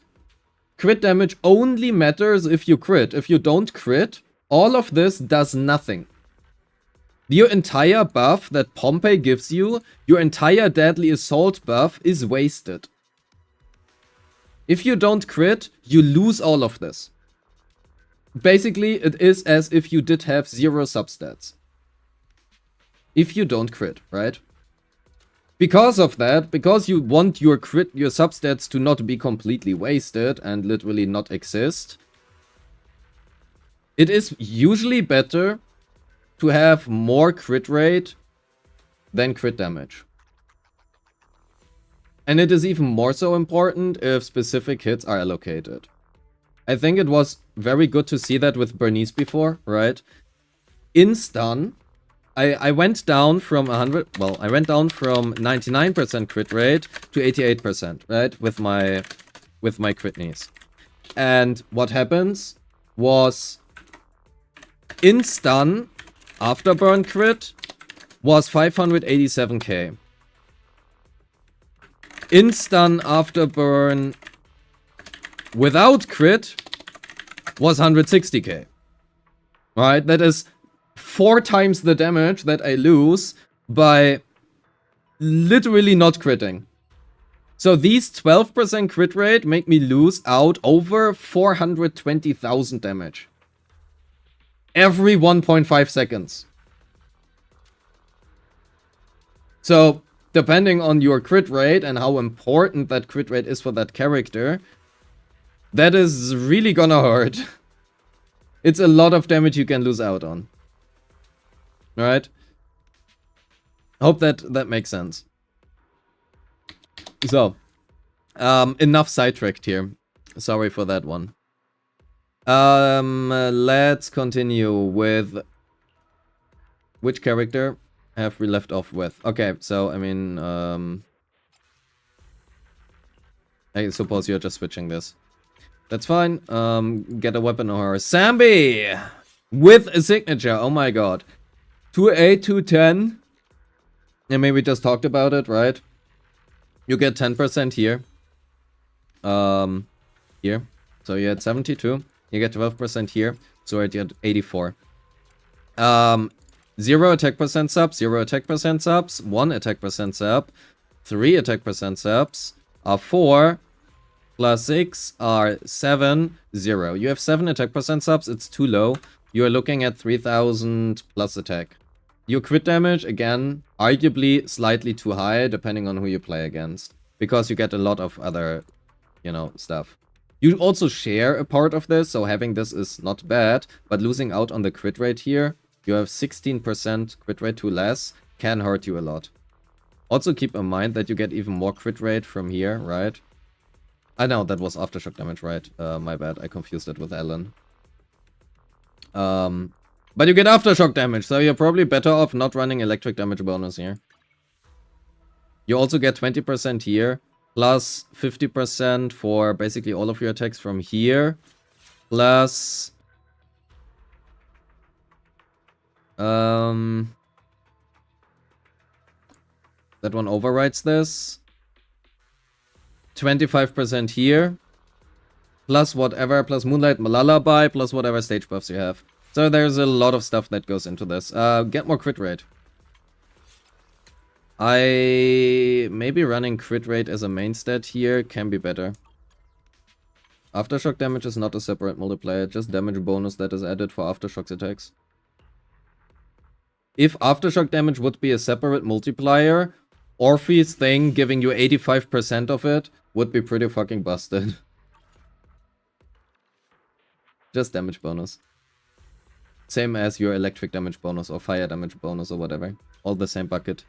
crit damage only matters if you crit. If you don't crit, all of this does nothing. Your entire buff that Pompey gives you, your entire Deadly Assault buff is wasted. If you don't crit, you lose all of this. Basically, it is as if you did have 0 substats. If you don't crit, right? Because of that, because you want your substats to not be completely wasted and literally not exist, it is usually better to have more crit rate than crit damage. And it is even more so important if specific hits are allocated. I think it was very good to see that with Bernice before, right? In stun, I went down from 99% crit rate to 88%, right? With my crit knees. And what happens was in stun, afterburn crit was 587k. In stun afterburn without crit was 160k. Right? That is 4 times the damage that I lose by literally not critting. So these 12% crit rate make me lose out over 420,000 damage. Every 1.5 seconds. So, depending on your crit rate and how important that crit rate is for that character, that is really gonna hurt. It's a lot of damage you can lose out on. Alright? Hope that makes sense. So, enough sidetracked here. Sorry for that one. Let's continue with which character have we left off with? Okay, so I mean, I suppose you're just switching this. That's fine. Get a weapon or a Sambi with a signature. Oh my god. 2A, 210. And maybe we just talked about it, right? You get 10% here. Here. So you had 72. You get 12% here. So you're at 84. 0 attack percent subs, 0 attack percent subs, 1 attack percent sub, 3 attack percent subs, 4 plus 6 are 7, 0. You have 7 attack percent subs, it's too low. You are looking at 3000 plus attack. Your crit damage, again, arguably slightly too high, depending on who you play against. Because you get a lot of other, you know, stuff. You also share a part of this, so having this is not bad. But losing out on the crit rate here, you have 16% crit rate to less, can hurt you a lot. Also keep in mind that you get even more crit rate from here, right? I know, that was aftershock damage, right? My bad, I confused it with Ellen. But you get aftershock damage, so you're probably better off not running electric damage bonus here. You also get 20% here, plus 50% for basically all of your attacks from here, plus... that one overrides this. 25% here, plus whatever, plus Moonlight Lullaby, plus whatever stage buffs you have. So there's a lot of stuff that goes into this. Get more crit rate. Maybe running crit rate as a main stat here can be better. Aftershock damage is not a separate multiplier, just damage bonus that is added for aftershock attacks. If aftershock damage would be a separate multiplier, Orphe's thing giving you 85% of it would be pretty fucking busted. Just damage bonus. Same as your electric damage bonus or fire damage bonus or whatever. All the same bucket.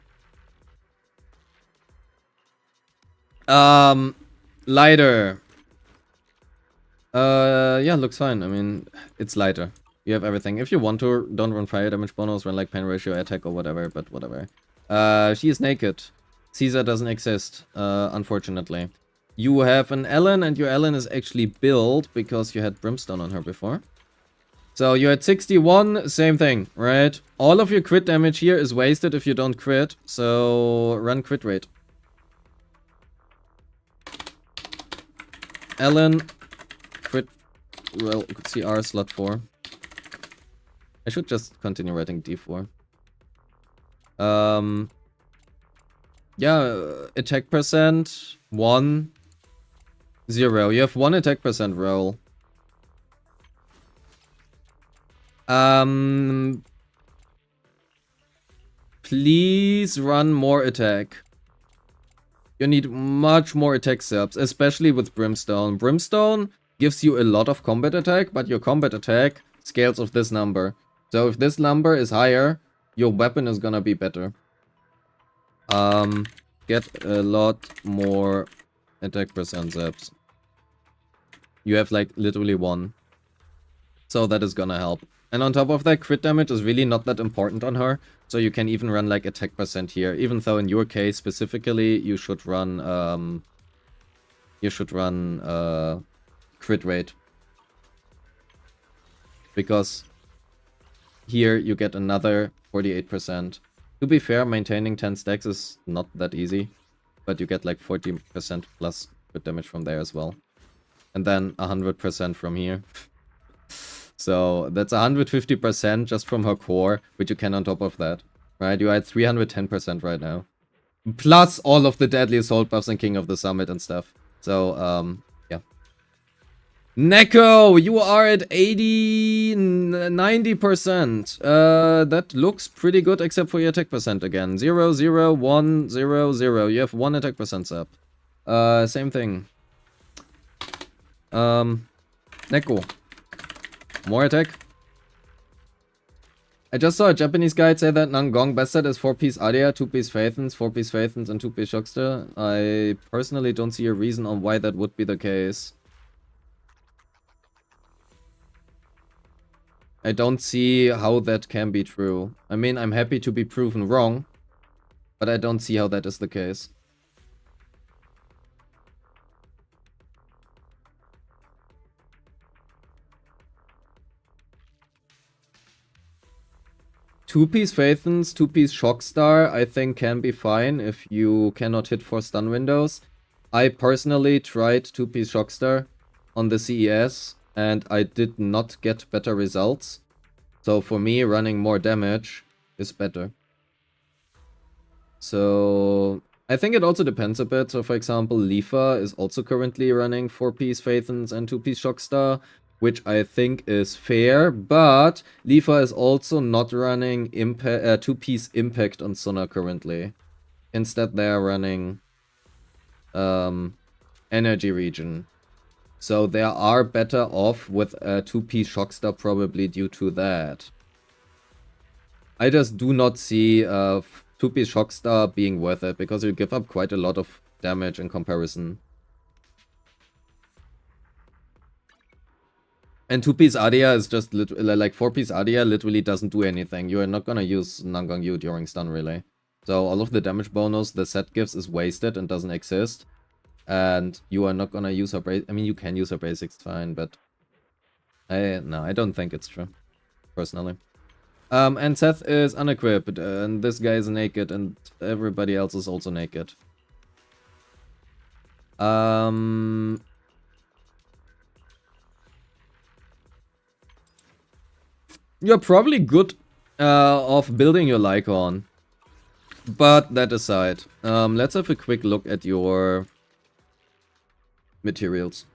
Lighter. Yeah, looks fine. I mean, it's lighter. You have everything. If you want to, don't run fire damage bonus, run like pen ratio attack or whatever, but whatever. She is naked. Caesar doesn't exist, unfortunately. You have an Ellen, and your Ellen is actually built because you had Brimstone on her before. So you're at 61, same thing, right? All of your crit damage here is wasted if you don't crit, so run crit rate. Ellen, crit, well, CR slot 4. I should just continue writing D4. Yeah, attack percent, 1, 0. You have 1 attack percent roll. Please run more attack. You need much more attack subs, especially with Brimstone. Brimstone gives you a lot of combat attack, but your combat attack scales of this number. So if this number is higher, your weapon is gonna be better. Get a lot more attack percent subs. You have like literally 1. So that is gonna help. And on top of that, crit damage is really not that important on her. So you can even run like attack percent here. Even though in your case specifically, you should run crit rate. Because here you get another 48%. To be fair, maintaining 10 stacks is not that easy. But you get like 40% plus crit damage from there as well. And then 100% from here. So that's 150% just from her core, which you can on top of that. Right? You are at 310% right now. Plus all of the Deadly Assault buffs and King of the Summit and stuff. So, yeah. Neko, you are at 90%. That looks pretty good except for your attack percent again. 0, 0, 1, 0, 0. You have 1 attack percent up. Same thing. Neko. More attack. I just saw a Japanese guide say that Nangong best set is 4-piece Aria, 2-piece Phaethons, 4-piece Phaethons, and 2-piece Shockster. I personally don't see a reason on why that would be the case. I don't see how that can be true. I mean, I'm happy to be proven wrong, but I don't see how that is the case. Two-piece Phaethons, 2-piece Shockstar, I think can be fine if you cannot hit for stun windows. I personally tried 2-piece Shockstar on the CES, and I did not get better results. So for me, running more damage is better. So I think it also depends a bit. So, for example, Lifa is also currently running 4-piece Phaethons and 2-piece Shockstar, which I think is fair, but Lifa is also not running 2-piece Impact on Sona currently. Instead, they are running Energy Region. So they are better off with a 2-piece Shockstar probably due to that. I just do not see 2-piece Shockstar being worth it, because you give up quite a lot of damage in comparison. And 2-piece Adia is just like 4-piece Adia literally doesn't do anything. You are not gonna use Nanggong Yu during stun really. So all of the damage bonus the set gives is wasted and doesn't exist. And you are not gonna use her I mean, you can use her basics fine, but no, I don't think it's true, personally. And Seth is unequipped, and this guy is naked, and everybody else is also naked. You're probably good of building your Lycaon. But that aside, let's have a quick look at your materials.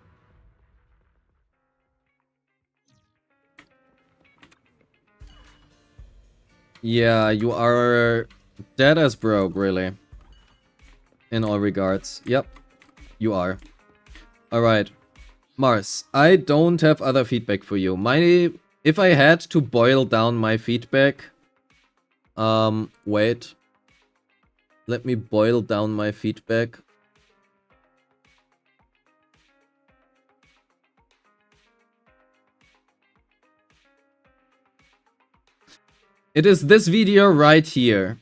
Yeah, you are dead as broke, really. In all regards. Yep, you are. Alright. Mars, I don't have other feedback for you. If I had to boil down my feedback... wait. Let me boil down my feedback. It is this video right here.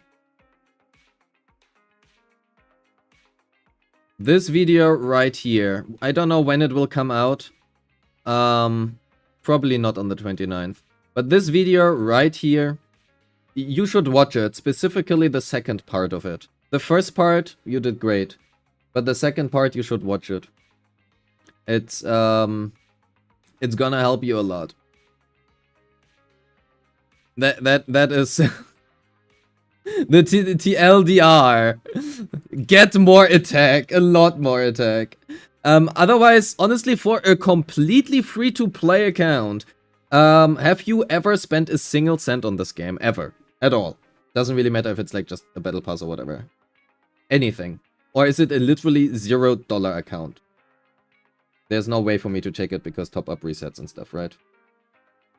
This video right here. I don't know when it will come out. Probably not on the 29th. But this video right here, you should watch it. Specifically the second part of it. The first part, you did great. But the second part, you should watch it. It's gonna help you a lot. That is the TLDR. Get more attack, a lot more attack. Otherwise, honestly, for a completely free-to-play account, have you ever spent a single cent on this game? Ever. At all. Doesn't really matter if it's like just a battle pass or whatever. Anything. Or is it a literally $0 account? There's no way for me to check it because top-up resets and stuff, right?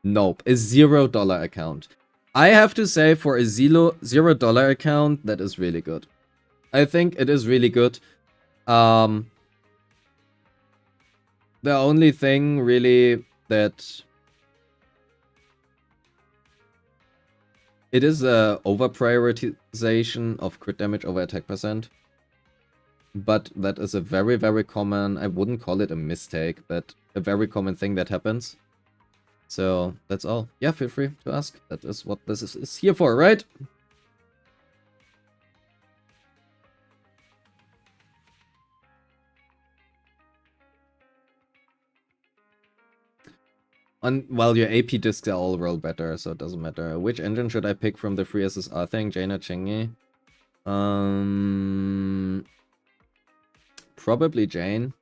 Nope. A $0 account. I have to say, for a $0 account, that is really good. I think it is really good. The only thing really that it is a over prioritization of crit damage over attack percent, but that is a very, very common, I wouldn't call it a mistake, but a very common thing that happens. So that's all. Yeah, feel free to ask. That is what this is here for, right? Well, your AP discs are all roll better, so it doesn't matter. Which engine should I pick from the free SSR thing? Jaina Chingy? Probably Jane.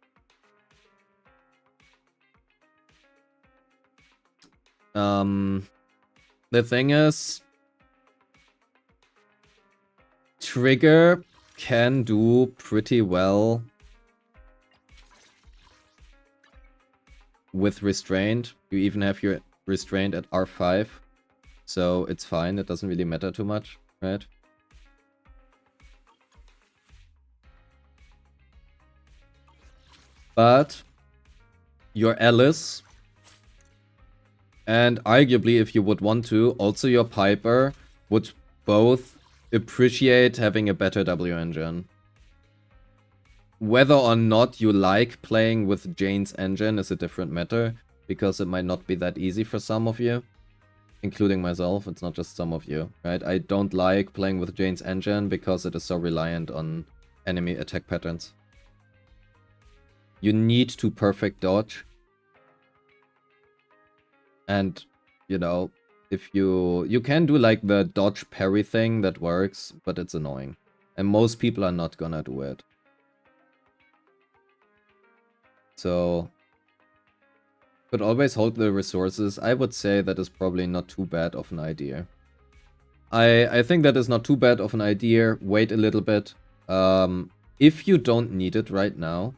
The thing is, Trigger can do pretty well with Restraint. You even have your Restraint at R5, so it's fine. It doesn't really matter too much, right? But your Alice, and arguably, if you would want to, also your Piper would both appreciate having a better W engine. Whether or not you like playing with Jane's engine is a different matter, because it might not be that easy for some of you, including myself. It's not just some of you, right? I don't like playing with Jane's engine because it is so reliant on enemy attack patterns. You need to perfect dodge. And, you know, if you can do like the dodge parry thing that works, but it's annoying. And most people are not gonna do it. So, could always hold the resources. I would say that is probably not too bad of an idea. I think that is not too bad of an idea. Wait a little bit. If you don't need it right now,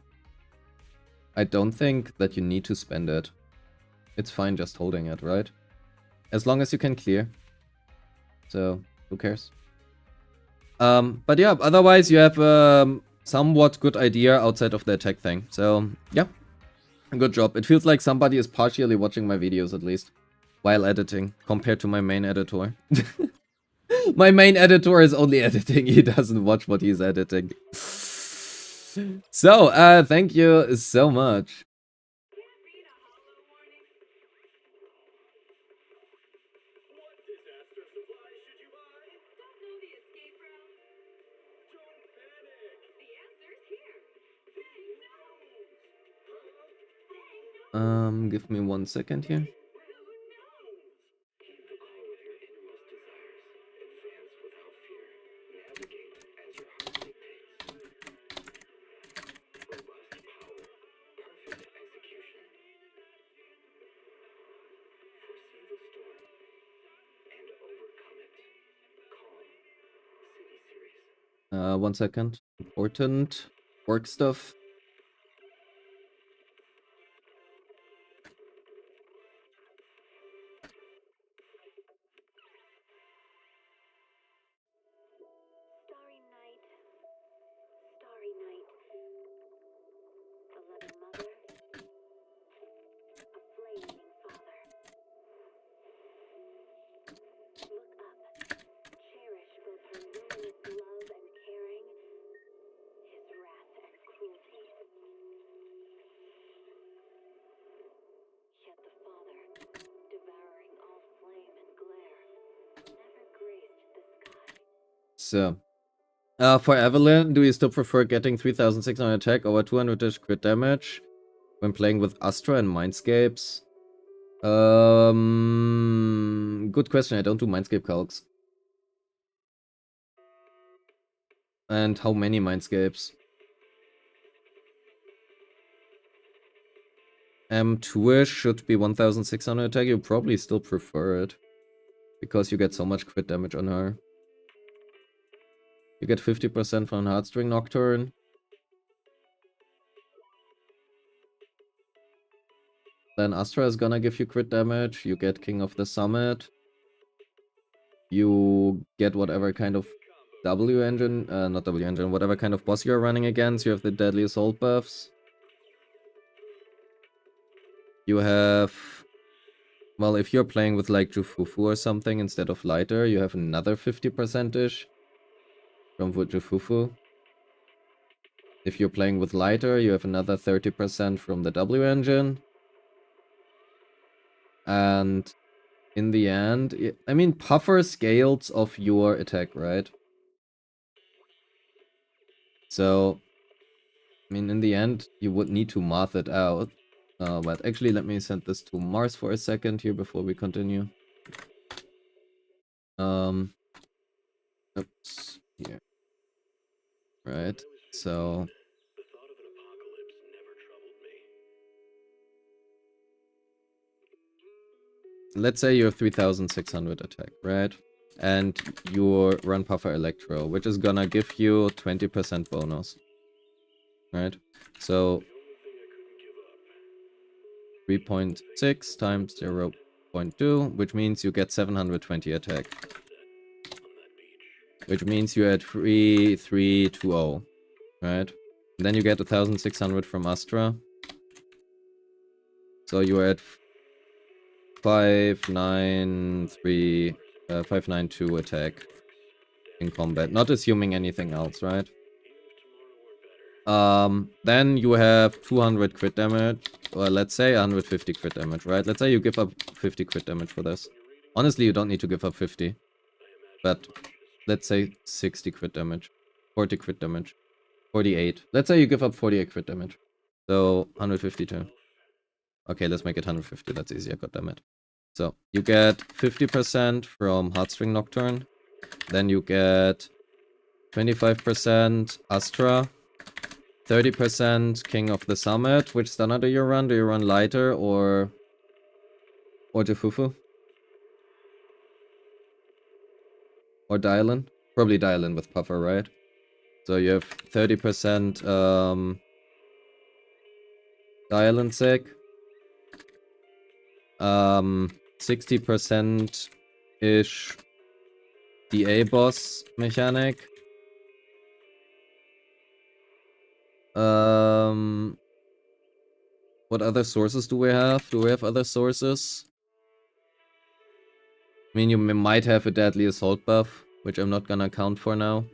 I don't think that you need to spend it. It's fine just holding it, right? As long as you can clear. So, who cares? But yeah, otherwise you have a somewhat good idea outside of the attack thing. So, yeah. Good job. It feels like somebody is partially watching my videos at least. While editing, compared to my main editor. My main editor is only editing. He doesn't watch what he's editing. So, thank you so much. Give me 1 second here. One second. Important work stuff. Starry night, a loving mother, a flaming father. Look up, cherish both her luminous love and caring, his wrath and cruelty. Yet the father, devouring all flame and glare, never graced the sky. So, for Evelyn, do you still prefer getting 3600 attack over 200-ish crit damage when playing with Astra and Mindscapes? Good question. I don't do Mindscape calcs. And how many Mindscapes? M2-ish should be 1600 attack. You probably still prefer it. Because you get so much crit damage on her. You get 50% from Heartstring Nocturne. Then Astra is gonna give you crit damage. You get King of the Summit. You get whatever kind of W engine, not W engine, whatever kind of boss you're running against. You have the Deadly Assault buffs. You have, well, if you're playing with like Jufufu or something instead of Lighter, you have another 50%-ish from Jufufu. If you're playing with Lighter, you have another 30% from the W engine. And in the end, I mean, Puffer scales of your attack, right? So, I mean, in the end, you would need to math it out. But actually, let me send this to Mars for a second here before we continue. Oops, here. Right, so... let's say you're 3600 attack, right? And your run Puffer Electro, which is gonna give you 20% bonus. Right? So 3.6 times 0.2, which means you get 720 attack. Which means you're at 3320. Right? And then you get 1600 from Astra. So you're at 592 attack in combat, not assuming anything else, right? Then you have 200 crit damage, or let's say 150 crit damage, right? Let's say you give up 50 crit damage for this. Honestly, you don't need to give up 50, but let's say 60 crit damage, 40 crit damage, 48. Let's say you give up 48 crit damage, so 152. Okay, let's make it 150. That's easier, goddammit. So, you get 50% from Heartstring Nocturne. Then you get 25% Astra. 30% King of the Summit. Which stunner do you run? Do you run Lighter or Jufufu? Or Dylan? Probably Dylan with Puffer, right? So you have 30% Dylan sick. 60% ish DA boss mechanic. What other sources do we have? Do we have other sources? I mean, you might have a deadly assault buff, which I'm not gonna account for now.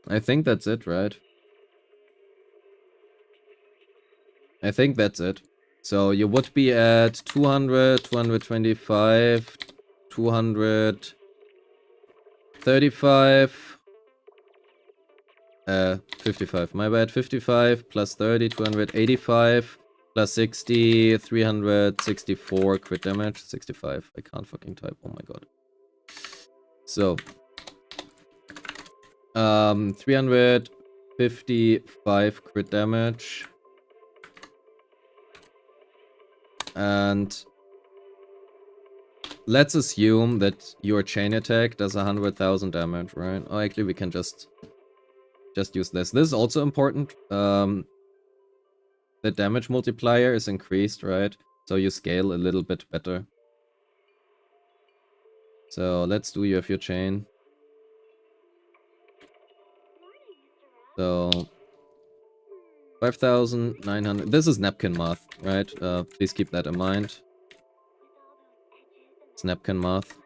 I think that's it, right? I think that's it. So you would be at 200, 225, 235, 55, my bad, 55 plus 30, 285, plus 60, 364 crit damage, 65, I can't fucking type, oh my god. So, 355 crit damage. And let's assume that your chain attack does 100,000 damage, right? Oh, actually, we can just use this. This is also important. The damage multiplier is increased, right? So you scale a little bit better. So let's do you have your chain. So 5,900. This is napkin math, right? Please keep that in mind. It's napkin math.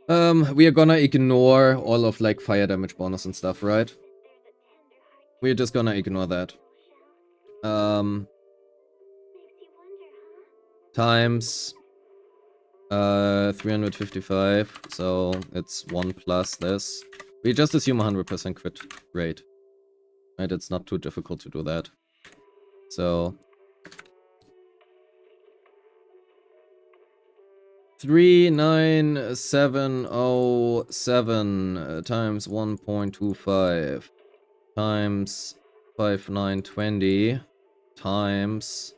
We are gonna ignore all of like fire damage bonus and stuff, right? We're just gonna ignore that. Times 355, so it's 1 plus this. We just assume 100% crit rate. Right, it's not too difficult to do that. So 39707 times 1.25 times 5920 times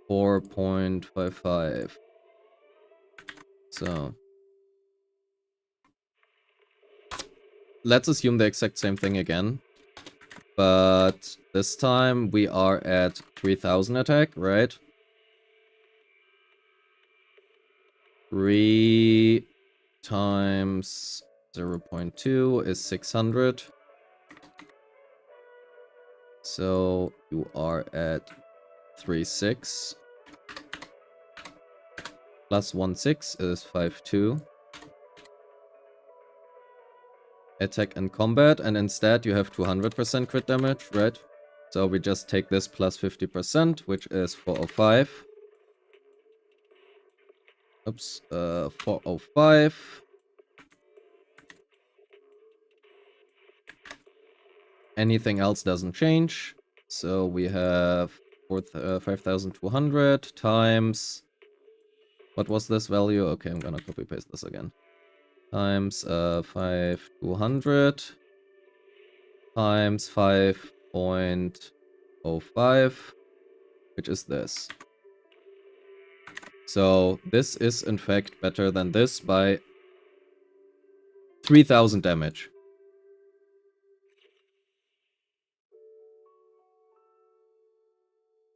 4.55. So let's assume the exact same thing again. But this time we are at 3000 attack, right? 3 times 0.2 is 600. So you are at 3.6. Plus 1.6 is 5.2. Attack and combat, and instead you have 200% crit damage, right? So we just take this plus 50%, which is 405. Oops, 405. Anything else doesn't change. So we have 5,200 times... What was this value? Okay, I'm gonna copy paste this again. Times 5,200 times 5.05, which is this. So this is in fact better than this by 3,000 damage.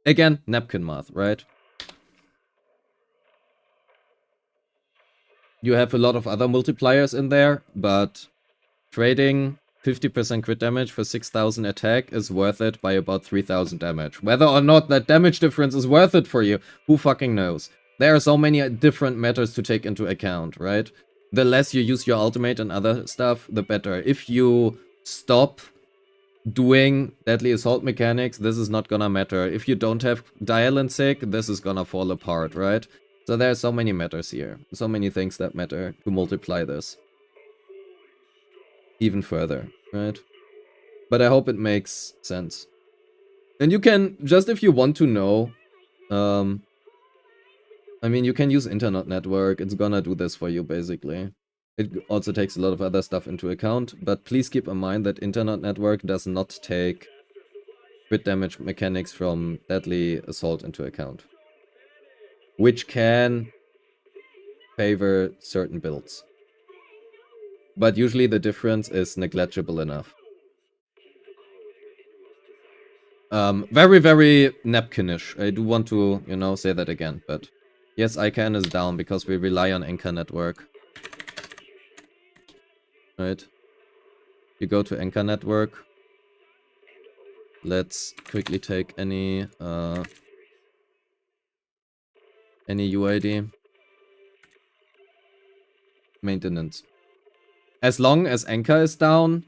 Again, napkin math, right? You have a lot of other multipliers in there, but trading 50% crit damage for 6,000 attack is worth it by about 3,000 damage. Whether or not that damage difference is worth it for you, who fucking knows? There are so many different matters to take into account, right? The less you use your ultimate and other stuff, the better. If you stop doing deadly assault mechanics, this is not gonna matter. If you don't have dial and sick, this is gonna fall apart, right? So there are so many matters here. So many things that matter to multiply this even further, right? But I hope it makes sense. And you can, just if you want to know, I mean, you can use internet network. It's gonna do this for you, basically. It also takes a lot of other stuff into account, but please keep in mind that internet network does not take crit damage mechanics from deadly assault into account, which can favor certain builds. But usually the difference is negligible enough. Very, very napkinish. I do want to, you know, say that again, but yes, ICANN is down because we rely on Anchor Network. Right? You go to Anchor Network. Let's quickly take any UID. Maintenance. As long as Anchor is down,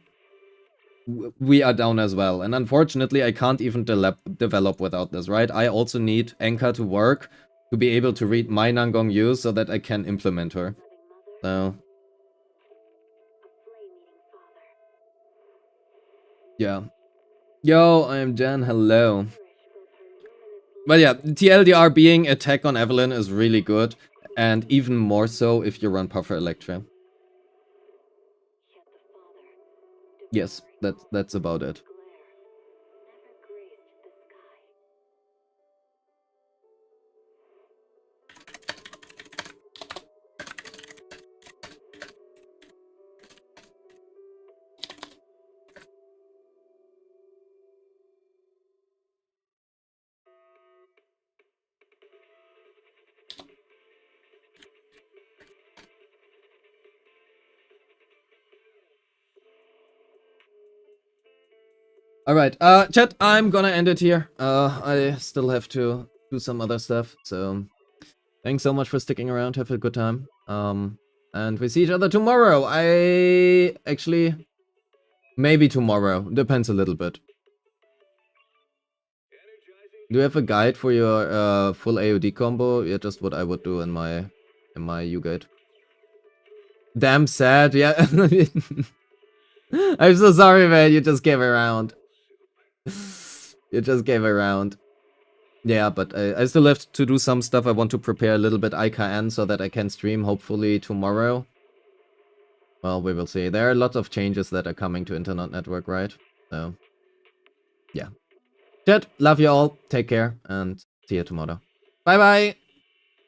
we are down as well. And unfortunately, I can't even develop without this, right? I also need Anchor to work to be able to read my NANGONG use so that I can implement her. So, yeah. Yo, I'm Jan, hello. But yeah, TLDR being attack on Evelyn is really good. And even more so if you run Puffer Electra. Yes, that's about it. Alright, chat, I'm gonna end it here. I still have to do some other stuff, so thanks so much for sticking around, have a good time. And we see each other tomorrow. Actually, maybe tomorrow, depends a little bit. Do you have a guide for your full AOD combo? Yeah, just what I would do in my U-guide. Damn sad, yeah. I'm so sorry, man, you just came around. You just came around. Yeah, but I still have to do some stuff. I want to prepare a little bit IKN so that I can stream hopefully tomorrow. Well, we will see. There are lots of changes that are coming to Internet Network, right? So, yeah. Chat, love you all. Take care and see you tomorrow. Bye-bye!